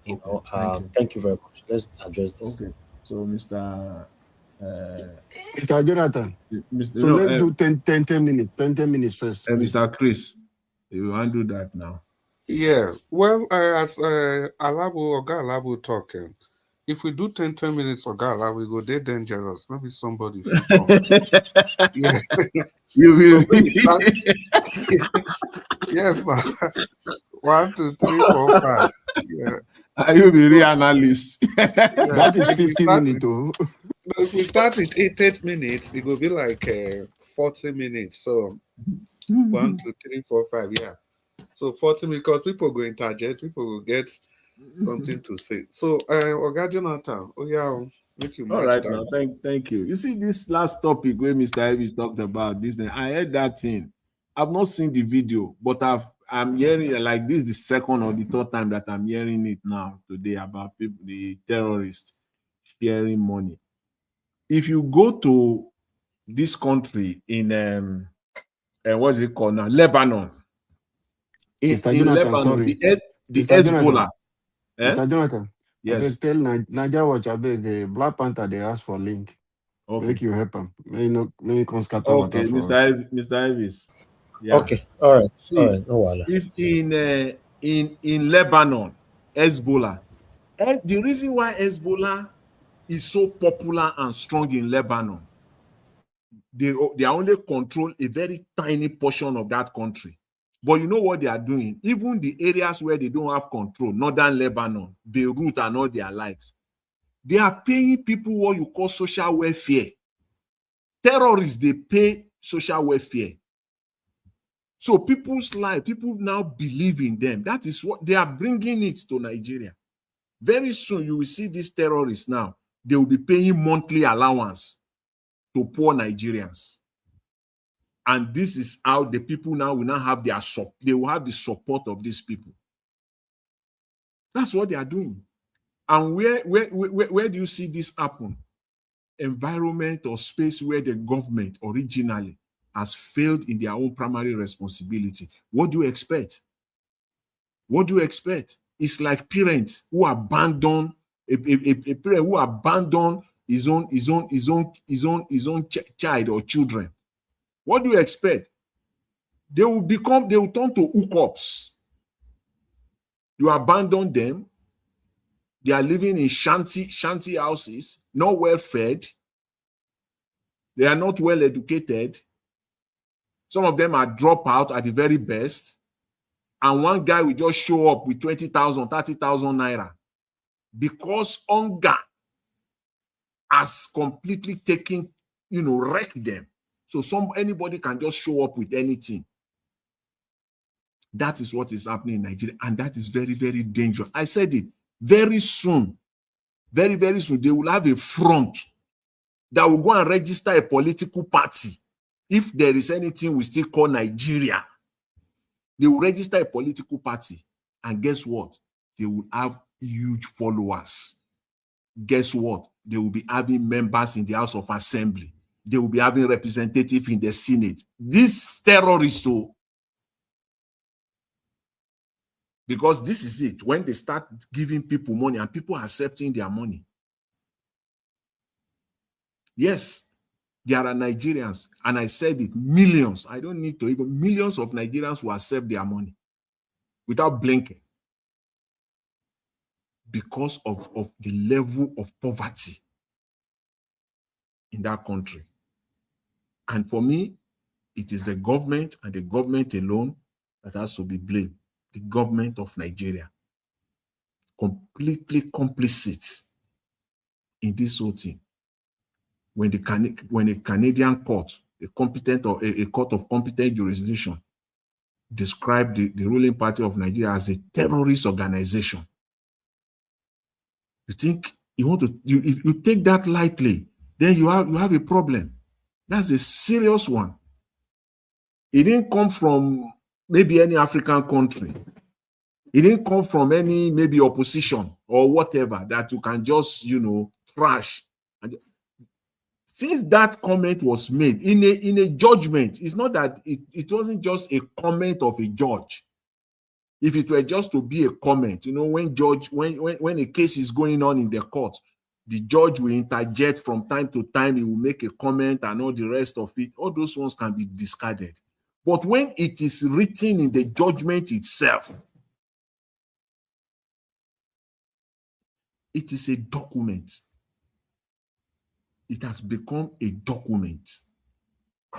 Thank you very much. Let's address this. Okay. So, Mr. Jonathan. So let's do 10 minutes. 10 minutes first. Mr. Chris, you want to do that now? yeah. Well, as Oga Alabo talking, if we do 10 minutes, Oga Alabo, we go dey dangerous. Maybe somebody fit come. Yeah. You will. So maybe start. Yes, 1, 2, 3, 4, 5. Yeah. Are you the real analyst? That is 50 minutes. If we start with 8 minutes, it will be like 40 minutes. So 1, 2, 3, 4, 5. Yeah. So 40 minutes, because people go interject, people will get something to say. So, Oga Jonathan, make you All match right, that. now thank you. You see this last topic where Mr. Elvis talked about this thing. I heard that thing. I've not seen the video, but I'm hearing like this is the second or the third time that I'm hearing it now today about people, the terrorists sharing money. If you go to this country in what's it called now? Lebanon. In Jonathan, Lebanon, sorry. the Mr. Hezbollah. Mr. Jonathan. Yes. Tell Nigeria Watch, the Black Panther, they ask for link. Okay. Make you help them. Many can scatter Okay, water for us. Mr. Elvis. Yeah. Okay. All right. See, All right. No worries. If in Lebanon, Hezbollah, the reason why Hezbollah is so popular and strong in Lebanon, they only control a very tiny portion of that country. But you know what they are doing? Even the areas where they don't have control, northern Lebanon, Beirut and all their likes, they are paying people what you call social welfare. Terrorists, they pay social welfare. So people's life, people now believe in them. That is what they are bringing it to Nigeria. Very soon, you will see these terrorists now. They will be paying monthly allowance to poor Nigerians. And this is how the people now will not have they will have the support of these people. That's what they are doing. And where do you see this happen? Environment or space where the government originally has failed in their own primary responsibility. What do you expect? What do you expect? It's like parents who abandon a parent who abandon his own child or children. What do you expect? They will turn to hookups. You abandon them. They are living in shanty houses, not well fed. They are not well educated. Some of them are dropout at the very best. And one guy will just show up with 20,000, 30,000 naira because hunger has completely taken, wrecked them. So anybody can just show up with anything. That is what is happening in Nigeria. And that is very, very dangerous. I said it. Very soon, very, very soon, they will have a front that will go and register a political party. If there is anything we still call Nigeria, they will register a political party. And guess what? They will have huge followers. Guess what? They will be having members in the House of Assembly. They will be having representatives in the Senate. These terrorists, because this is it. When they start giving people money and people are accepting their money. Yes, there are Nigerians, and I said it, millions. I don't need to even millions of Nigerians who accept their money without blinking because of the level of poverty in that country. And for me, it is the government and the government alone that has to be blamed. The government of Nigeria, completely complicit in this whole thing. When a Canadian court, a court of competent jurisdiction, described the ruling party of Nigeria as a terrorist organization, you think if you take that lightly, then you have a problem. That's a serious one. It didn't come from maybe any African country. It didn't come from any maybe opposition or whatever that you can just trash. And since that comment was made in a judgment, it's not that it wasn't just a comment of a judge. If it were just to be a comment, when a case is going on in the court, the judge will interject from time to time. He will make a comment and all the rest of it. All those ones can be discarded. But when it is written in the judgment itself, it is a document. It has become a document,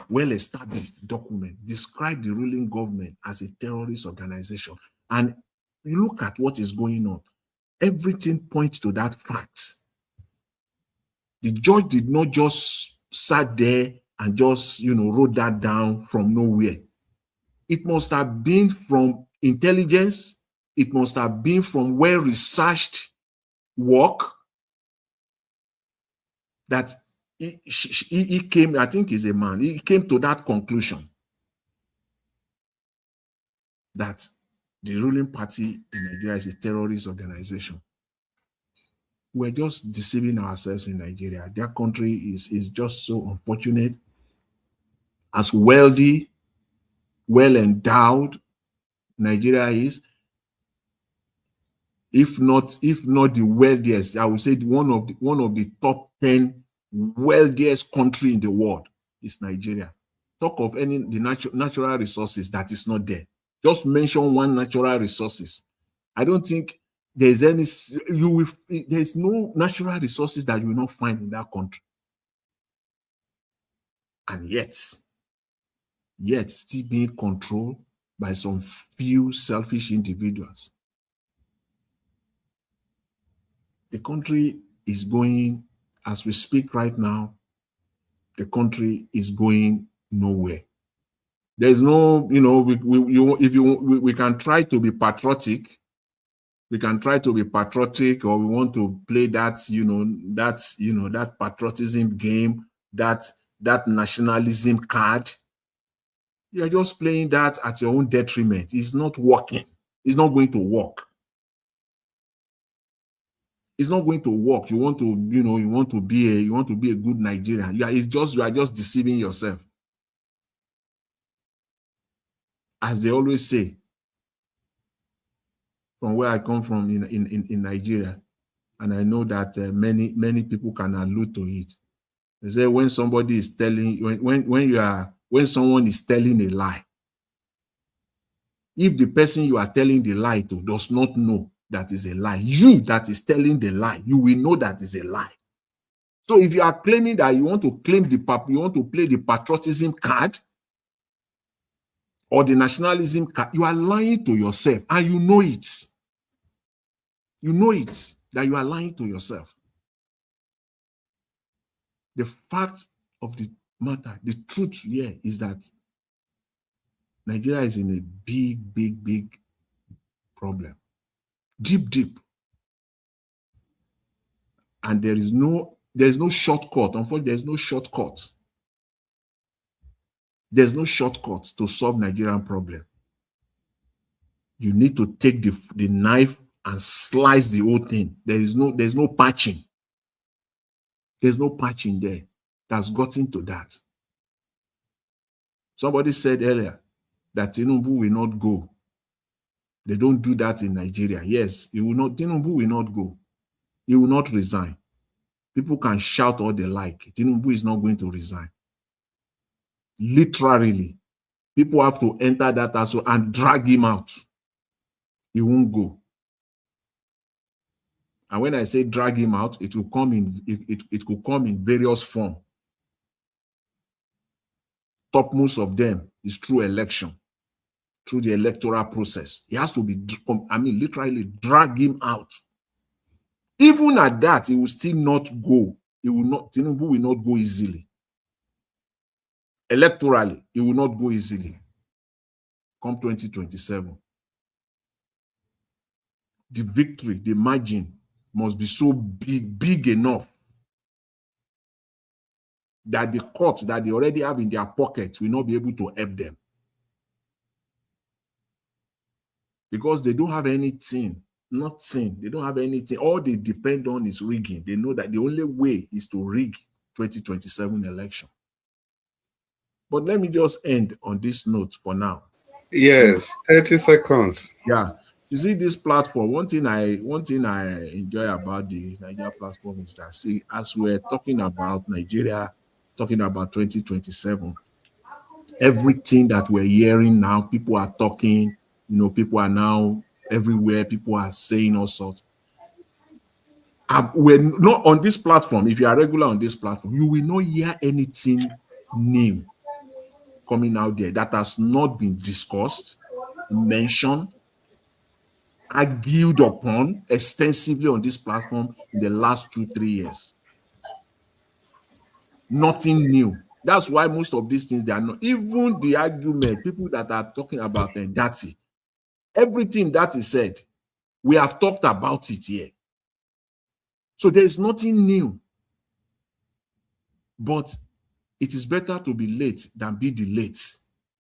well-established document, describe the ruling government as a terrorist organization. And you look at what is going on. Everything points to that fact. The judge did not just sat there and just, wrote that down from nowhere. It must have been from intelligence. It must have been from well-researched work that he came, I think he's a man, he came to that conclusion that the ruling party in Nigeria is a terrorist organization. We're just deceiving ourselves in Nigeria. Their country is just so unfortunate. As wealthy, well endowed Nigeria is, if not the wealthiest, I would say one of the top 10 wealthiest country in the world is Nigeria. Talk of the natural resources that is not there. Just mention one natural resources. I don't think there's there's no natural resources that you will not find in that country. And yet still being controlled by some few selfish individuals. The country is going, as we speak right now, the country is going nowhere. There's no, we can try to be patriotic. We can try to be patriotic, or we want to play that, that patriotism game, that nationalism card. You're just playing that at your own detriment. It's not working. It's not going to work. It's not going to work. You want to, you want to be a good Nigerian. You are just deceiving yourself. As they always say, from where I come from in Nigeria, and I know that many people can allude to it. They say when somebody is telling, when someone is telling a lie, if the person you are telling the lie to does not know that is a lie, you that is telling the lie, you will know that is a lie. So if you are claiming that you want to claim you want to play the patriotism card or the nationalism card, you are lying to yourself, and you know it. You know it, that you are lying to yourself. The fact of the matter, the truth here is that Nigeria is in a big problem. Deep. And there's no shortcut. Unfortunately, there's no shortcut. There's no shortcut to solve Nigerian problem. You need to take the knife and slice the whole thing. There's no patching. There's no patching there that's gotten to that. Somebody said earlier that Tinubu will not go. They don't do that in Nigeria. Yes, Tinubu will not go. He will not resign. People can shout all they like. Tinubu is not going to resign. Literally, people have to enter that also and drag him out. He won't go. And when I say drag him out, it will come in. It could come in various forms. Topmost of them is through election, through the electoral process. He has to be, literally drag him out. Even at that, he will still not go. Tinubu will not go easily. Electorally, he will not go easily. Come 2027. The victory, the margin must be so big enough that the court that they already have in their pockets will not be able to help them. Because they don't have anything, nothing. They don't have anything. All they depend on is rigging. They know that the only way is to rig 2027 election. But let me just end on this note for now. Yes, 30 seconds. Yeah. You see this platform, one thing I enjoy about the Nigeria platform is that, see, as we're talking about Nigeria, talking about 2027, everything that we're hearing now, people are talking, people are now everywhere, people are saying all sorts. We're not on this platform. If you are regular on this platform, you will not hear anything new coming out there that has not been discussed, mentioned, argued upon extensively on this platform in the last 2-3 years. Nothing new. That's why most of these things, they are not, even the argument, people that are talking about Ndati, everything that is said, we have talked about it here. So there is nothing new. But it is better to be late than be delayed.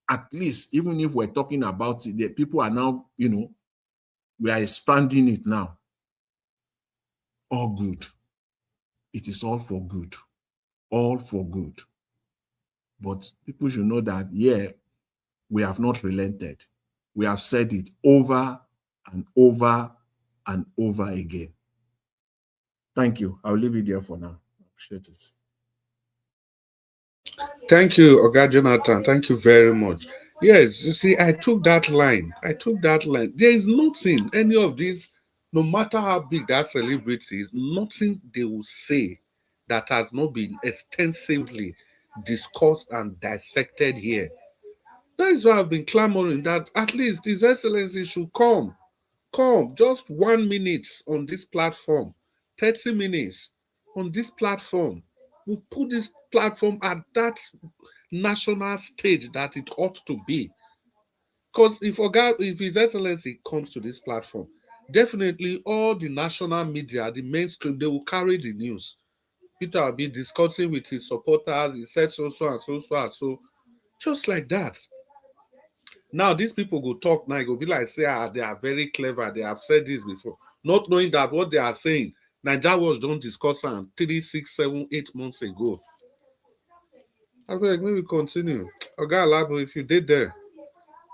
At least, even if we're talking about it, the people are now, we are expanding it now. All good. It is all for good. All for good. But people should know that, we have not relented. We have said it over and over and over again. Thank you. I'll leave it there for now. Appreciate it. Thank you, Oga Jonathan. Thank you very much. Yes, you see, I took that line. There is nothing, any of these, no matter how big that celebrity is, nothing they will say that has not been extensively discussed and dissected here. That is why I've been clamoring that at least His Excellency should come. Come, just 1 minute on this platform, 30 minutes on this platform. We'll put this platform at that national stage that it ought to be. Because if His Excellency comes to this platform, definitely all the national media, the mainstream, they will carry the news. Peter will be discussing with his supporters. He said so and so, just like that. Now, these people go talk now, go be like, say, they are very clever. They have said this before. Not knowing that what they are saying, Nigeria was don't discuss am 3, 6, 7, 8 months ago. I beg, maybe continue. Oga Alabo, if you did there,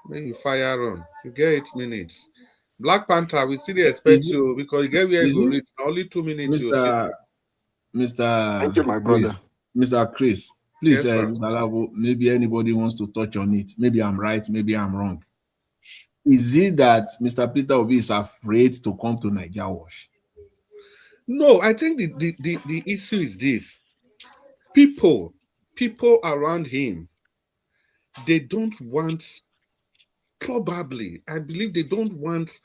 maybe you fire on. You get 8 minutes. Black Panther, we still expect Is it, you because you get where you is go it reach. Only 2 minutes you take. Mr. Thank you, Mr. my Chris? brother. Mr. Chris, please, Yes, sir. Mr. Alabo, maybe anybody wants to touch on it. Maybe I'm right, maybe I'm wrong. Is it that Mr. Peter Obi is afraid to come to Nigeria Wash? No, I think the issue is this. People around him, they don't want, probably, I believe they don't want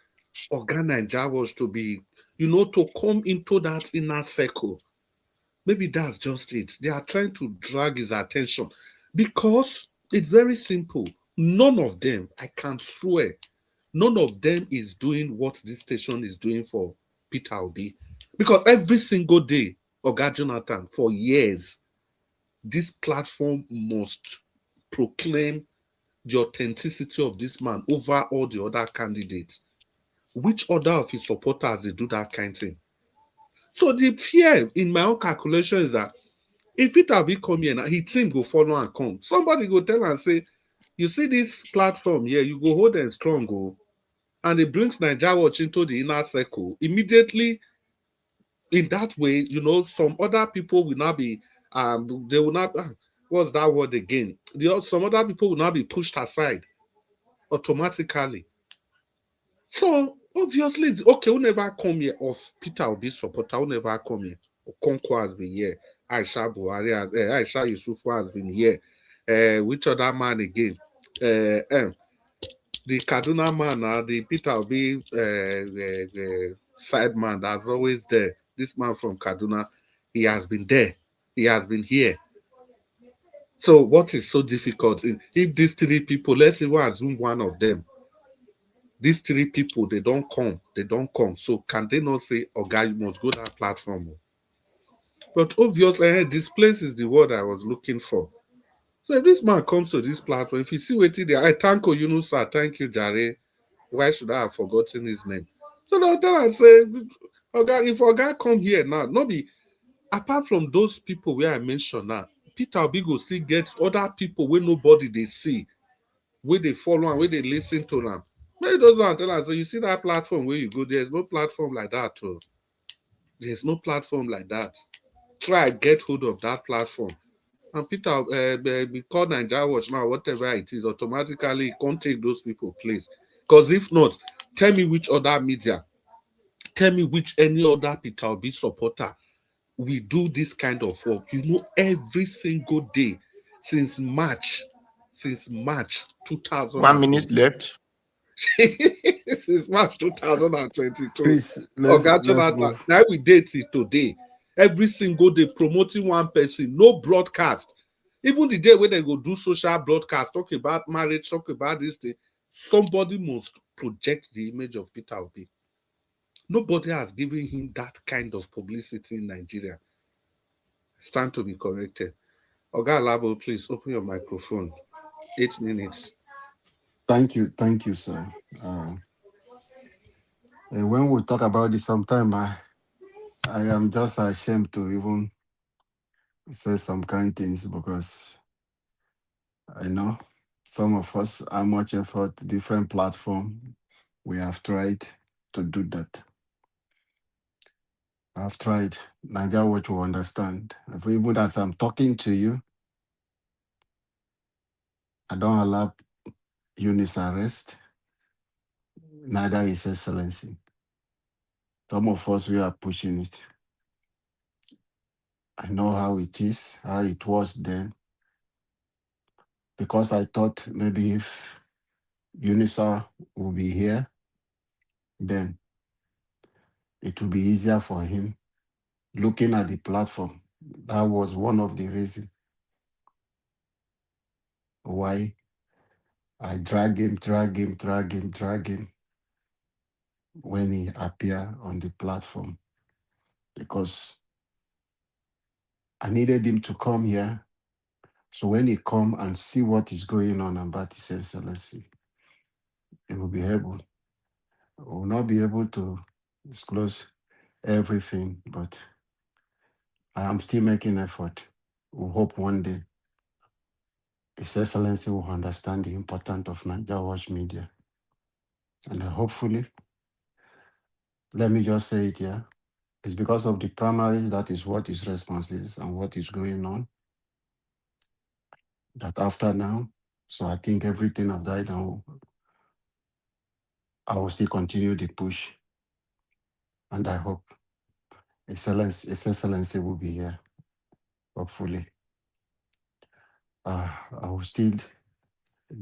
Organa and Jawas to be, to come into that inner circle. Maybe that's just it. They are trying to drag his attention because it's very simple. None of them, I can swear, none of them is doing what this station is doing for Peter Obi. Because every single day, Oga Jonathan, for years, this platform must proclaim the authenticity of this man over all the other candidates. Which other of his supporters they do that kind of thing? So the fear in my own calculation is that if Peter Obi come here now, his team go follow and come. Somebody go tell and say, you see this platform here, you go hold them strong, go. And it brings Nigeria Watch into the inner circle. Immediately, in that way, some other people will not be, they will not, what's that word again? Some other people will not be pushed aside automatically. So, obviously, it's okay, who never come here of Peter Obi supporter, who never come here? Okonkwo has been here. Aisha Buhari, Aisha Yusufu has been here. Which other man again? The Kaduna man, the Peter Obi side man that's always there. This man from Kaduna, he has been there. He has been here. So what is so difficult? If these 3 people, let's even assume one of them, these 3 people, they don't come. So can they not say, oh, guy, you must go to that platform? But obviously, this place is the word I was looking for. So if this man comes to this platform, if you see what there, I thank you, sir. Thank you, Jare. Why should I have forgotten his name? So they'll tell and say, okay, if a guy come here now, not be apart from those people where I mentioned now, Peter Obi go still get other people where nobody they see, where they follow and where they listen to them. Maybe those are tell us, so you see that platform where you go, there's no platform like that. Too. There's no platform like that. Try get hold of that platform. And Peter, we call Nigeria Watch now, whatever it is, automatically can't take those people place. Because if not, tell me which other media, tell me which any other Peter Obi supporter we do this kind of work. Every single day since March 2020. 1 minute left. Since March 2022. Chris, Oga let's Jonathan, move. now we date it today. Every single day promoting one person, no broadcast. Even the day when they go do social broadcast, talk about marriage, talk about this thing, somebody must project the image of Peter Obi. Nobody has given him that kind of publicity in Nigeria. It's time to be corrected. Oga Alabo, please open your microphone. 8 minutes. Thank you, sir. When we talk about this sometime, I am just ashamed to even say some kind things because I know some of us, how much effort, different platform, we have tried to do that. I've tried. Nigeria what you understand. Even as I'm talking to you, I don't allow Eunice arrest, neither His Excellency. Some of us, we are pushing it. I know how it is, how it was then. Because I thought maybe if UNISA will be here, then it will be easier for him looking at the platform. That was one of the reasons why I drag him when he appeared on the platform. Because I needed him to come here. So when he come and see what is going on about His Excellency, he will be able, will not be able to disclose everything, but I am still making effort. We hope one day His Excellency will understand the importance of Niger Watch Media. And hopefully, let me just say it here, it's because of the primaries, that is what his response is and what is going on. That after now, so I think everything I've died down, I will still continue the push. And I hope His Excellency will be here, hopefully. I will still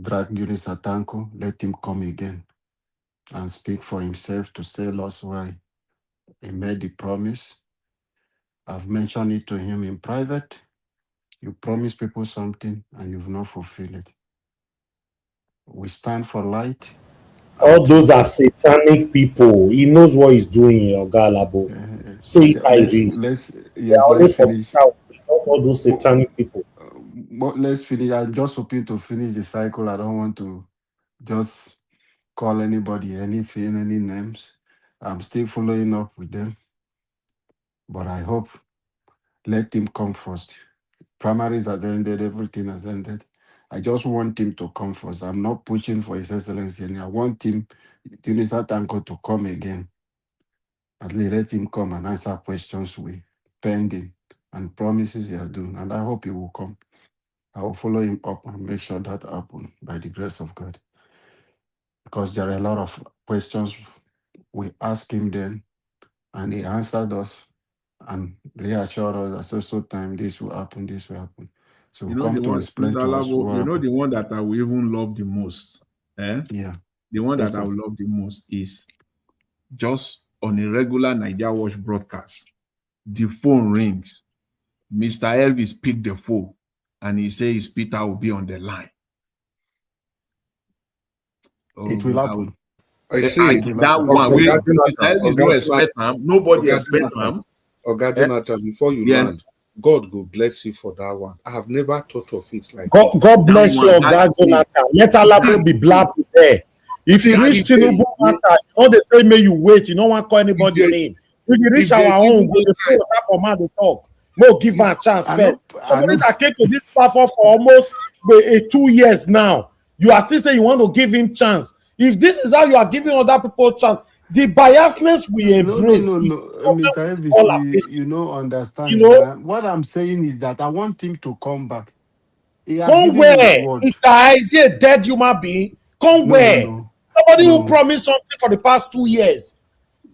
drag Eunice Atanko, let him come again and speak for himself to tell us why he made the promise. I've mentioned it to him in private. You promise people something and you've not fulfilled it. We stand for light. All those are satanic people. He knows what he's doing, Oga Alabo. Say it how it is. They are only Let's for finish. all those satanic people. But let's finish. I'm just hoping to finish the cycle. I don't want to just call anybody anything, any names. I'm still following up with them. But I hope let him come first. Primaries has ended, everything has ended. I just want him to come first. I'm not pushing for His Excellency, and I want him, Tunisia Tanko, to come again. At least let him come and answer questions with pending and promises he has done. And I hope he will come. I will follow him up and make sure that happens by the grace of God. Because there are a lot of questions we asked him then, and he answered us and reassured us that so time this will happen, this will happen. So You know come the to one, explain Mr. to us Alabo, what you know happened. the one that I will even love the most. Yeah. The one that Yes, I will love the most is just on a regular Niger Watch broadcast. The phone rings. Mr. Elvis picked the phone and he says Peter will be on the line. It will happen. I see. That one, Oga Mr. Elvis no expect him. Nobody expect him. Oga Jonathan, before you Yes. land, God will bless you for that one. I have never thought of it like God, this. God bless you, Oga Jonathan. Let Alabo be black there. If you reach Tinubu matter, all they say, may you wait. You don't want to call anybody name. If you reach our own, go to put that for man to talk. No, give her a chance first. Somebody that came to this platform for almost 2 years now, you are still saying you want to give him chance. If this is how you are giving other people chance, the biasness we embrace. No. Mr. Elvis, you know, understand. You know? What I'm saying is that I want him to come back. He has Come given his where? word. Is he a dead human being? Come where? Somebody who promised something for the past 2 years.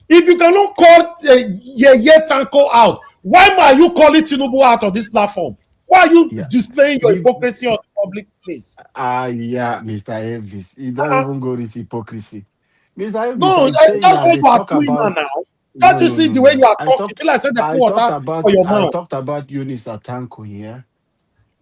If you cannot call Yeye Tanko out, why are you calling Tinubu out of this platform? Why are you displaying your hypocrisy on the public place? Yeah, Mr. Elvis. He don't even go this hypocrisy. Mr. Elvis, No, I'm that's saying what that they you are talk doing about. now. Can't you see the way you are talking? Feel like saying the I pour water for your I mouth. talked about Eunice Atanko here.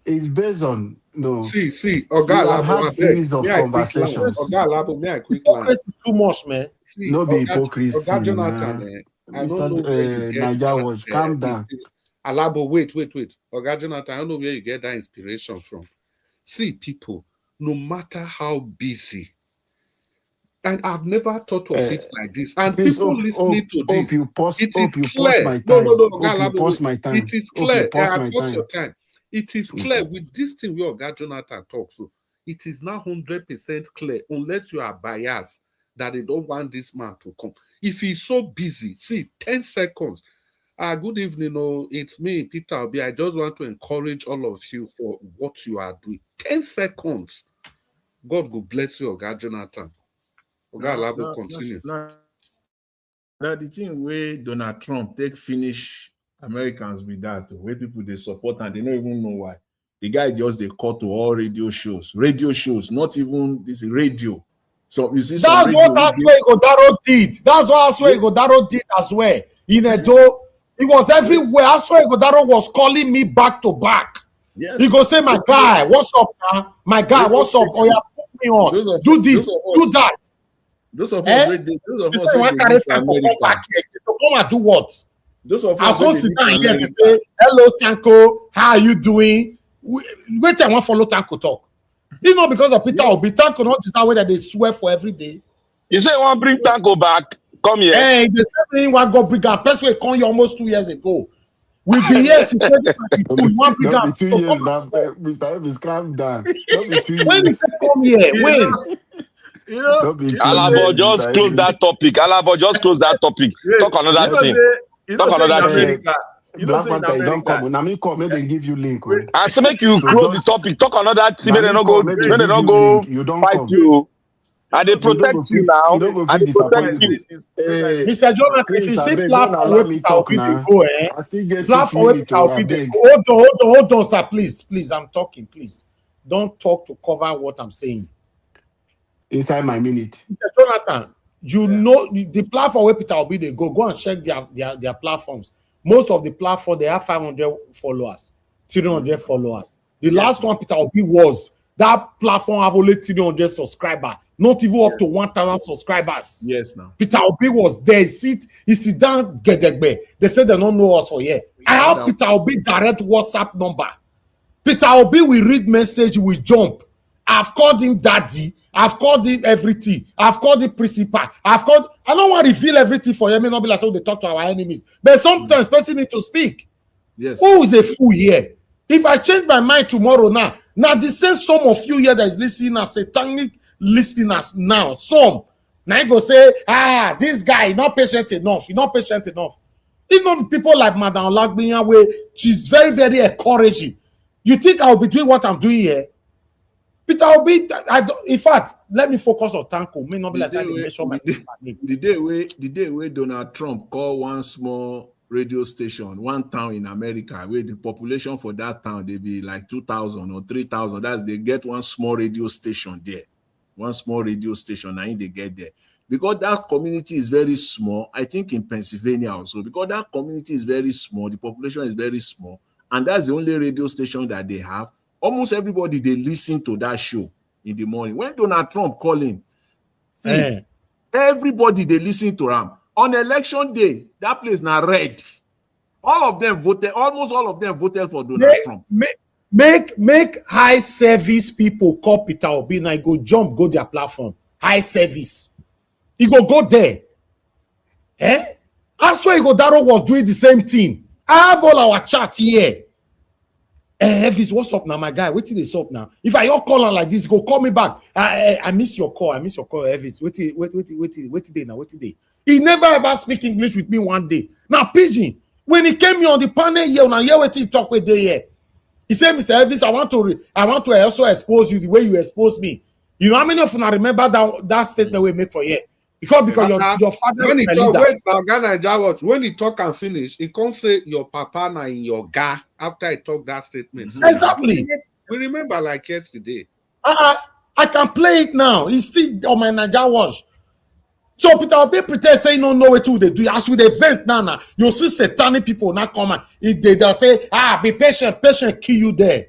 It's based on See, we Oga have Alabo, had I beg. series of May I quick land? conversations. Oga Alabo, may I quick land? Hypocrisy too much, man. See, No be Oga hypocrisy, Jonathan, I don't know where you Mr. get Niger that. Watch, calm down. Alabo, wait. Oga Jonathan, I don't know where you get that inspiration from. See, people, no matter how busy, and I've never thought of it like this. And Please, people listening to this, it is pause clear. my No, time. Oga Alabo, My time. it is clear. Pause I my pause your time. time. It is clear with this thing where Oga Jonathan talks. So it is now 100% clear, unless you are biased, that they don't want this man to come. If he's so busy, see, 10 seconds. Good evening. It's me, Peter Obi. I just want to encourage all of you for what you are doing. 10 seconds. God will bless you, Oga Jonathan. Oga Alabo, continue. Now the thing where Donald Trump take finish Americans with that, where people they support and they don't even know why. The guy just they call to all radio shows, not even this radio. So you see some That's radio. what Aswe Igodaro did. That's what Aswe Igodaro did as well. In Edo, it was everywhere. Aswe Igodaro was calling me back to back. Yes. He go say, my guy, what's up, man? My guy, what's up? Oh, yeah, put me on. Do this, do that. Those of us, those of us, want to come and do what? Those of I'll us, go sit down here and say, hello, Tanko, how are you doing? Wait, I want to follow Tanko talk. It's not because of Peter Obi. Tanko not just that way that they swear for every day. You say, I want to bring Tanko back. come here. Hey, the same thing one go bring up. Person we come here almost 2 years ago. We be here since 2022. You want bring Not up? be 2 years now, Mr. Evans, calm down. Not be 2 When you years. come here, when? Not be 2 Alabo, years, just Mr. close Evans. that topic. Alabo, just close that topic. Talk another thing. Talk another thing. Black Panther, you don't come. Now me come, make they give you link. Oh. I say make you So close the just topic. Talk another thing. now May they me not go. come, make they May they give not you go link. You don't fight come. you. And they You don't protect go you feel. now. You don't go feel And they protect disappointed. you. Mr. Jonathan, if you Chris, I see beg, don't platform allow where me Peter talk Obi they now. go, I still get 6 platform where minutes. Peter Oh, I Obi they beg. go. Hold on, sir, please. I'm talking, please. Don't talk to cover what I'm saying. Inside my minute. Mr. Jonathan, you know the platform where Peter Obi they go and check their platforms. Most of the platform they have 500 followers, 300 followers. The last one Peter Obi was that platform have only 300 subscribers, not even up to 1,000 subscribers. Yes, now. Peter Obi was there. He sit down, gedegbe. They say they don't know us for here. I have Peter Obi direct WhatsApp number. Peter Obi will read message, will jump. I've called him daddy. I've called him everything. I've called him principal. I don't want to reveal everything for him. May not be like so they talk to our enemies. But sometimes person need to speak. Yes. Who is a fool here? If I change my mind tomorrow now the same some of you here that is listening as satanic listeners now, some now go say, this guy not patient enough. He's not patient enough. Even people like Madam Agbonayinma, where she's very, very encouraging. You think I'll be doing what I'm doing here? Peter Obi, in fact, let me focus on Tanko. May not be like the day where Donald Trump called one small radio station, one town in America, where the population for that town they be like 2,000 or 3,000. That's they get one small radio station there. One small radio station, and they get there. Because that community is very small, I think in Pennsylvania also, because that community is very small, the population is very small, and that's the only radio station that they have. Almost everybody, they listen to that show in the morning. When Donald Trump calling, everybody, they listen to him. On election day, that place now red. All of them voted, almost all of them voted for Donald Trump. Make high service people call Peter Obi and go their platform. High service. He go there. I swear Daro was doing the same thing. I have all our chat here. Elvis, what's up now, my guy? Wait till they up now. If I your call like this, go call me back. I miss your call. Elvis. Wait today now. Wait today. He never ever speak English with me one day. Now, Pigeon, when he came here on the panel here, now here wait till he talk with day here. He said, Mr. Elvis, I want to also expose you the way you expose me. You know how many of you now remember that statement we make for here? Because your father when he is talk, leader. wait, now Ghana watch. When he talk and finish, he can't say your papa na in your ga after he talk that statement. Exactly. We remember like yesterday. I can play it now. It's still on my Niger watch. So Peter Obi pretend say no know what they do. As with the event now, you see satanic people now come and they'll say, be patient kill you there.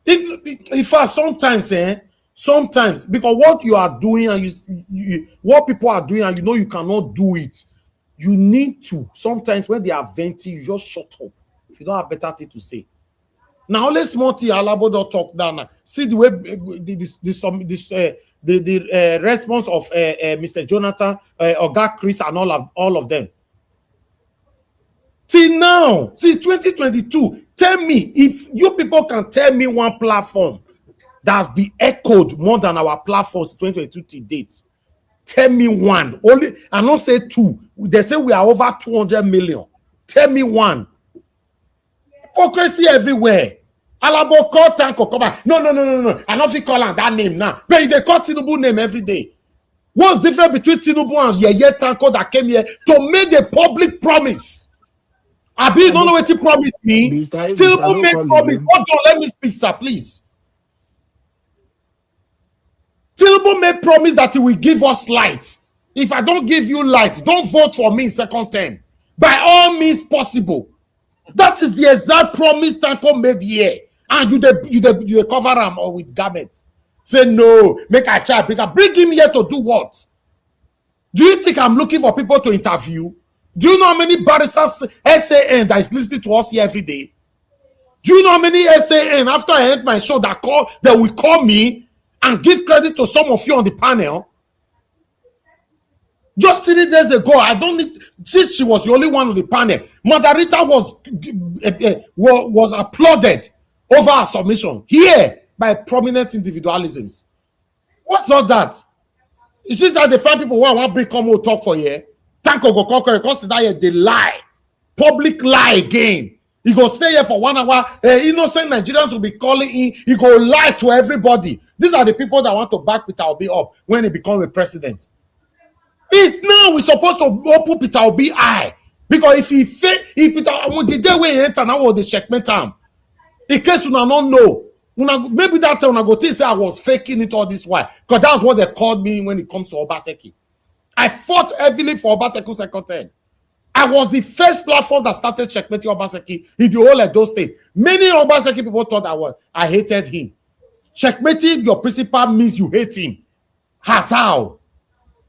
In fact, sometimes because what you are doing and what people are doing and you know you cannot do it, you need to sometimes when they are venting, you just shut up if you don't have better thing to say. Now only small thing Alabo don't talk down. See the way the response of Mr. Jonathan, Oga Chris, and all of them. Till now, since 2022, tell me if you people can tell me one platform that's been echoed more than our platforms 2022 to date. Tell me one. Only I don't say two. They say we are over 200 million. Tell me one. Hypocrisy everywhere. Alabo call Tanko come back. No. I don't feel calling that name now. But they call Tinubu name every day. What's different between Tinubu and Yeye Tanko that came here to make a public promise? Abi don't know what he promised me. Tinubu made promise. Hold on, let me speak, sir, please. Tinubu made promise that he will give us light. If I don't give you light, don't vote for me in second term. By all means possible. That is the exact promise Tanko made here. And you cover him or with garments. Say no, make a child bring him here to do what? Do you think I'm looking for people to interview? Do you know how many barristers SAN that is listening to us here every day? Do you know how many SAN after I end my show that will call me and give credit to some of you on the panel? Just 3 days ago, I don't need, since she was the only one on the panel, Mother Rita was applauded over her submission here by prominent individualisms. What's all that? You see that the five people who want to come and talk for here, Tanko go conquer, consider here they lie, public lie again. He go stay here for 1 hour. Innocent Nigerians will be calling in. He go lie to everybody. These are the people that want to back Peter Obi up when he become a president. It's now we're supposed to open Peter Obi eye, because if Peter the day when he enter now the checkmate time. In case you don't know, maybe that time I go to say I was faking it all this while, because that's what they called me when it comes to Obaseki. I fought heavily for Obaseki second term. I was the first platform that started checkmating Obaseki in the whole Edo state. Many Obaseki people thought I hated him. Checkmating your principal means you hate him. How?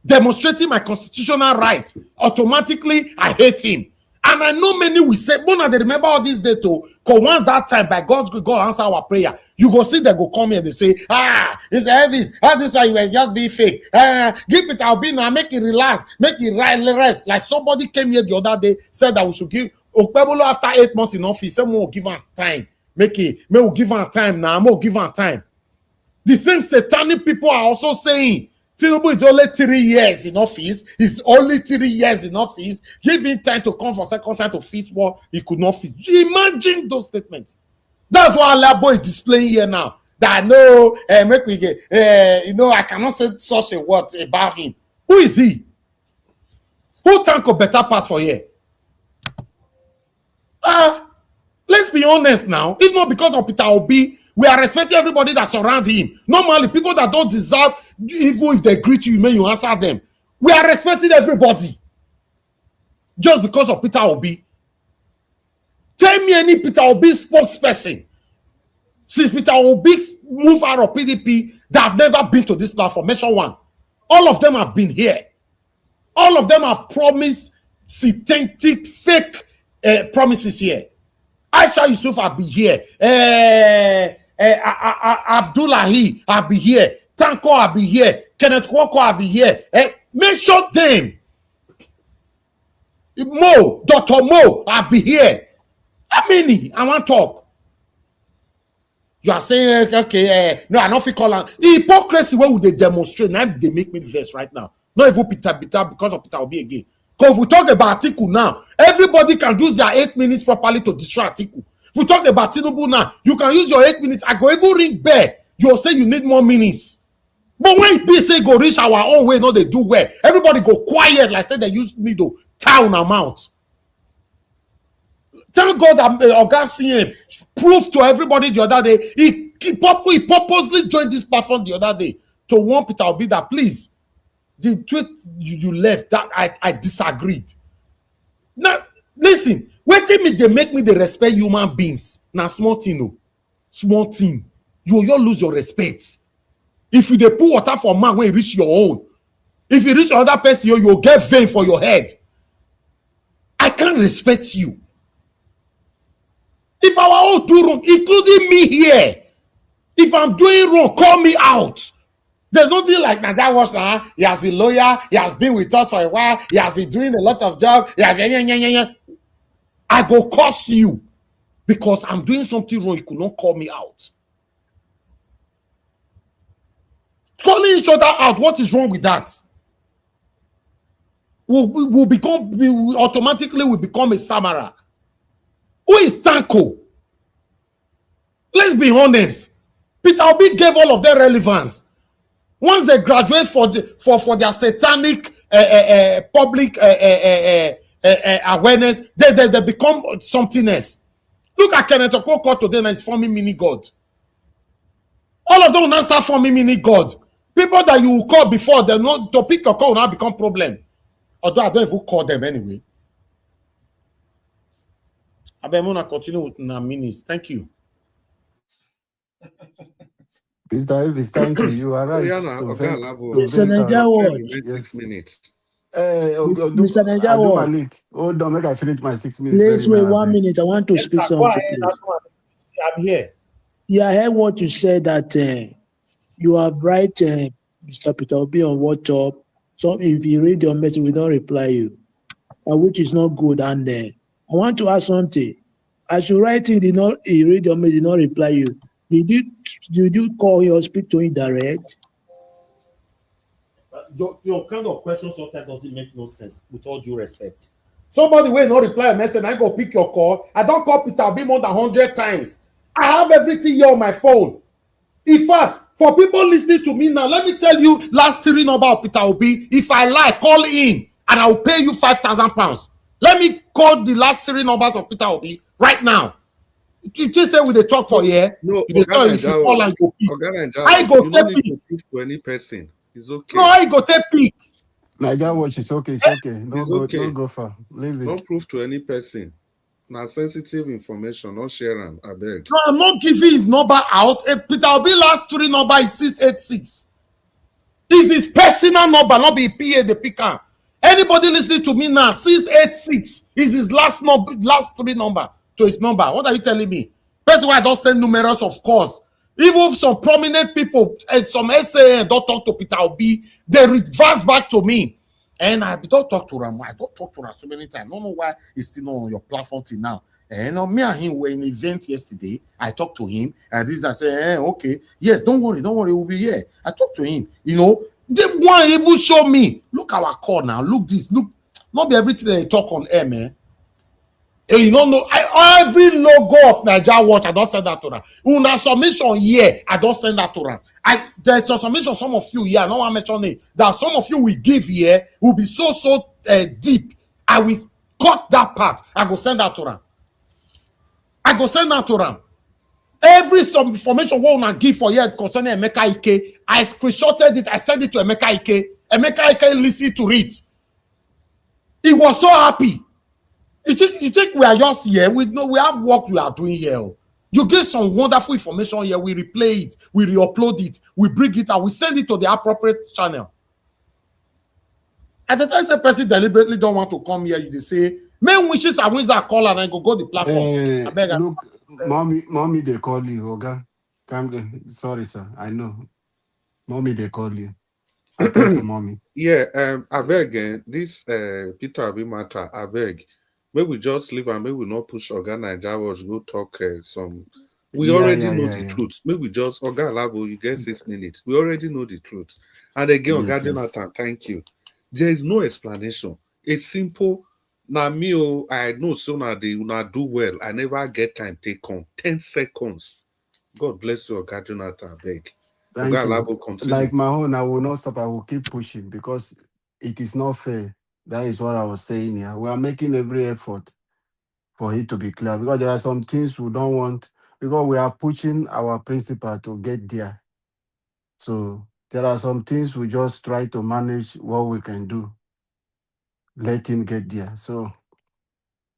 Demonstrating my constitutional right, automatically I hate him. And I know many will say, Mona, they remember all this day too, because once that time, by God's grace, God answer our prayer. You go see them go come here and they say, it's Elvis, this why you were just being fake. Give it, I'll be now, make it relax, make it rest. Like somebody came here the other day, said that we should give Okpebolo after 8 months in office, someone will give her time. May will give her time now, we'll give her time. The same satanic people are also saying, Tinubu is only 3 years in office. He's only 3 years in office. Give him time to come for second time to fix what he could not fix. Imagine those statements. That's what Alabo is displaying here now. That I know, make we get, I cannot say such a word about him. Who is he? Who think of better pass for here? Let's be honest now. If not because of Peter Obi, we are respecting everybody that surrounds him. Normally, people that don't deserve, even if they greet you, you answer them. We are respecting everybody. Just because of Peter Obi. Tell me any Peter Obi spokesperson since Peter Obi moved out of PDP that have never been to this platform. Mention one. All of them have been here. All of them have promised synthetic, fake promises here. Aisha Yusuf have been here. Abdullahi have been here. Tanko have been here. Kenneth Kwoko have been here. Mention them. Dr. Mo have been here. How many? I want to talk. You are saying, okay, no, I don't feel call hypocrisy. Where would they demonstrate? Now they make me verse right now. Not even Peter because of Peter Obi again. Because if we talk about Atiku now, everybody can use their 8 minutes properly to destroy Atiku. If we talk about Tinubu now, you can use your 8 minutes. I go even ring bell. You'll say you need more minutes. But when people say go reach our own way, no, they do well. Everybody go quiet, like say they use me to town amount. Thank God that Oga CM proved to everybody the other day. He purposely joined this platform the other day to warn Peter Obi that please, the tweet you left, that I disagreed. Now, listen, waiting me, they make me the respect human beings. Now, small thing, small thing. You will lose your respect. If you put water for man when you reach your own, if you reach another person, you'll get vein for your head. I can't respect you. If our own do wrong, including me here, if I'm doing wrong, call me out. There's nothing like that was he has been loyal, he has been with us for a while, he has been doing a lot of job. I go curse you because I'm doing something wrong. You could not call me out. Calling each other out, what is wrong with that? We'll automatically become a stammerer. Who is Tanko? Let's be honest. Peter Obi gave all of their relevance. Once they graduate for their satanic public awareness, they become something else. Look at Kenneth Okoko today and he's forming mini God. All of them will now start forming mini God. People that you will call before, they know to pick your call will now become problem. Although I don't even call them anyway. I'm going to continue with my minis. Thank you. Mr. Elvis, thank you. You are right. Mr. Naija Watch. 6 minutes. Mr. Naija Watch. Malik, hold on, make I finish my 6 minutes. Please wait 1 minute. I want to speak something. I'm here. Yeah, I heard what you said that you have right, Mr. Peter Obi on WhatsApp So if you read your message, we don't reply you, which is not good. And I want to ask something. As you write it, he read your message, did not reply you. Did you call him or speak to him direct? Your kind of question sometimes doesn't make no sense, with all due respect. Somebody will not reply a message, I go pick your call. I don't call Peter Obi more than 100 times. I have everything here on my phone. In fact, for people listening to me now, let me tell you last 3 number of Peter Obi. If I lie, call in and I will pay you £5,000. Let me call the last 3 numbers of Peter Obi right now. You just say with the talk for here. No, You tell if you call and go pick. I you go don't take need pick. to prove to any person. It's okay. No, I go take pick. Naija watch, it's okay, it's okay. It's okay. Don't go far. Leave it. Don't prove to any person. Now sensitive information, don't share them. I beg. No, I'm not giving his number out. Peter Obi last 3 number is 686. This is personal number, not be PA the picker. Anybody listening to me now, 686 is his last 3 number to his number. What are you telling me? That's why I don't send numerous, of course. Even some prominent people and some SAN don't talk to Peter Obi, they reverse back to me. And I don't talk to him. I don't talk to him so many times. I don't know why he's still not on your platform till now. And me and him were in an event yesterday. I talked to him, and this I say, okay, yes, don't worry, we'll be here. I talked to him. You know, they want even show me. Look our call now. Look this. Look, not be everything they talk on air, man. And you don't know every logo of Nigeria Watch. I don't send that to them. Una submission here, I don't send that to them. There's a submission. Some of you here, I don't want to mention it. That some of you will give here will be so deep. I will cut that part. I go send that to them. Every some information we want to give for here concerning Emeka Ike, I screenshotted it. I sent it to Emeka Ike. Emeka Ike listened to it. He was so happy. You think we are just here? We have work we are doing here. You get some wonderful information here. We replay it. We re-upload it. We bring it out. We send it to the appropriate channel. At the time, the person deliberately don't want to come here. You say, main wishes and wins are call and I go the platform. I beg Look, mommy, they call you, Oga. Sorry, sir. I know. Mommy, they call you. I talk to mommy. Yeah, I beg this Peter Obi matter, I beg. Maybe we just leave and maybe we not push Oga Naija Watch go talk some. We already know the truth. Maybe we just Oga Labo, you get 6 minutes. We already know the truth. And again, Oga Jonathan, thank you. There is no explanation. It's simple. Now me, I know so now they will not do well. I never get time take on 10 seconds. God bless you, Oga Jonathan, I beg. Thank you. Like my own, I will not stop. I will keep pushing because it is not fair. That is what I was saying here. We are making every effort for it to be clear because there are some things we don't want because we are pushing our principal to get there. So there are some things we just try to manage what we can do. Let him get there. So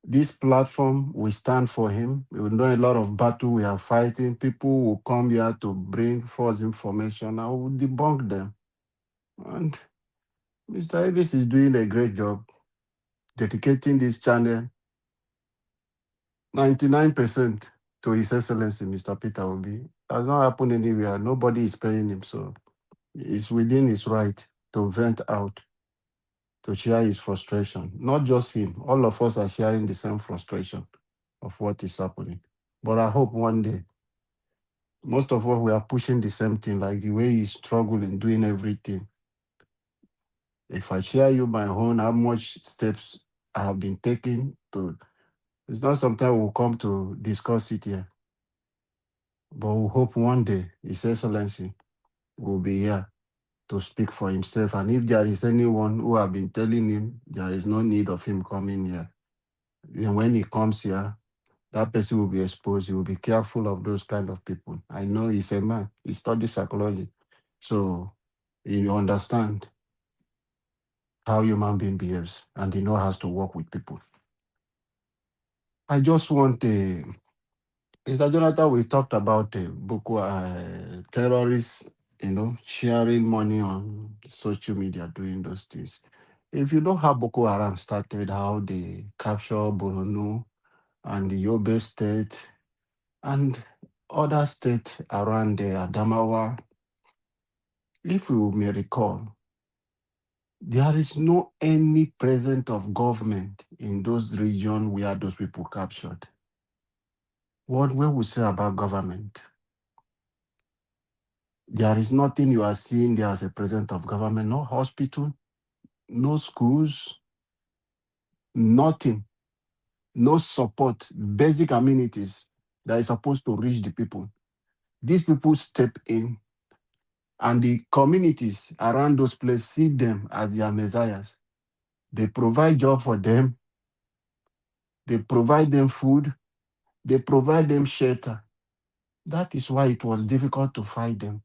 this platform, we stand for him. We know a lot of battle we are fighting. People will come here to bring false information. I will debunk them. And Mr. Elvis is doing a great job dedicating this channel 99% to His Excellency, Mr. Peter Obi. Has not happened anywhere. Nobody is paying him. So it's within his right to vent out, to share his frustration. Not just him. All of us are sharing the same frustration of what is happening. But I hope one day, most of us, we are pushing the same thing, like the way he's struggling, doing everything. If I share you my own, how much steps I have been taking to, it's not something we'll come to discuss it here. But we hope one day His Excellency will be here to speak for himself. And if there is anyone who have been telling him there is no need of him coming here, then when he comes here, that person will be exposed. He will be careful of those kind of people. I know he's a man. He studies psychology. So he understand how human being behaves and he knows how to work with people. I just want Mr. Jonathan, we talked about Boko terrorists, sharing money on social media, doing those things. If you know how Boko Haram started, how they capture Borno and the Yobe state and other states around the Adamawa, if you may recall, There is no any presence of government in those regions where those people captured. What will we say about government? There is nothing you are seeing there as a presence of government, no hospital, no schools, nothing, no support, basic amenities that is supposed to reach the people. These people step in, and the communities around those places see them as their messiahs. They provide job for them, they provide them food, they provide them shelter. That is why it was difficult to fight them.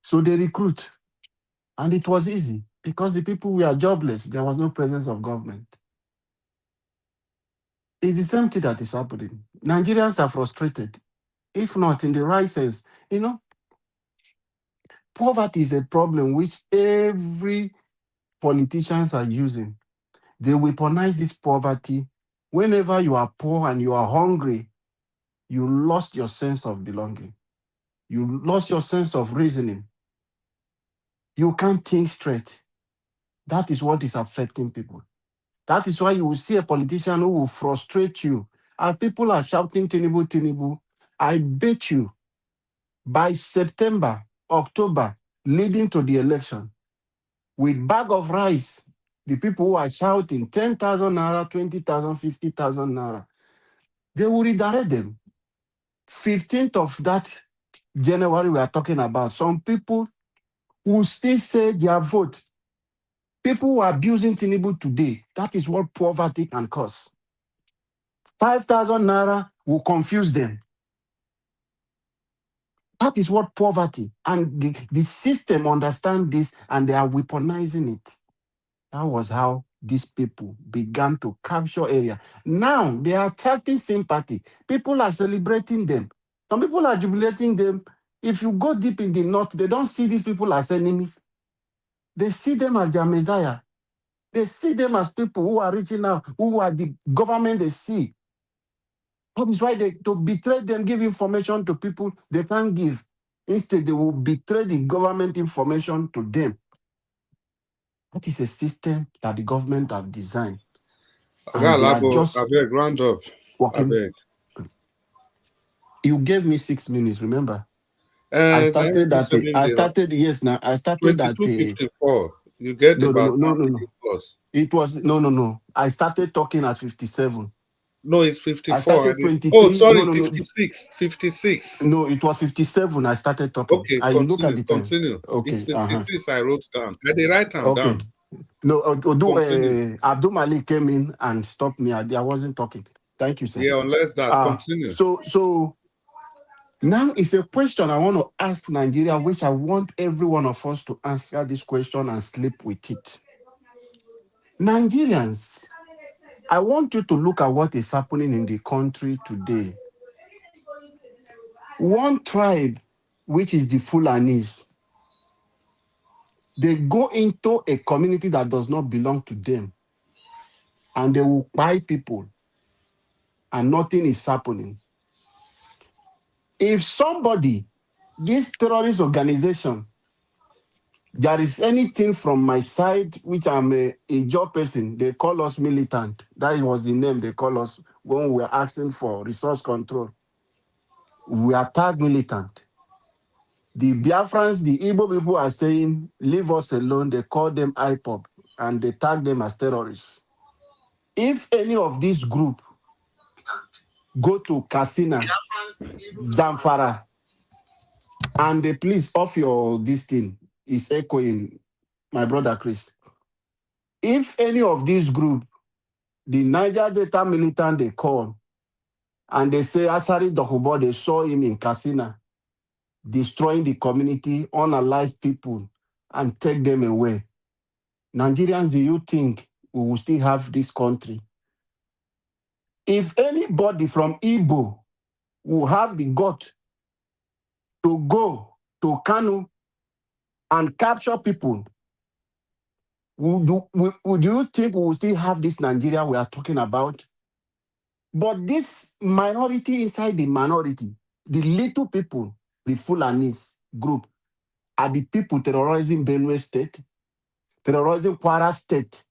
So they recruit, and it was easy because the people were jobless. There was no presence of government. It's the same thing that is happening. Nigerians are frustrated, if not in the right sense. Poverty is a problem which every politicians are using. They weaponize this poverty. Whenever you are poor and you are hungry, you lost your sense of belonging. You lost your sense of reasoning. You can't think straight. That is what is affecting people. That is why you will see a politician who will frustrate you. And people are shouting, Tinubu, Tinubu. I bet you by September, October, leading to the election, with bag of rice, the people who are shouting 10,000 naira, 20,000, 50,000 naira, they will redirect them. 15th of that January we are talking about, some people will still say their vote. People who are abusing Tinubu today, that is what poverty can cause. 5,000 naira will confuse them. That is what poverty, and the system understand this and they are weaponizing it. That was how these people began to capture area. Now they are attracting sympathy. People are celebrating them. Some people are jubilating them. If you go deep in the north, they don't see these people as enemies. They see them as their messiah. They see them as people who are reaching out, who are the government they see. That is why to betray them, give information to people they can't give. Instead, they will betray the government information to them. That is a system that the government have designed. And they are just abeg, round up. Abeg. You gave me 6 minutes, remember? I started that. I started 22:54. You get about 1 minute plus. It was no. I started talking at 57. No, it's 54. I started 23. Oh, sorry, 56. 56. No, it was 57. I started talking. Okay, I continue, look at the time. continue. Okay, It's 56. I wrote down. I did write down. Okay. No, Abdul Malik came in and stopped me. I wasn't talking. Thank you, sir. Yeah, unless that. Continue. So now it's a question I want to ask Nigeria, which I want every one of us to answer this question and sleep with it. Nigerians, I want you to look at what is happening in the country today. One tribe, which is the Fulanis, they go into a community that does not belong to them, and they will buy people, and nothing is happening. If somebody, this terrorist organization, there is anything from my side, which I'm a job person, they call us militant. That was the name they call us when we were asking for resource control. We are tagged militant. The Biafrans, the Igbo people are saying, leave us alone. They call them IPOB, and they tag them as terrorists. If any of this group go to Katsina, Zamfara, and they please off this thing, is echoing, my brother Chris. If any of this group, the Niger Delta militant they call, and they say Asari Dokubo, they saw him in Katsina, destroying the community, unalive people, and take them away. Nigerians, do you think we will still have this country? If anybody from Igbo will have the gut to go to Kanu and capture people, would you think we will still have this Nigeria we are talking about? But this minority inside the minority, the little people, the Fulanis group, are the people terrorizing Benue State. terrorizing Kwara State.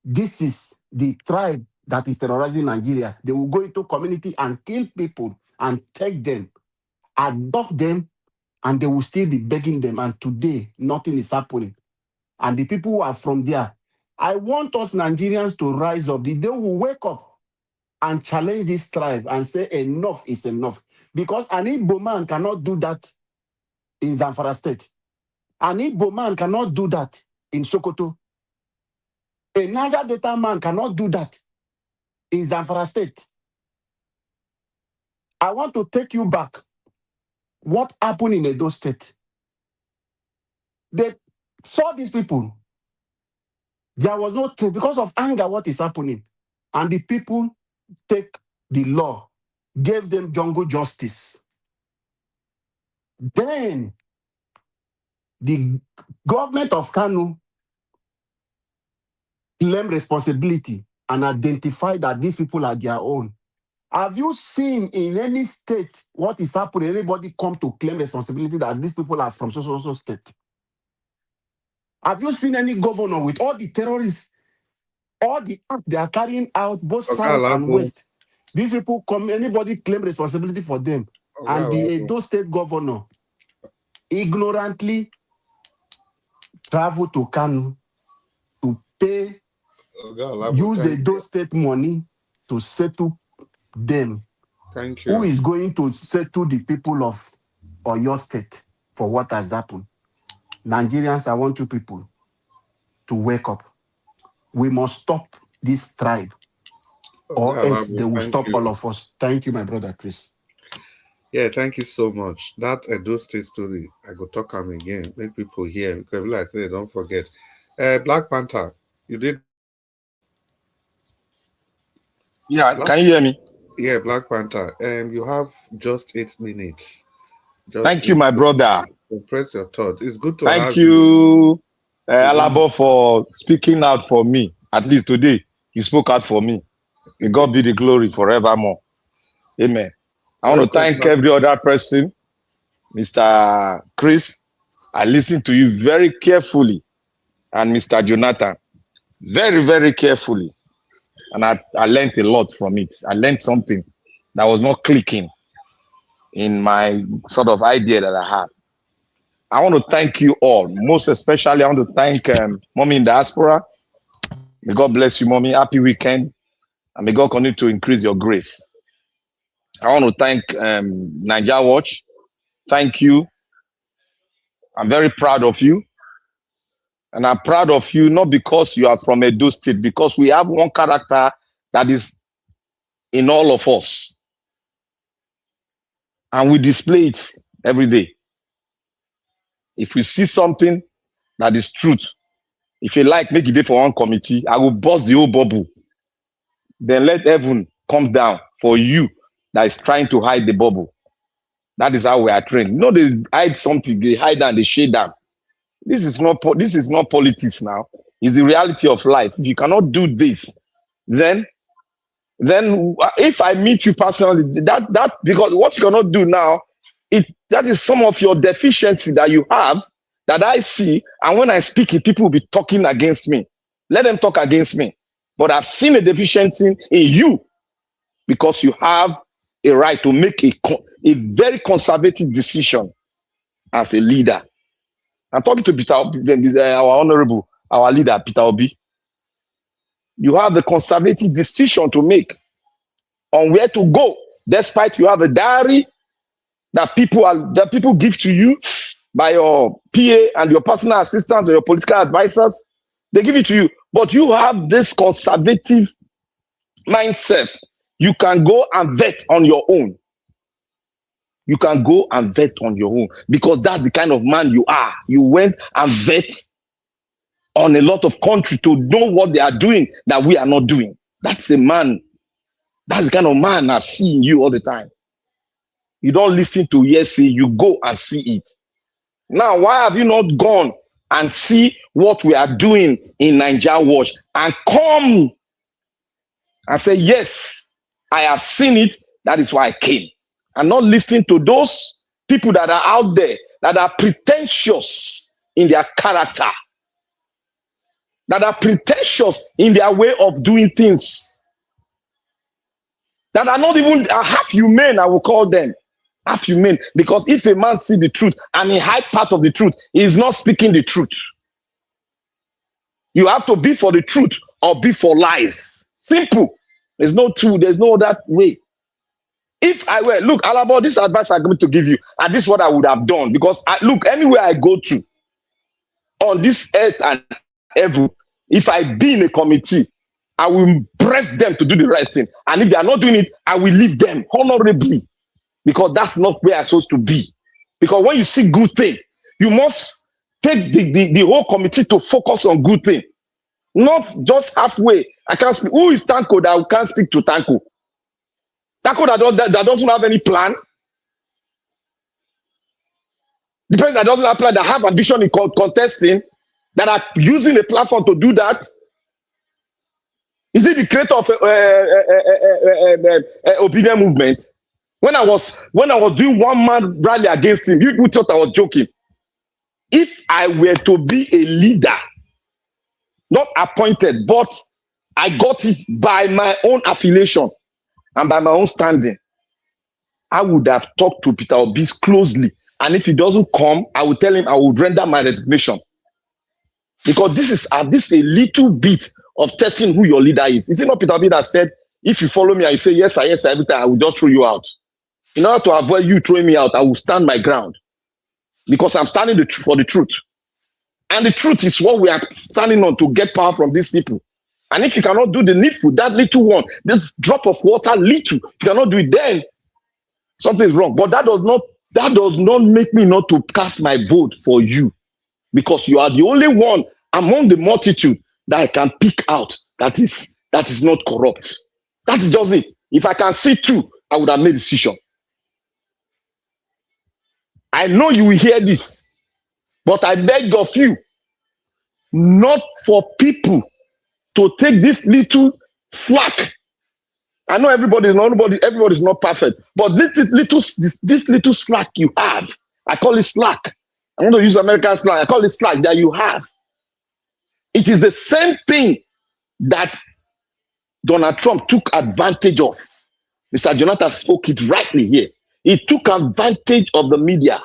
This is the tribe that is terrorizing Nigeria. They will go into community and kill people and take them, adopt them, and they will still be begging them. And today, nothing is happening. And the people who are from there, I want us Nigerians to rise up. The day we wake up and challenge this tribe and say enough is enough. Because an Igbo man cannot do that in Zamfara State. An Igbo man cannot do that in Sokoto. A Niger Delta man cannot do that in Zamfara State. I want to take you back. What happened in Edo State? They saw these people. There was no truth because of anger. What is happening? And the people take the law, gave them jungle justice. Then the government of Kanu claimed responsibility and identified that these people are their own. Have you seen in any state what is happening? Anybody come to claim responsibility that these people are from so state? Have you seen any governor with all the terrorists, all the act they are carrying out, both south and west? These people come, anybody claim responsibility for them? And the Edo State governor ignorantly travel to Kanu to pay, use Edo State money to settle them. Thank you. Who is going to settle the people of Oyo State for what has happened? Nigerians, I want you people to wake up. We must stop this tribe, or else they will stop all of us. Thank you, my brother Chris. Yeah, thank you so much. That Edo State story, I go talk them again, make people hear, because like I said, don't forget. Black Panther, you did. Yeah, can you hear me? Yeah, Black Panther. You have just 8 minutes. Thank you, my brother. Press your thoughts. It's good to have Thank you, Alabo, for speaking out for me. At least today, you spoke out for me. May God be the glory forevermore. Amen. I want to thank every other person. Mr. Chris, I listened to you very carefully. And Mr. Jonathan, very, very carefully. And I learned a lot from it. I learned something that was not clicking in my sort of idea that I had. I want to thank you all. Most especially, I want to thank Mommy in Diaspora. May God bless you, Mommy. Happy weekend. And may God continue to increase your grace. I want to thank Niger Watch. Thank you. I'm very proud of you. And I'm proud of you, not because you are from Edo State, because we have one character that is in all of us. And we display it every day. If we see something that is truth, if you like, make it day for one committee, I will bust the whole bubble. Then let heaven come down for you that is trying to hide the bubble. That is how we are trained. You know, they hide something, they hide and they shade down. This is not politics now. It's the reality of life. If you cannot do this, then if I meet you personally, that because what you cannot do now, that is some of your deficiency that you have that I see, and when I speak it, people will be talking against me. Let them talk against me. But I've seen a deficiency in you because you have a right to make a very conservative decision as a leader. I'm talking to Peter, our honorable, our leader, Peter Obi. You have the conservative decision to make on where to go, despite you have a diary that people give to you by your PA and your personal assistants or your political advisors. They give it to you, but you have this conservative mindset. You can go and vet on your own. You can go and vet on your own because that's the kind of man you are. You went and vet on a lot of country to know what they are doing that we are not doing. That's a man. That's the kind of man I see in you all the time. You don't listen to hearsay, you go and see it. Now, why have you not gone and see what we are doing in Niger Watch and come and say, yes, I have seen it. That is why I came. And not listening to those people that are out there that are pretentious in their character. that are pretentious in their way of doing things, that are not even half humane, I will call them. Half humane. Because if a man see the truth and he hide part of the truth, he is not speaking the truth. You have to be for the truth or be for lies. Simple. There's no two, there's no other way. If I were, look, Alabo, this advice I'm going to give you, and this is what I would have done. Because look, anywhere I go to on this earth and heaven, if I be in a committee, I will press them to do the right thing. And if they are not doing it, I will leave them honorably. Because that's not where I'm supposed to be. Because when you see good thing, you must take the whole committee to focus on good thing. Not just halfway. I can't speak. Who is Tanko that can't speak to Tanko? Tanko that doesn't have any plan. The person that doesn't have plan, that have ambition in contesting, that are using a platform to do that. Is it the creator of obedient movement? When I was doing one man rally against him, you thought I was joking. If I were to be a leader, not appointed, but I got it by my own affiliation and by my own standing, I would have talked to Peter Obi closely. And if he doesn't come, I will tell him I would render my resignation. Because this is a little bit of testing who your leader is. Is it not Peter Obi that said, if you follow me and you say yes, sir, every time, I will just throw you out? In order to avoid you throwing me out, I will stand my ground. Because I'm standing for the truth. And the truth is what we are standing on to get power from these people. And if you cannot do the needful, that little one, this drop of water, little, if you cannot do it, then something is wrong. But that does not make me not to cast my vote for you. Because you are the only one among the multitude that I can pick out that is not corrupt. That is just it. If I can see two, I would have made a decision. I know you will hear this, but I beg of you, not for people to take this little slack. I know everybody's not perfect, but this little slack you have, I call it slack. I want to use American slang. I call it slack that you have. It is the same thing that Donald Trump took advantage of. Mr. Jonathan spoke it rightly here. He took advantage of the media.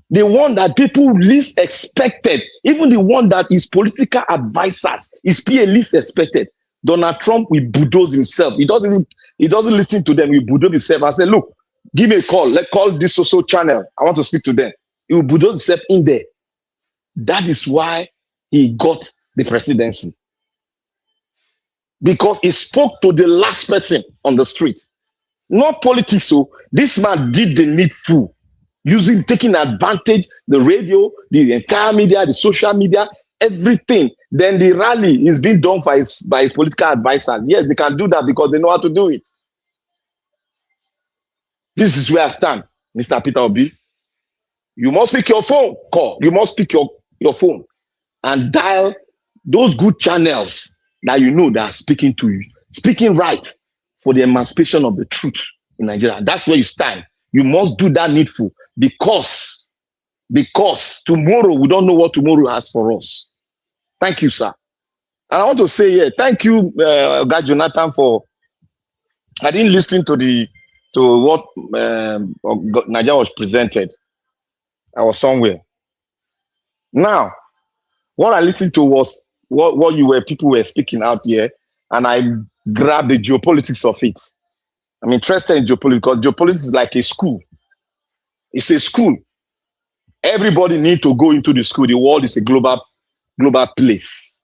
The one that people least expected, even the one that his political advisors, his PA least expected. Donald Trump will bulldoze himself. He doesn't listen to them. He will bulldoze himself and say, look, give me a call. Let's call this social channel. I want to speak to them. He will bulldoze himself in there. That is why he got the presidency. Because he spoke to the last person on the street. Not politics. So this man did the needful, taking advantage, the radio, the entire media, the social media, everything. Then the rally is being done by his political advisors. Yes, they can do that because they know how to do it. This is where I stand, Mr. Peter Obi. You must pick your phone call. You must pick your phone and dial those good channels that you know that are speaking to you, speaking right for the emancipation of the truth in Nigeria. That's where you stand. You must do that needful because tomorrow we don't know what tomorrow has for us. Thank you, sir. And I want to say, thank you, guy Jonathan, for. I didn't listen to what Nigeria was presented. I was somewhere. Now, what I listened to was what people were speaking out here, and I grabbed the geopolitics of it. I'm interested in geopolitics because geopolitics is like a school. It's a school. Everybody needs to go into the school. The world is a global place.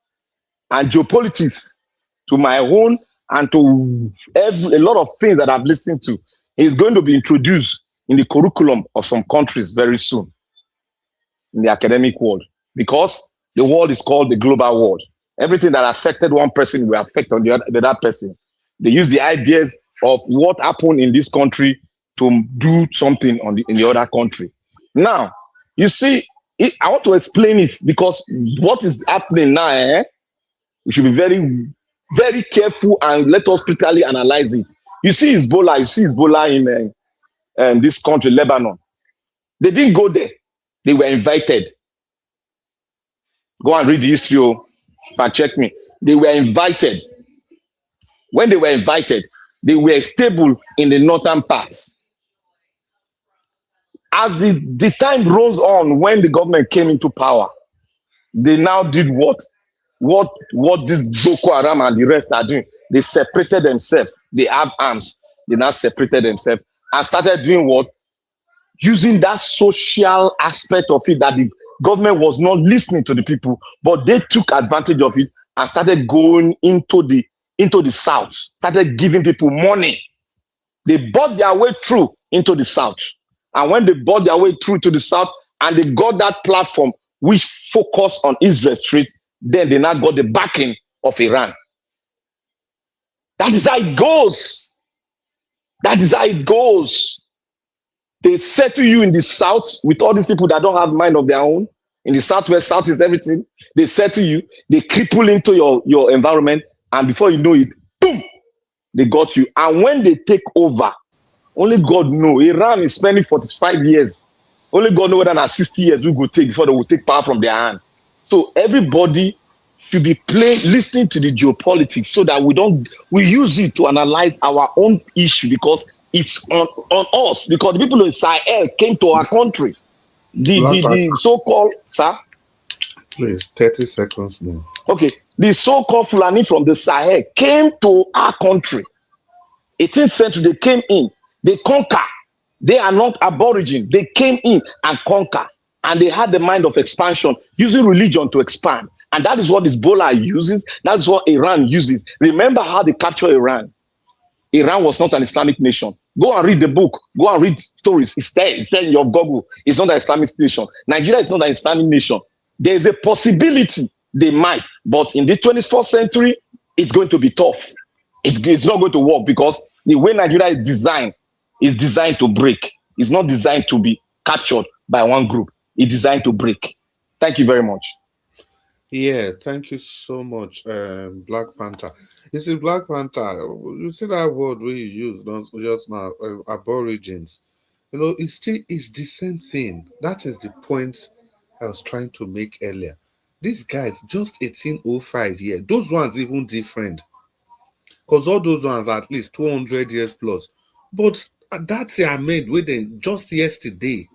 And geopolitics, to my own and to a lot of things that I've listened to, is going to be introduced in the curriculum of some countries very soon in the academic world, because the world is called the global world. Everything that affected one person will affect on the other person. They use the ideas of what happened in this country to do something in the other country. Now, you see, I want to explain it because what is happening now, we should be very, very careful and let us critically analyze it. You see Hezbollah in this country, Lebanon. They didn't go there. They were invited. Go and read the history. Fact check me. They were invited. When they were invited, they were stable in the northern parts. As the time rolls on, when the government came into power, they now did what this Boko Haram and the rest are doing. They separated themselves. They have arms. They now separated themselves and started doing what? Using that social aspect of it, that the government was not listening to the people, but they took advantage of it and started going into the south, started giving people money. They bought their way through into the south. And when they bought their way through to the south and they got that platform which focused on Israel Street, then they now got the backing of Iran. That is how it goes. That is how it goes. They settle you in the south with all these people that don't have mind of their own. In the southwest, south is everything. They settle you, they cripple into your environment, and before you know it, boom, they got you. And when they take over, only God knows. Iran is spending 45 years. Only God knows whether na 60 years we go take before they will take power from their hand. So everybody should be listening to the geopolitics so that we use it to analyze our own issue, because it's on us. Because the people in Sahel came to our country. The so-called, sir? Please, 30 seconds more. Okay. The so-called Fulani from the Sahel came to our country. 18th century, they came in. They conquer. They are not aborigine. They came in and conquer. And they had the mind of expansion, using religion to expand. And that is what Hezbollah uses. That's what Iran uses. Remember how they captured Iran. Iran was not an Islamic nation. Go and read the book. Go and read stories. It's there in your Google. It's not an Islamic nation. Nigeria is not an Islamic nation. There is a possibility they might. But in the 21st century, it's going to be tough. It's not going to work, because the way Nigeria is designed to break. It's not designed to be captured by one group. It's designed to break. Thank you very much. Yeah, thank you so much, Black Panther. You see, Black Panther, you see that word we used just now, aborigines. You know, it's the same thing. That is the point I was trying to make earlier. These guys, just 1805 years, those ones even different. Because all those ones are at least 200 years plus. But that's their made with them just yesterday.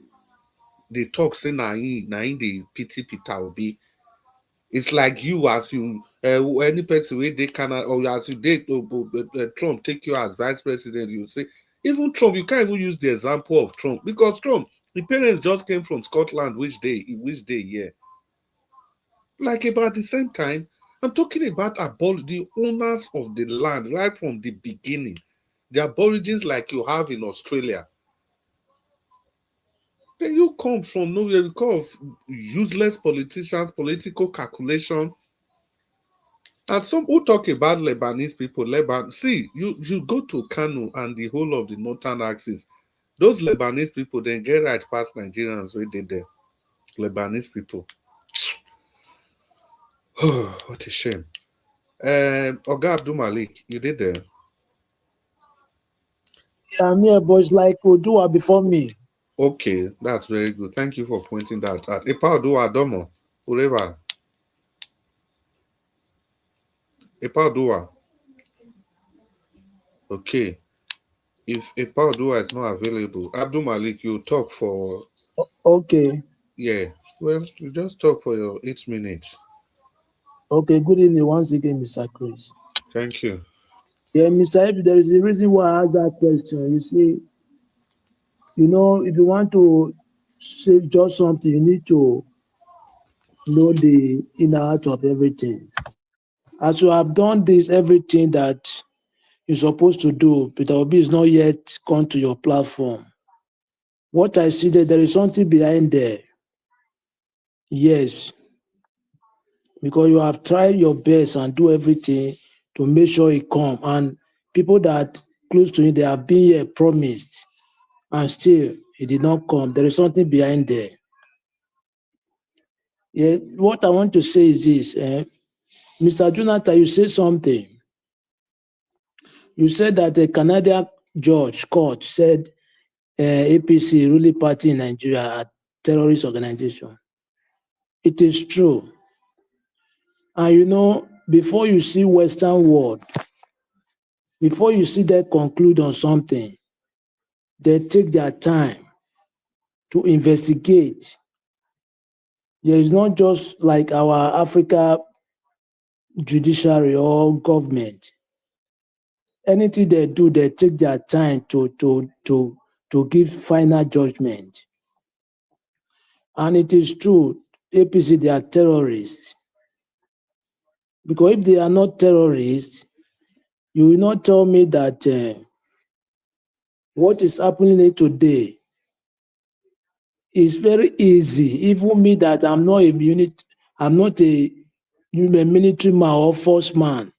They talk say naim the pity Peter Obi. It's like you, as you any person where they cannot, or as you date Trump take you as vice president, you say even Trump, you can't even use the example of Trump, because Trump, the parents just came from Scotland, which day, yeah. Like about the same time, I'm talking about the owners of the land right from the beginning. The aborigines like you have in Australia. Then you come from nowhere because of useless politicians, political calculation. And some who talk about Lebanese people, see, you go to Kano and the whole of the northern axis. Those Lebanese people then get right past Nigerians where they there. Lebanese people. What a shame. Oga Abdul Malik, you did there. Yeah, I'm here, but it's like Odua before me. Okay, that's very good. Thank you for pointing that out. Epa Odua Domo, whoever. Epa Odua. Okay. If Epa Odua is not available, Abdul Malik, you talk for. Okay. Yeah. Well, you just talk for your 8 minutes. Okay, good evening once again, Mr. Chris. Thank you. Yeah, Mr. Ebi, there is a reason why I asked that question. You see, you know, if you want to say just something, you need to know the inner heart of everything. As you have done this, everything that you're supposed to do, Peter Obi is not yet come to your platform. What I see there is something behind there. Yes. Because you have tried your best and do everything to make sure it come. And people that close to you, they have been here promised, and still it did not come. There is something behind there. Yeah, what I want to say is this, Mr. Jonathan, you said something. You said that a Canadian judge court said APC, ruling party in Nigeria, are terrorist organization. It is true. And you know, before you see Western world, before you see them conclude on something, they take their time to investigate. There is not just like our Africa judiciary or government. Anything they do, they take their time to give final judgment. And it is true, APC, they are terrorists. Because if they are not terrorists, you will not tell me that what is happening today is very easy. Even me that I'm not a unit, I'm not a military man or force man.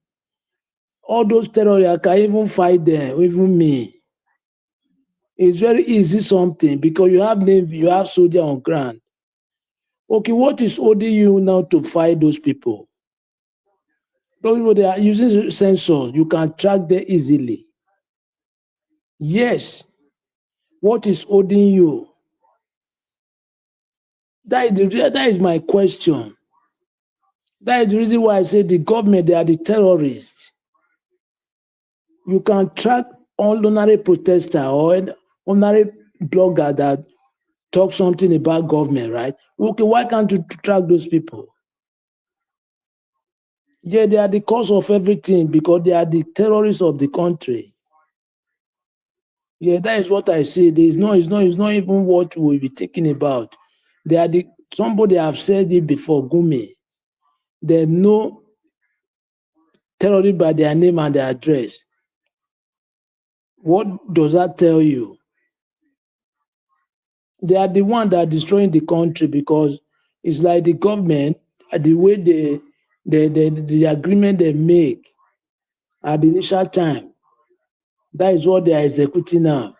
All those terrorists, I can even fight them, even me. It's very easy something because you have navy, you have soldier on ground. Okay, what is holding you now to fight those people? Those people, they are using sensors. You can track them easily. Yes. What is holding you? That is my question. That is the reason why I say the government, they are the terrorists. You can track ordinary protester or ordinary blogger that talk something about government, right? Okay, why can't you track those people? Yeah, they are the cause of everything because they are the terrorists of the country. Yeah, that is what I say. It's not even what we'll be thinking about. They are somebody have said it before, Gumi. They know terrorists by their name and their address. What does that tell you? They are the one that are destroying the country because it's like the government, the way the agreement they make at the initial time, that is what they are executing now.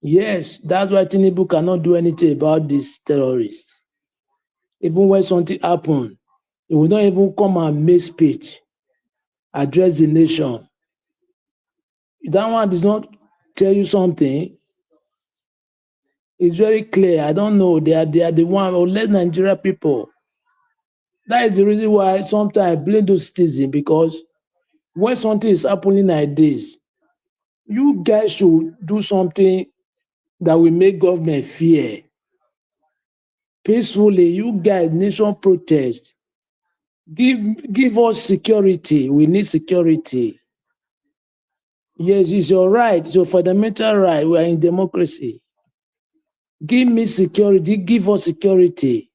Yes, that's why Tinubu cannot do anything about these terrorists. Even when something happens, he will not even come and make speech, address the nation. That one does not tell you something. It's very clear. I don't know. They are the one, or let Nigeria people. That is the reason why sometimes I blame those citizens because when something is happening like this, you guys should do something that will make government fear. Peacefully, you guys, nation protest. Give us security. We need security. Yes, it's your right. It's your fundamental right. We are in democracy. Give me security. Give us security.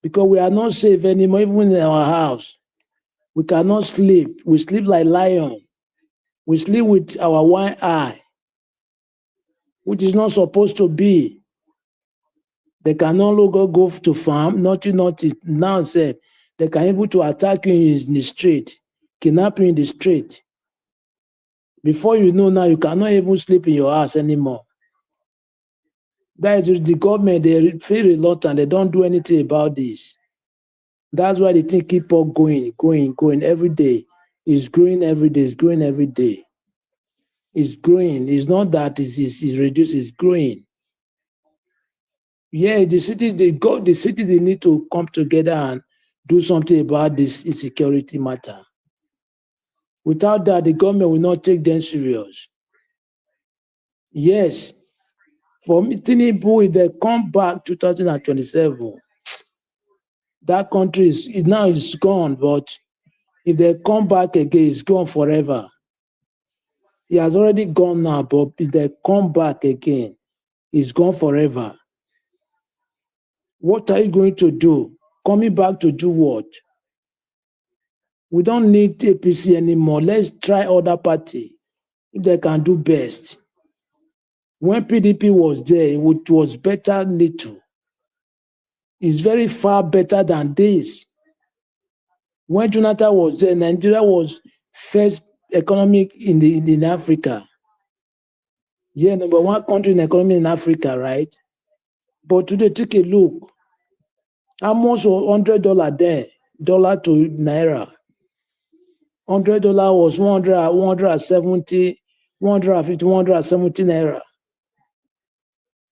Because we are not safe anymore, even in our house. We cannot sleep. We sleep like lion. We sleep with our one eye, which is not supposed to be. They can no longer go to farm, nothing. Now said they can able to attack you in the street, kidnap you in the street. Before you know now, you cannot even sleep in your house anymore. That is the government, they feel reluctant, they don't do anything about this. That's why the thing keep on going every day. It's growing every day, it's growing every day. It's growing. It's not that it's reduced, it's growing. Yeah, the cities, they need to come together and do something about this insecurity matter. Without that, the government will not take them serious. Yes, for me, Tinubu, if they come back 2027, that country is now gone, but if they come back again, it's gone forever. He has already gone now, but if they come back again, it's gone forever. What are you going to do? Coming back to do what? We don't need APC anymore. Let's try other party if they can do best. When PDP was there, it was better little. It's very far better than this. When Jonathan was there, Nigeria was first economic in Africa. Yeah, number one country in economy in Africa, right? But today, take a look. How much was $100 there? Dollar to Naira. $100 was 170, 150, 170 Naira.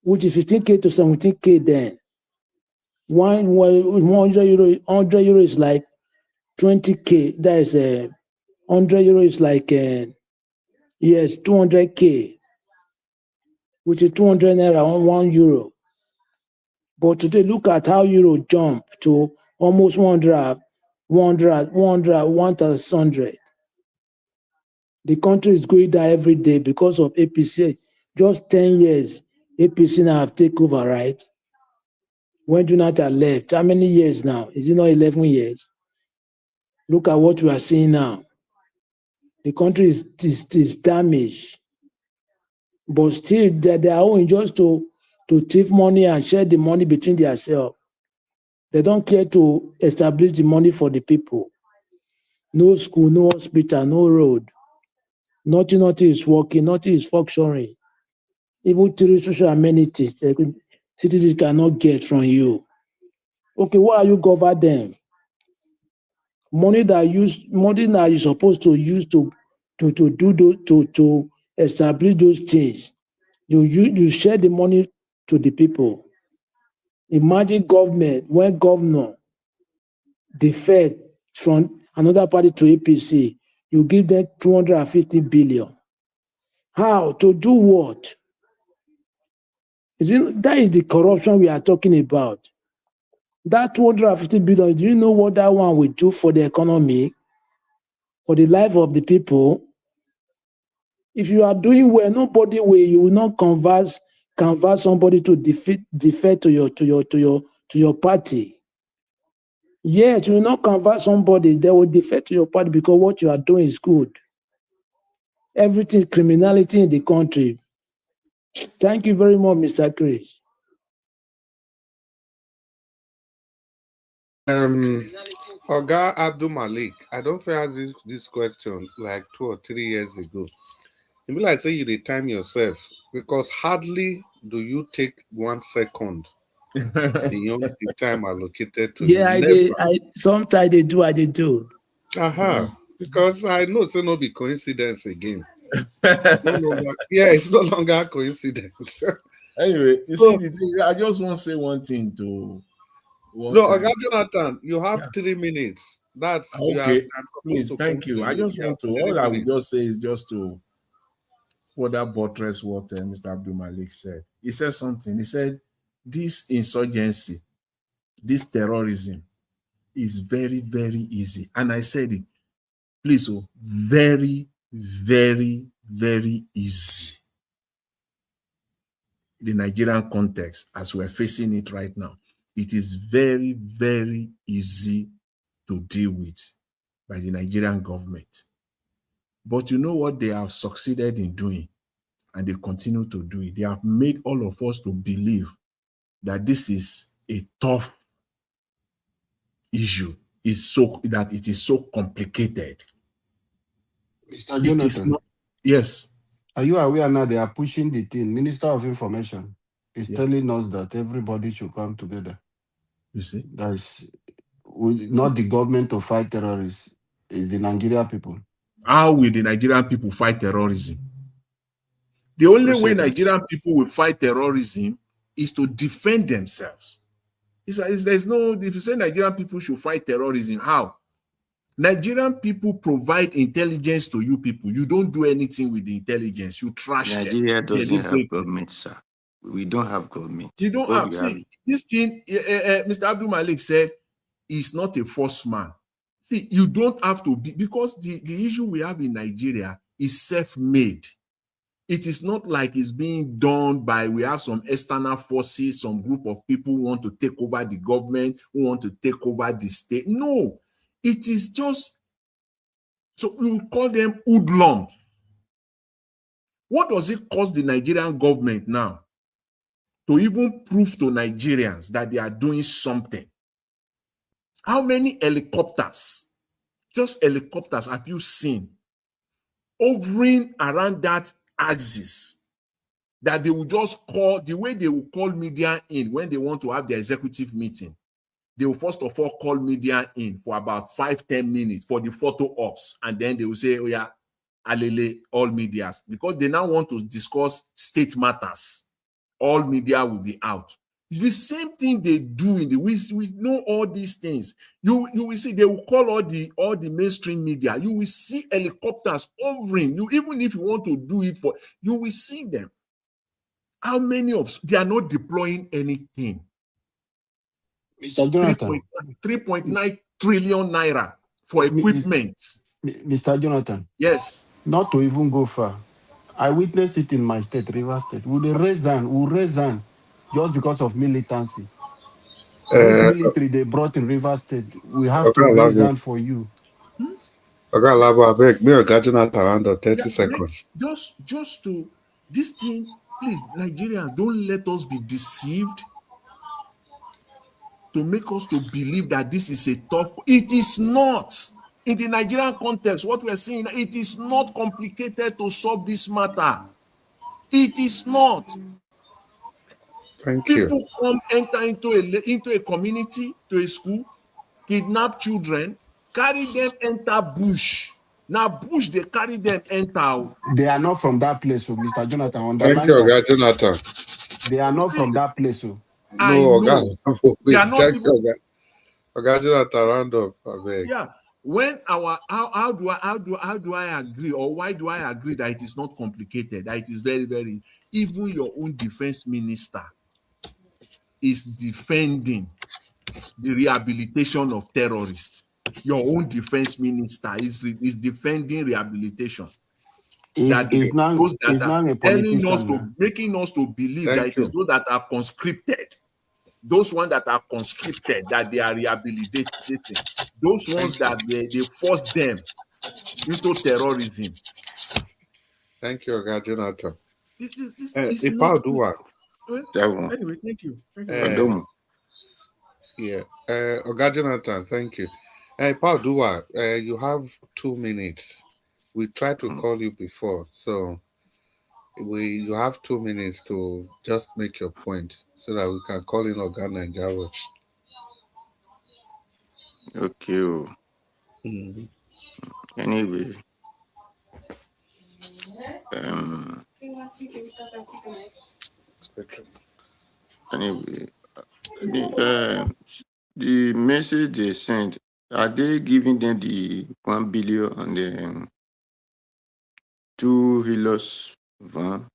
Which is 15K to 17K then. 100 euro is like 20K. That is 100 euro is like yes, 200K, which is 200 naira on 1 euro. But today, look at how euro jumped to almost 100, 1,100. The country is going down every day because of APC. Just 10 years, APC now have taken over, right? When Jonathan left, how many years now? Is it not 11 years? Look at what we are seeing now. The country is damaged. But still, they are owing just to thief money and share the money between themselves. They don't care to establish the money for the people. No school, no hospital, no road. Nothing is working, nothing is functioning. Even through social amenities, citizens cannot get from you. Okay, why are you govern them? Money that you're supposed to use to do those to establish those things. You share the money to the people. Imagine government when governor defect from another party to APC, you give them 250 billion. How? To do what? That is the corruption we are talking about. That 250 billion, do you know what that one will do for the economy, for the life of the people? If you are doing well, you will not converse somebody to defect to your party. Yes, you will not convert somebody, they will defect to your party because what you are doing is good. Everything, criminality in the country. Thank you very much, Mr. Chris. Oga Abdul Malik, I don't ask this question like 2 or 3 years ago. It be like say you dey time yourself because hardly do you take 1 second beyond the time allocated to Yeah, you. Never. sometimes they do. Because I know it's no be coincidence again. It's no longer coincidence. Anyway, you see the thing, I just want to say one thing to Oga Jonathan, you have 3 minutes. That's okay. Please, thank you. I just want to, all I would just say is just to further buttress what Mr. Abdul Malik said. He said something. He said, this insurgency, this terrorism is very, very easy. And I said it, please, very, very, very easy. The Nigerian context, as we're facing it right now, it is very, very easy to deal with by the Nigerian government. But you know what they have succeeded in doing, and they continue to do it? They have made all of us to believe that this is a tough issue, that it is so complicated. Mr. Jonathan. Yes. Are you aware now they are pushing the thing? Minister of Information is telling us that everybody should come together. You see? That is not the government to fight terrorists, it's the Nigerian people. How will the Nigerian people fight terrorism? The only way Nigerian people will fight terrorism is to defend themselves. There's no, if you say Nigerian people should fight terrorism, how? Nigerian people provide intelligence to you people. You don't do anything with the intelligence. You trash them. Nigeria doesn't have government, sir. We don't have government. You don't have. See, this thing, Mr. Abdul Malik said, is not a forced man. See, you don't have to be, because the issue we have in Nigeria is self-made. It is not like it's being done by, we have some external forces, some group of people who want to take over the government, who want to take over the state. No, it is just, so we will call them hoodlums. What does it cost the Nigerian government now to even prove to Nigerians that they are doing something? How many helicopters, just helicopters, have you seen hovering around that axis that they will just call, the way they will call media in when they want to have their executive meeting? They will first of all call media in for about 5-10 minutes for the photo ops, and then they will say, oh yeah, alele, all medias, because they now want to discuss state matters. All media will be out. The same thing they do in the we know all these things. You will see they will call all the mainstream media. You will see helicopters hovering. You even if you want to do it for you will see them. How many of they are not deploying anything? Mr. Jonathan. 3.9 trillion naira for equipment. Mr. Jonathan. Yes. Not to even go far. I witnessed it in my state, Rivers State. We'll raise hand just because of militancy. This military they brought in Rivers State, we have to raise hand for you. Okay, I beg, me or Jonathan around 30 seconds. Just to this thing, please, Nigerians, don't let us be deceived to make us to believe that this is a tough. It is not. In the Nigerian context, what we are seeing, it is not complicated to solve this matter. It is not. Thank People you. come enter into a community, to a school, kidnap children, carry them enter bush. Now bush they carry them enter. They are not from that place, so Mr. Jonathan, Thank underline you, that. Jonathan. They are not from that place, so. I know. They are not thank even. you, Jonathan, round up, I beg. Yeah. When how do I agree, or why do I agree that it is not complicated, that it is very, very, even your own defense minister is defending the rehabilitation of terrorists. Your own defense minister is defending rehabilitation. Is not Those that are a telling us politician. making us to believe that Thank it is those that are conscripted, those ones that are conscripted, that they are rehabilitating, those ones that they force them into terrorism. Thank you, Jonathan. This is If not. I'll do what? Anyway, thank you. Yeah. Oga Jonathan, thank you. Paul Dua, you have 2 minutes. We tried to call you before, so you have 2 minutes to just make your point so that we can call in Oga Nigeria Watch. Okay. Anyway, anyway, the message they sent, are they giving them the 1 billion and the 2 Hilux van?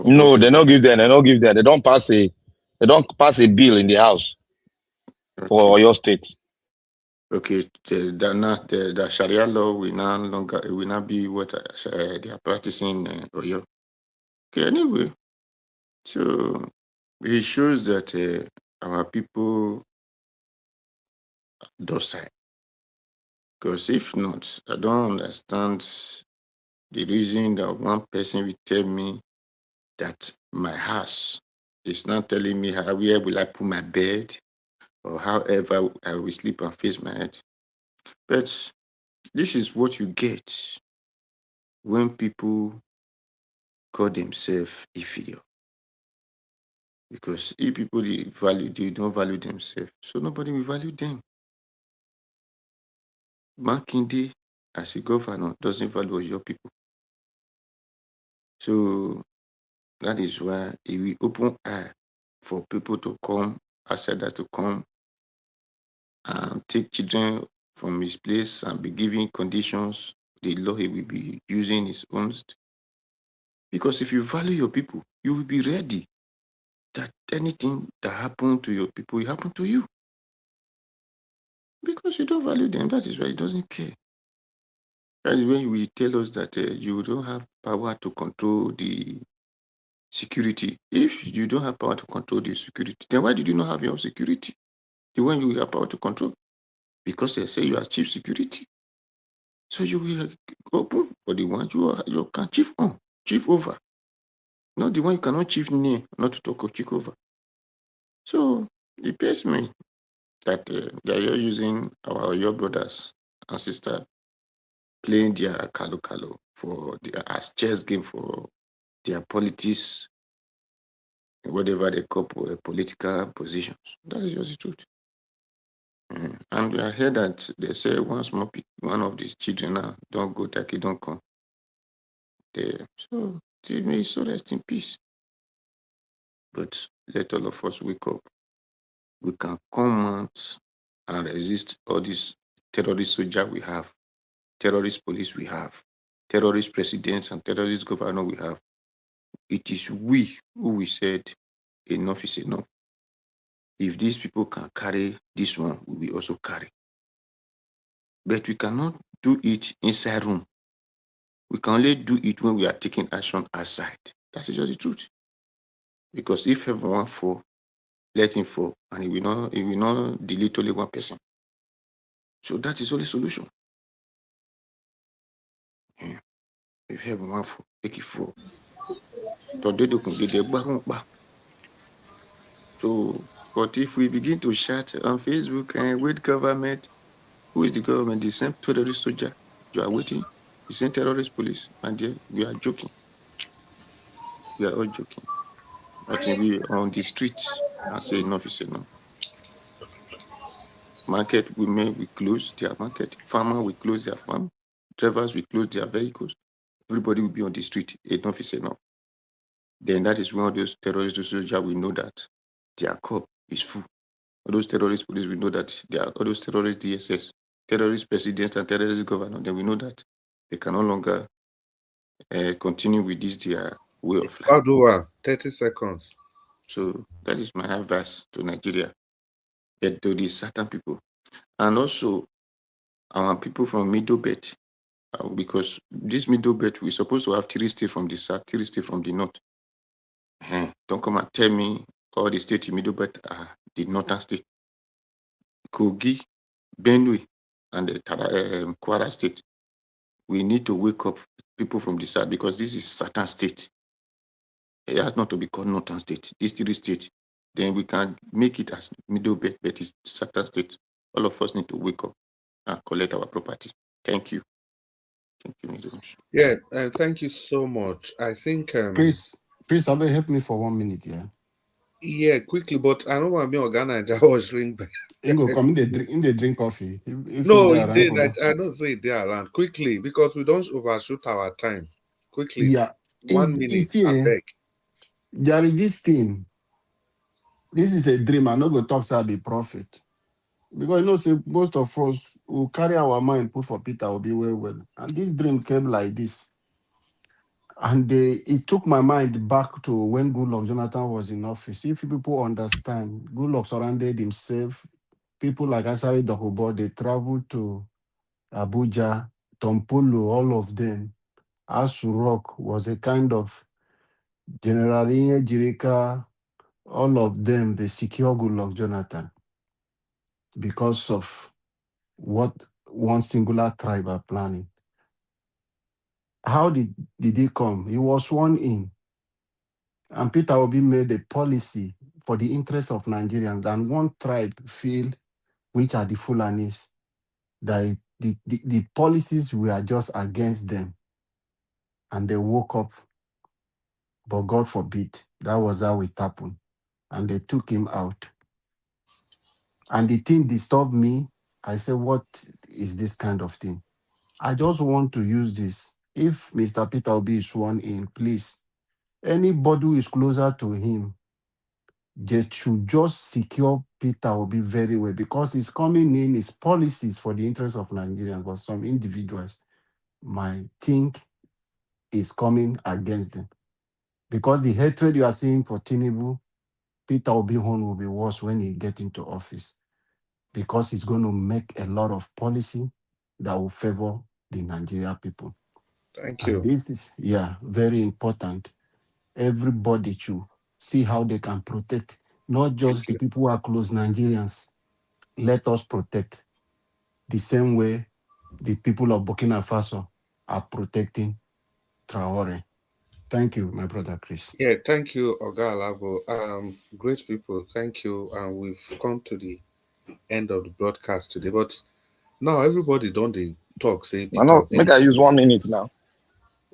No, they don't give them. They don't give them. They don't pass a bill in the house for your state. Okay, the Sharia law will not be what they are practicing in Oyo. Okay, anyway, so it shows that our people are docile. Because if not, I don't understand the reason that one person will tell me that my house is not telling me where will I put my bed or however I will sleep and face my head. But this is what you get when people call themselves inferior. Because if people they don't value themselves, so nobody will value them. Makinde, as a governor, doesn't value your people. So that is why it will open eye for people to come, outsiders to come and take children from his place and be giving conditions, the law he will be using his own. Because if you value your people, you will be ready that anything that happened to your people will happen to you. Because you don't value them, that is why he doesn't care. That is when you will tell us that you don't have power to control the security. If you don't have power to control the security, then why did you not have your security? The one you have power to control? Because they say you are chief security. So you will open for the one you can chief over. Not the one you cannot chief near, not to talk of chief over. So it pains me that they are using your brothers and sisters playing their kalo for as chess game for their politics, whatever they call political positions. That is just the truth. And I heard that they say one of these children now don't go Taki, don't come. So may so rest in peace. But let all of us wake up. We can come out and resist all these terrorist soldiers we have, terrorist police we have, terrorist presidents and terrorist governor we have. It is we who said enough is enough. If these people can carry this one, we will also carry. But we cannot do it inside room. We can only do it when we are taking action outside. That is just the truth. Because if everyone fall, let him fall, and he will not delete only one person. So that is only solution. Yeah. If everyone fall, take it fall. So, but if we begin to shout on Facebook and wait government, who is the government? The same terrorist soldier you are waiting, the same terrorist police, and there we are joking. We are all joking. But we are on the streets and say enough is enough. Market women will close their market, farmer will close their farm, drivers will close their vehicles. Everybody will be on the street. Enough is enough. Then that is when all those terrorist soldiers will know that their cup is full. All those terrorist police will know that they are all those terrorist DSS, terrorist presidents and terrorist governors. Then we know that they can no longer continue with this their way of life. I'll do 30 seconds. So that is my advice to Nigeria, that to these certain people, and also our people from Middle Belt, because this Middle Belt we're supposed to have 3 states from the south, 3 states from the north. Don't come and tell me all the states in Middle Belt are the northern state. Kogi, Benue, and the Kwara state. We need to wake up people from the south because this is certain state. It has not to be called northern state. These 3 states, then we can make it as Middle Belt, but it's certain state. All of us need to wake up and collect our property. Thank you. Thank you very much. Yeah, thank you so much. I think Please, Abel, help me for 1 minute, yeah. Yeah, quickly, but I don't want to be organized. I was ring back. Ingo, come in the drink coffee. If No, they he are did. for I don't say they are around quickly because we don't overshoot our time. Quickly, yeah. 1 You minute. see, I beg. there is this thing. This is a dream. I'm not going to talk about the prophet. Because you know, say, most of us who carry our mind put for Peter will be well. And this dream came like this. And it took my mind back to when Goodluck Jonathan was in office. If people understand, Goodluck surrounded himself. People like Asari Dokubo, they traveled to Abuja, Tompulu, all of them. Asurok was a kind of General Jirika, all of them, they secure Goodluck Jonathan because of what one singular tribe are planning. How did he come? He was sworn in. And Peter Obi made a policy for the interest of Nigerians. And one tribe feel, which are the Fulanis, that the policies were just against them. And they woke up. But God forbid, that was how it happened. And they took him out. And the thing disturbed me. I said, what is this kind of thing? I just want to use this. If Mr. Peter Obi is sworn in, please, anybody who is closer to him, should just secure Peter Obi very well because he's coming in his policies for the interest of Nigerians, but some individuals might think is coming against them. Because the hatred you are seeing for Tinubu, Peter Obi will be worse when he gets into office because he's going to make a lot of policy that will favor the Nigerian people. Thank you. And this is, very important. Everybody should see how they can protect, not just the people who are close Nigerians. Let us protect the same way the people of Burkina Faso are protecting Traore. Thank you, my brother Chris. Yeah, thank you, Oga Alabo. Great people, thank you. And we've come to the end of the broadcast today. But now everybody don't talk, say I know, make I use 1 minute now.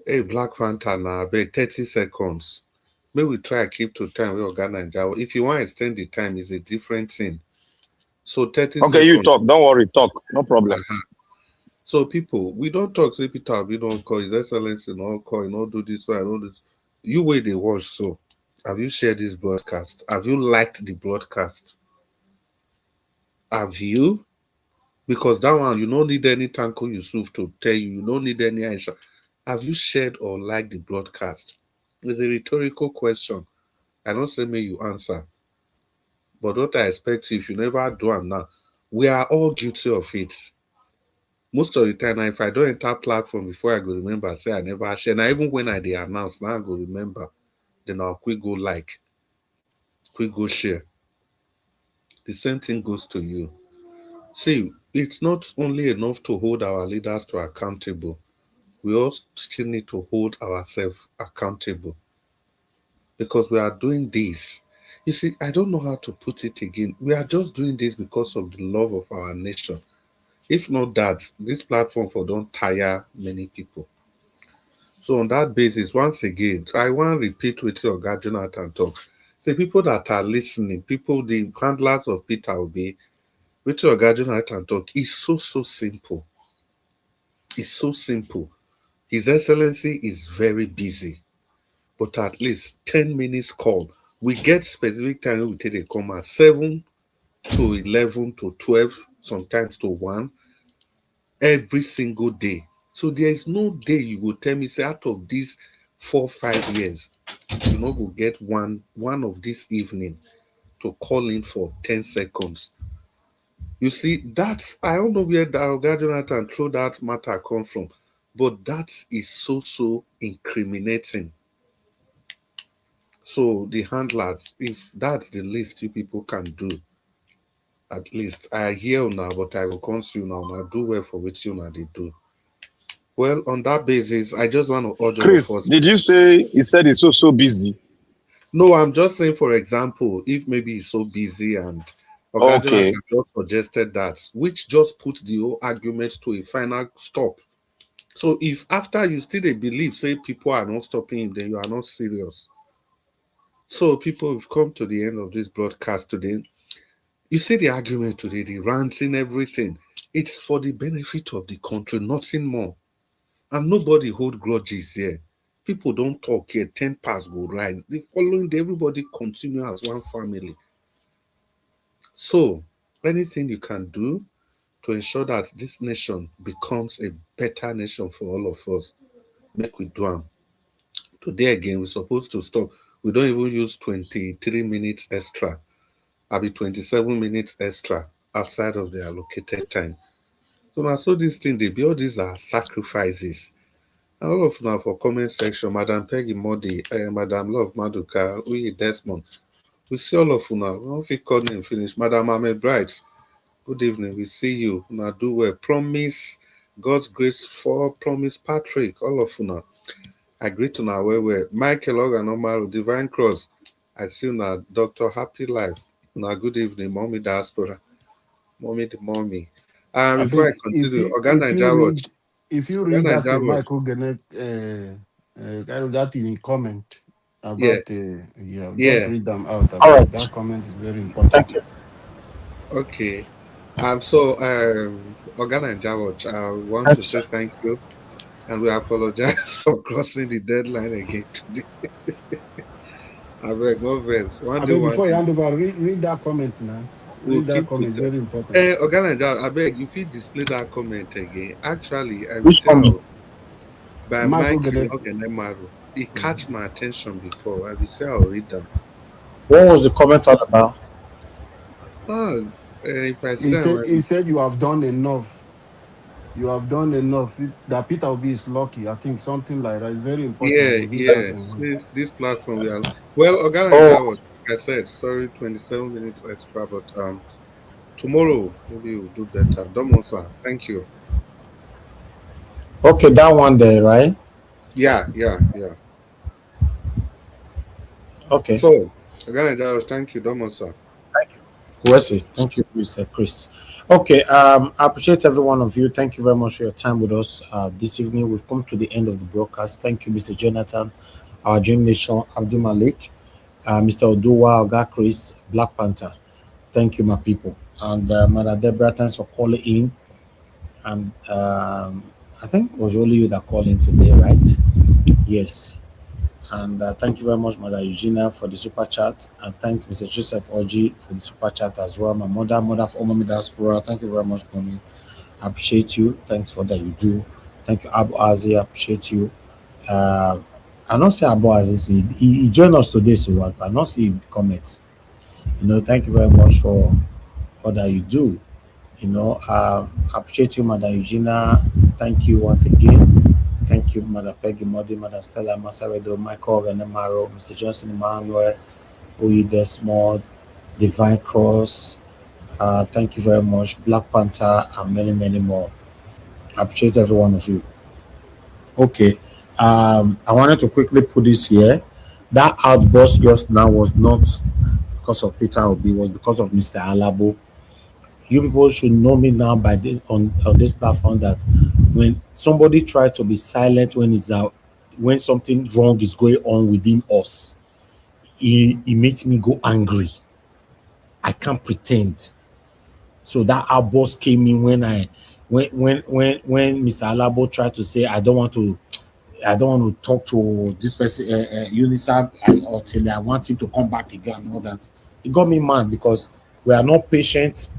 Hey, Black Panther now, about 30 seconds. Maybe we try keep to time with Oga Naija. If you want to extend the time, it's a different thing. So 30 Okay, seconds. you talk. Don't worry, talk. No problem. So people, we don't talk, say Peter, we don't call His Excellency, don't call, you don't do this, I don't do this. You wait they watch, so Have you shared this broadcast? Have you liked the broadcast? Have you? Because that one, you don't need any Tanko Yusuf to tell you. You don't need any Aisha. Have you shared or liked the broadcast? It's a rhetorical question. I don't say may you answer. But what I expect if you never do it now, we are all guilty of it. Most of the time, now, if I don't enter platform before I go remember, say I never share. Now, even when I they announce, now I go remember. Then I'll quick go like, quick go share. The same thing goes to you. See, it's not only enough to hold our leaders to accountable. We also still need to hold ourselves accountable because we are doing this. You see, I don't know how to put it again. We are just doing this because of the love of our nation. If not that, this platform for don't tire many people. So on that basis, once again, so I want to repeat with your God Jonathan talk. Say people that are listening, people, the handlers of Peter Obi, with your God Jonathan talk is so simple. It's so simple. His Excellency is very busy, but at least 10 minutes call. We get specific time we take a come at 7 to 11 to 12, sometimes to 1, every single day. So there is no day you will tell me, say, out of these 4 5 years, you know, go get one of this evening to call in for 10 seconds. You see, that's, I don't know where the Jonathan throw that matter come from, but that is so incriminating. So the handlers, if that's the least you people can do, at least I hear now, but I will come to you now. Now do well for which you now they do. Well, on that basis, I just want to urge all of Chris, us. did you say he said he's so busy? No, I'm just saying, for example, if maybe he's so busy and Ogajon Okay. just suggested that, which just put the whole argument to a final stop. So if after you still they believe, say people are not stopping him, then you are not serious. So people have come to the end of this broadcast today. You see the argument today, the ranting, everything. It's for the benefit of the country, nothing more. And nobody hold grudges here. People don't talk here. 10 past go rise. The following day, everybody continue as one family. So anything you can do to ensure that this nation becomes a better nation for all of us, make we do them. Today again, we're supposed to stop. We don't even use 23 minutes extra. I'll be 27 minutes extra outside of the allocated time. So now, so this thing, they be all these are sacrifices. And all of now for comment section, Madam Peggy Modi, Madam Love Maduka, Uyi Desmond. We see all of you now. We don't feel call name finish. Madam Ahmed Bright, good evening. We see you. Now do well. Promise God's grace for Promise Patrick. All of you now. I greet you now where Michael Oganomaro, Divine Cross. I see you now, Dr. Happy Life. Now good evening, Mommy Diaspora. Mommy the mommy. I Before I beg continue, if you Naija Watch. read that Naija Watch. Michael Gannett that in comment Yeah. about yeah, just Yeah. read them out. I All beg. right. That comment is very important. Okay. So Oga Naija Watch, I want to Thanks. say thank you. And we apologize for crossing the deadline again today. I beg no verse. One I day, beg one before you day. hand over, read that comment now. We'll Read that keep comment, with very important. Oga Naija, I beg you fit display that comment again. Actually, I will Which say I comment? was by Michael Michael Gannett. Ogenemaru. It catch my attention before. I will say I'll read them. What was the comment all about? If I say He said you have done enough. You have done enough. That Peter Obi is lucky. I think something like that is very important. You read that. yeah. See, this platform we are well, Oga Oh, Naija was like I said, sorry, 27 minutes extra, but tomorrow maybe we'll do better. Domo sir, thank you. okay, that one there, right? Yeah. Okay. So, Oga Naija, thank you, Domo sir. Kwesi. Thank you, Mr. Chris. Okay, I appreciate every one of you. Thank you very much for your time with us this evening. We've come to the end of the broadcast. Thank you, Mr. Jonathan, our Dream Nation, Abdul Malik, Mr. Oduwa, Oga Chris, Black Panther. Thank you, my people. And Mother Deborah, thanks for calling in. And I think it was only you that called in today, right? Yes. And thank you very much, Mother Eugenia, for the super chat. And thank Mr. Joseph Oji for the super chat as well. My mother for Mommy Diaspora. Thank you very much, Mommy. I appreciate you. Thanks for that you do. Thank you, Abu Azi. I appreciate you. I not say Abu Aziz. He joined us today, so I not see comments. Thank you very much for all that you do. I appreciate you, Mother Eugenia. Thank you once again. Thank you, Mother Peggy, Mother Stella, Masaredo, Michael, Venemaro, Mr. Johnson Emmanuel, Oyi Desmond, Divine Cross. Thank you very much, Black Panther, and many, many more. I appreciate every one of you. Okay. I wanted to quickly put this here. That outburst just now was not because of Peter Obi, it was because of Mr. Alabo. You people should know me now by this on this platform that when somebody tries to be silent when something wrong is going on within us, it makes me go angry. I can't pretend. So that outburst came in when Mr. Alabo tried to say I don't want to talk to this person, UNICEF, until I want him to come back again and all that. It got me mad because we are not patient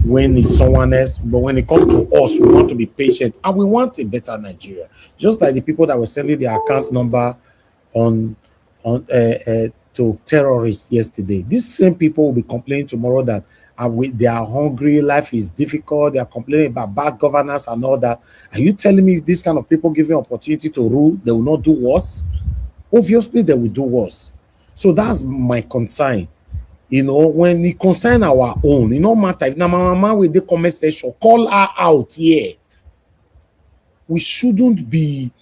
when it's someone else, but when it comes to us, we want to be patient and we want a better Nigeria. Just like the people that were sending their account number to terrorists yesterday. These same people will be complaining tomorrow that they are hungry, life is difficult, they are complaining about bad governance and all that. Are you telling me if this kind of people given opportunity to rule, they will not do worse? Obviously, they will do worse. So that's my concern. When it concern our own, it no matter if my mama with the comment section, call her out here. We shouldn't be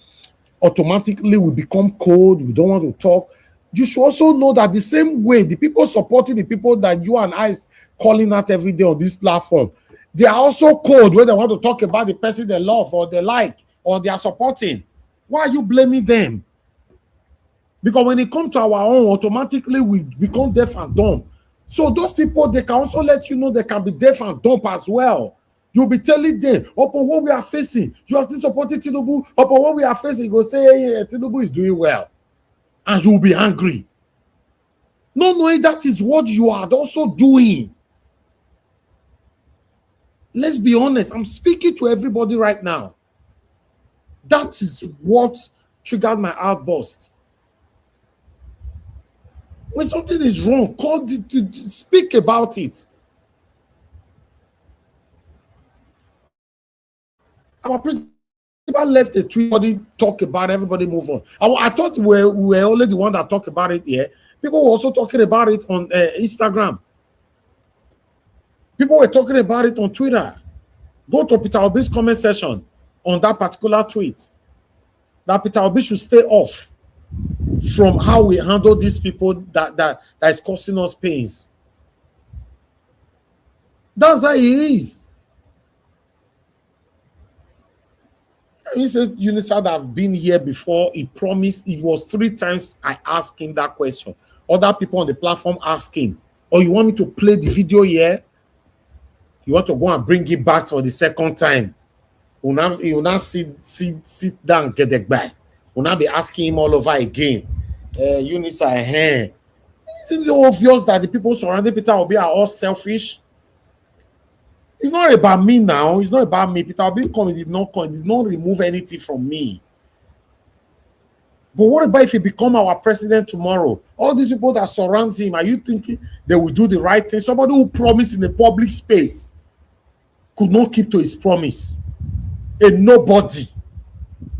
automatically we become cold, we don't want to talk. You should also know that the same way the people supporting the people that you and I is calling out every day on this platform, they are also cold when they want to talk about the person they love or they like or they are supporting. Why are you blaming them? Because when it comes to our own, automatically we become deaf and dumb. So those people, they can also let you know they can be deaf and dumb as well. You'll be telling them, upon what we are facing, you are still supporting Tinubu. Upon what we are facing, you go say, hey, Tinubu is doing well. And you'll be angry. Not knowing that is what you are also doing. Let's be honest. I'm speaking to everybody right now. That is what triggered my outburst. When something is wrong, speak about it. Our principal left a tweet, everybody talk about it, everybody move on. I thought we were only the one that talk about it here. People were also talking about it on Instagram. People were talking about it on Twitter. Go to Peter Obi's comment section on that particular tweet. That Peter Obi should stay off from how we handle these people that is causing us pains. That's how he is. He said UNICEF have been here before. He promised. It was 3 times I asked him that question. Other people on the platform asked him, oh, you want me to play the video here? You want to go and bring it back for the second time? You will not sit down, get it back. Will not be asking him all over again. UNICEF, isn't it obvious that the people surrounding Peter Obi are all selfish? It's not about me now. It's not about me. Peter Obi did not remove anything from me. But what about if he become our president tomorrow? All these people that surround him, are you thinking they will do the right thing? Somebody who promised in the public space could not keep to his promise. A nobody.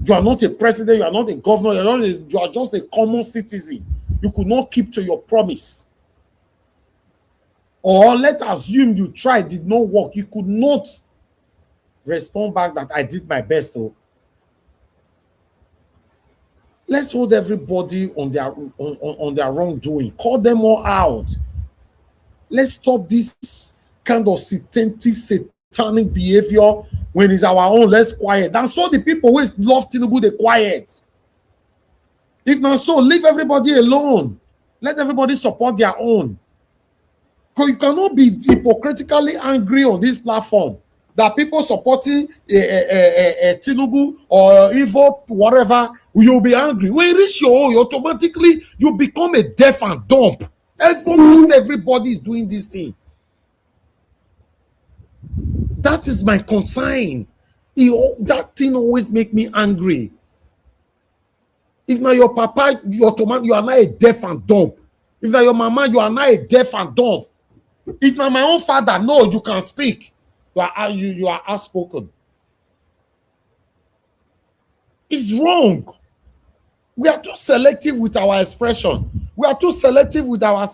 You are not a president. You are not a governor. You are just a common citizen. You could not keep to your promise. Or let's assume you tried, did not work. You could not respond back that I did my best. Oh. Let's hold everybody on their wrongdoing. Call them all out. Let's stop this kind of satanic behavior when it's our own. Let's quiet. And so the people who love Tinubu, they quiet. If not so, leave everybody alone. Let everybody support their own. Because you cannot be hypocritically angry on this platform that people supporting Tinubu or Evo, whatever, you'll be angry. When you reach your own, automatically you become a deaf and dumb. Almost everybody is doing this thing. That is my concern. That thing always make me angry. If now your papa, you are not a deaf and dumb. If now your mama, you are not a deaf and dumb. If now my own father, no, you can speak. You are outspoken. It's wrong. We are too selective with our expression. We are too selective with our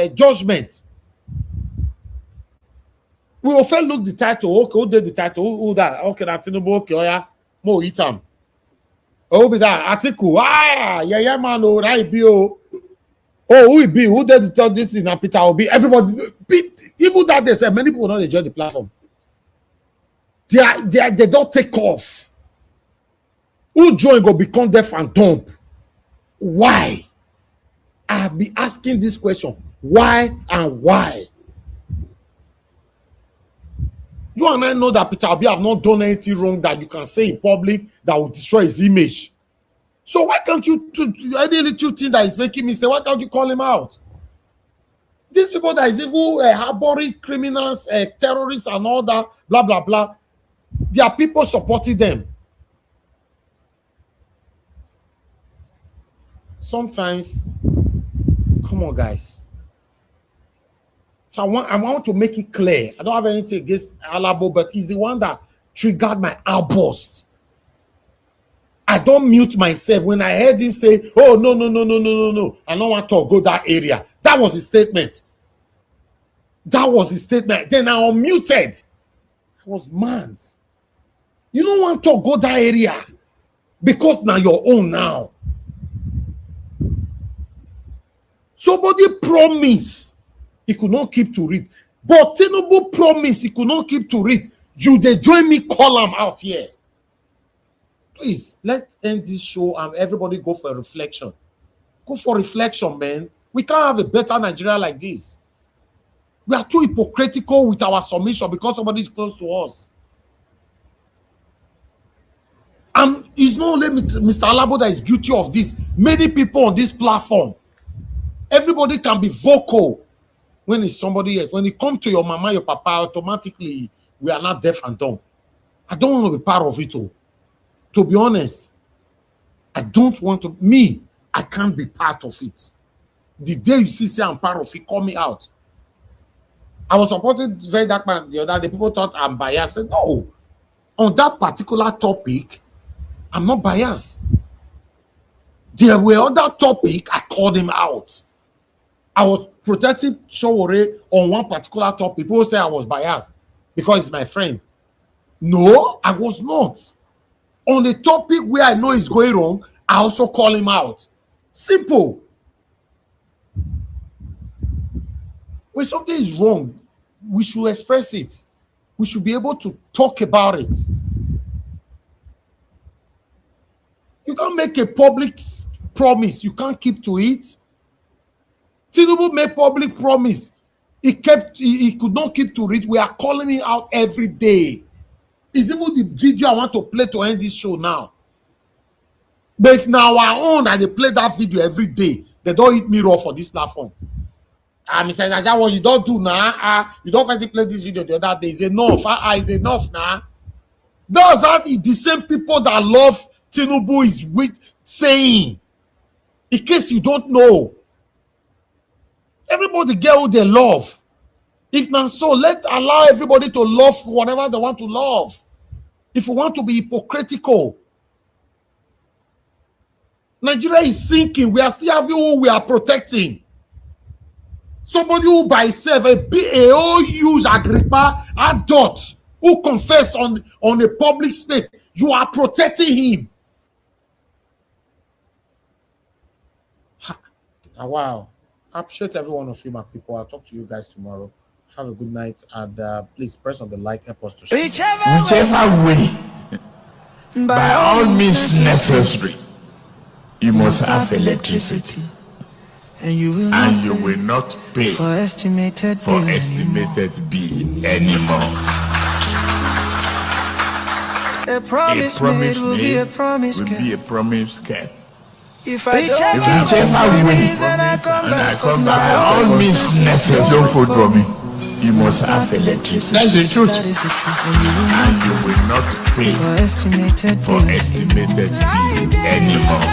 judgment. We often look the title. Okay, who did the title? Who that? Okay, that's Tinubu. Okay, oh yeah, Mo Itam. Oh, be that article. Yeah, man. Oh, right, be oh. Oh, who it be? Who did tell this in Peter Obi? Everybody, even that they said many people don't enjoy the platform. They don't take off. Who join go become deaf and dumb? Why? I have been asking this question. Why and why? You and I know that Peter Obi have not done anything wrong that you can say in public that will destroy his image. So why can't you, any little thing that is making mistake, why can't you call him out? These people that is evil, harboring criminals, terrorists and all that, blah, blah, blah, there are people supporting them. Sometimes, come on, guys. So I want to make it clear. I don't have anything against Alabo, but he's the one that triggered my outburst. I don't mute myself when I heard him say, oh, no. I don't want to go that area. That was his statement. That was his statement. Then I unmuted. I was mad. You don't want to go that area because now your own now. Somebody promised he could not keep to read. But Tinubu promised he could not keep to read. You they join me call him out here. Please, let's end this show and everybody go for a reflection. Go for reflection, man. We can't have a better Nigeria like this. We are too hypocritical with our submission because somebody is close to us. And it's not only Mr. Alabo that is guilty of this. Many people on this platform. Everybody can be vocal when it's somebody else. When it comes to your mama, your papa, automatically we are not deaf and dumb. I don't want to be part of it all. To be honest, I don't want to. I can't be part of it. The day you see say I'm part of it, call me out. I was supporting Very Dark Man the other day. People thought I'm biased. I said, no. On that particular topic, I'm not biased. There were other topics, I called him out. I was protecting Showore on one particular topic. People say I was biased because he's my friend. No, I was not. On the topic where I know is going wrong, I also call him out. Simple. When something is wrong, we should express it. We should be able to talk about it. You can't make a public promise. You can't keep to it. Tinubu made public promise. He could not keep to it. We are calling him out every day. It's even the video I want to play to end this show now. But if now our own and they play that video every day, they don't hit me raw for this platform. Mr. Najawa, you don't do now. You don't finally play this video the other day. It's enough. It's enough now. Those are the same people that love Tinubu is saying. In case you don't know. Everybody get who they love. If not so, allow everybody to love whatever they want to love. If we want to be hypocritical. Nigeria is sinking. We are still having who we are protecting. Somebody who by himself, a whole huge Agrippa adult who confess on a public space, you are protecting him. Wow. I appreciate every one of you, my people. I'll talk to you guys tomorrow. Have a good night, and please press on the like, help us to share. Whichever way, by all means necessary, you must have electricity. and you will not pay for estimated bill anymore. A promise made will be a promise kept. If I don't keep my promise and I come back, by all means necessary, don't vote for me. You must have electricity. That's the truth. And you will not pay for estimated bill anymore.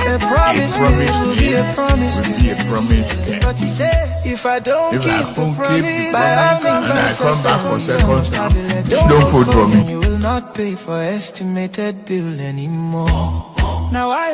A promise will be a promise. But he said, if I don't keep the promise, by all means and I come back for second time, don't vote for me. You will not pay for estimated bill anymore. Now I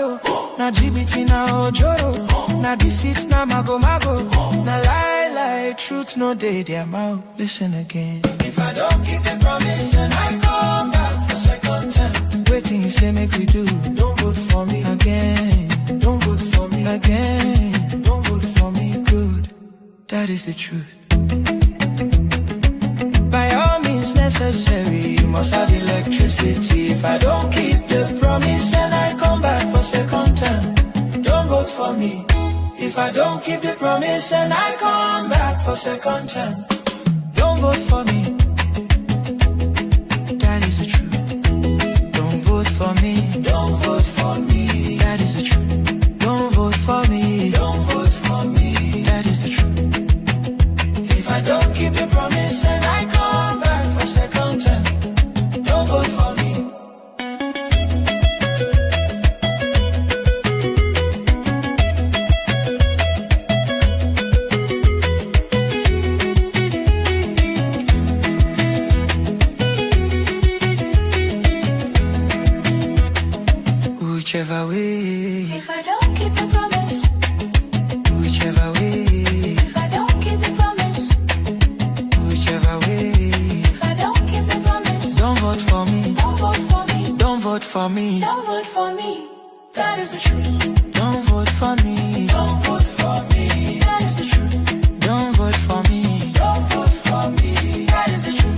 now GBT now Ojoro, now deceit now mago, now lie, truth no day their mouth. Listen again. If I don't keep the promise and I come back for second time, waiting you say make we do, don't vote for me again. Don't vote for me again. Don't vote for me, good. That is the truth. By all means necessary, you must have electricity. If I don't keep the promise and I come back for second time, don't vote for me. If I don't keep the promise and I come back for second time, don't vote for me. That is the truth. Don't vote for me. Don't vote for me. That is the truth. Don't vote for me. Don't vote for me. That is the truth. If I don't keep the promise and I come back for second time, don't vote for me. Whichever way. If I don't keep the promise. Whichever way. If I don't keep the promise. Whichever way. If I don't keep the promise. Don't vote for me. Don't vote for me. Don't vote for me. Don't vote for me. That is the truth. Don't vote for me. Don't vote for me. That is the truth. Don't vote for me. Don't vote for me. That is the truth.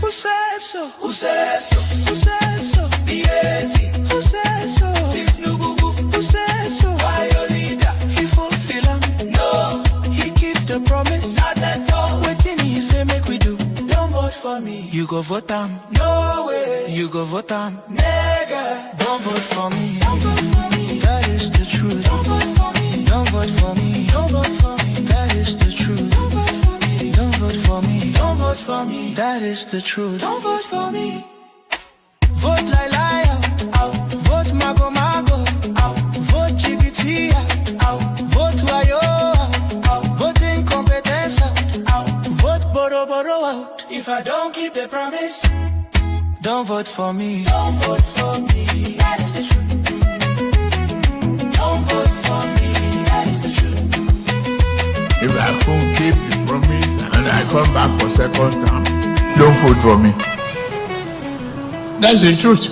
Who says so? Who says so? Who says so? B.A.T. Who says so? Tinubu. Who says so? Why your leader? He fulfill him. No. He keep the promise. Not at all. Waiting he say make we do. Don't vote for me. You go vote him. No way. You go vote him. Nigga. Don't vote for me. Don't vote for me. That is the truth. Don't vote for me. Don't vote for me. Don't vote for me. That is the truth. Don't vote for me. Don't vote for me. Don't vote for me. That is the truth. Don't vote for me. Vote like liar. Out. Vote mago. Out. Vote GBT. Out. Vote wayo. Out. Vote incompetence. Out. Vote boro out. If I don't keep the promise, don't vote for me. Don't vote for me. That is the truth. Don't vote for me. That is the truth. If I can't keep the promise and I come back for second time, don't vote for me. That's the truth.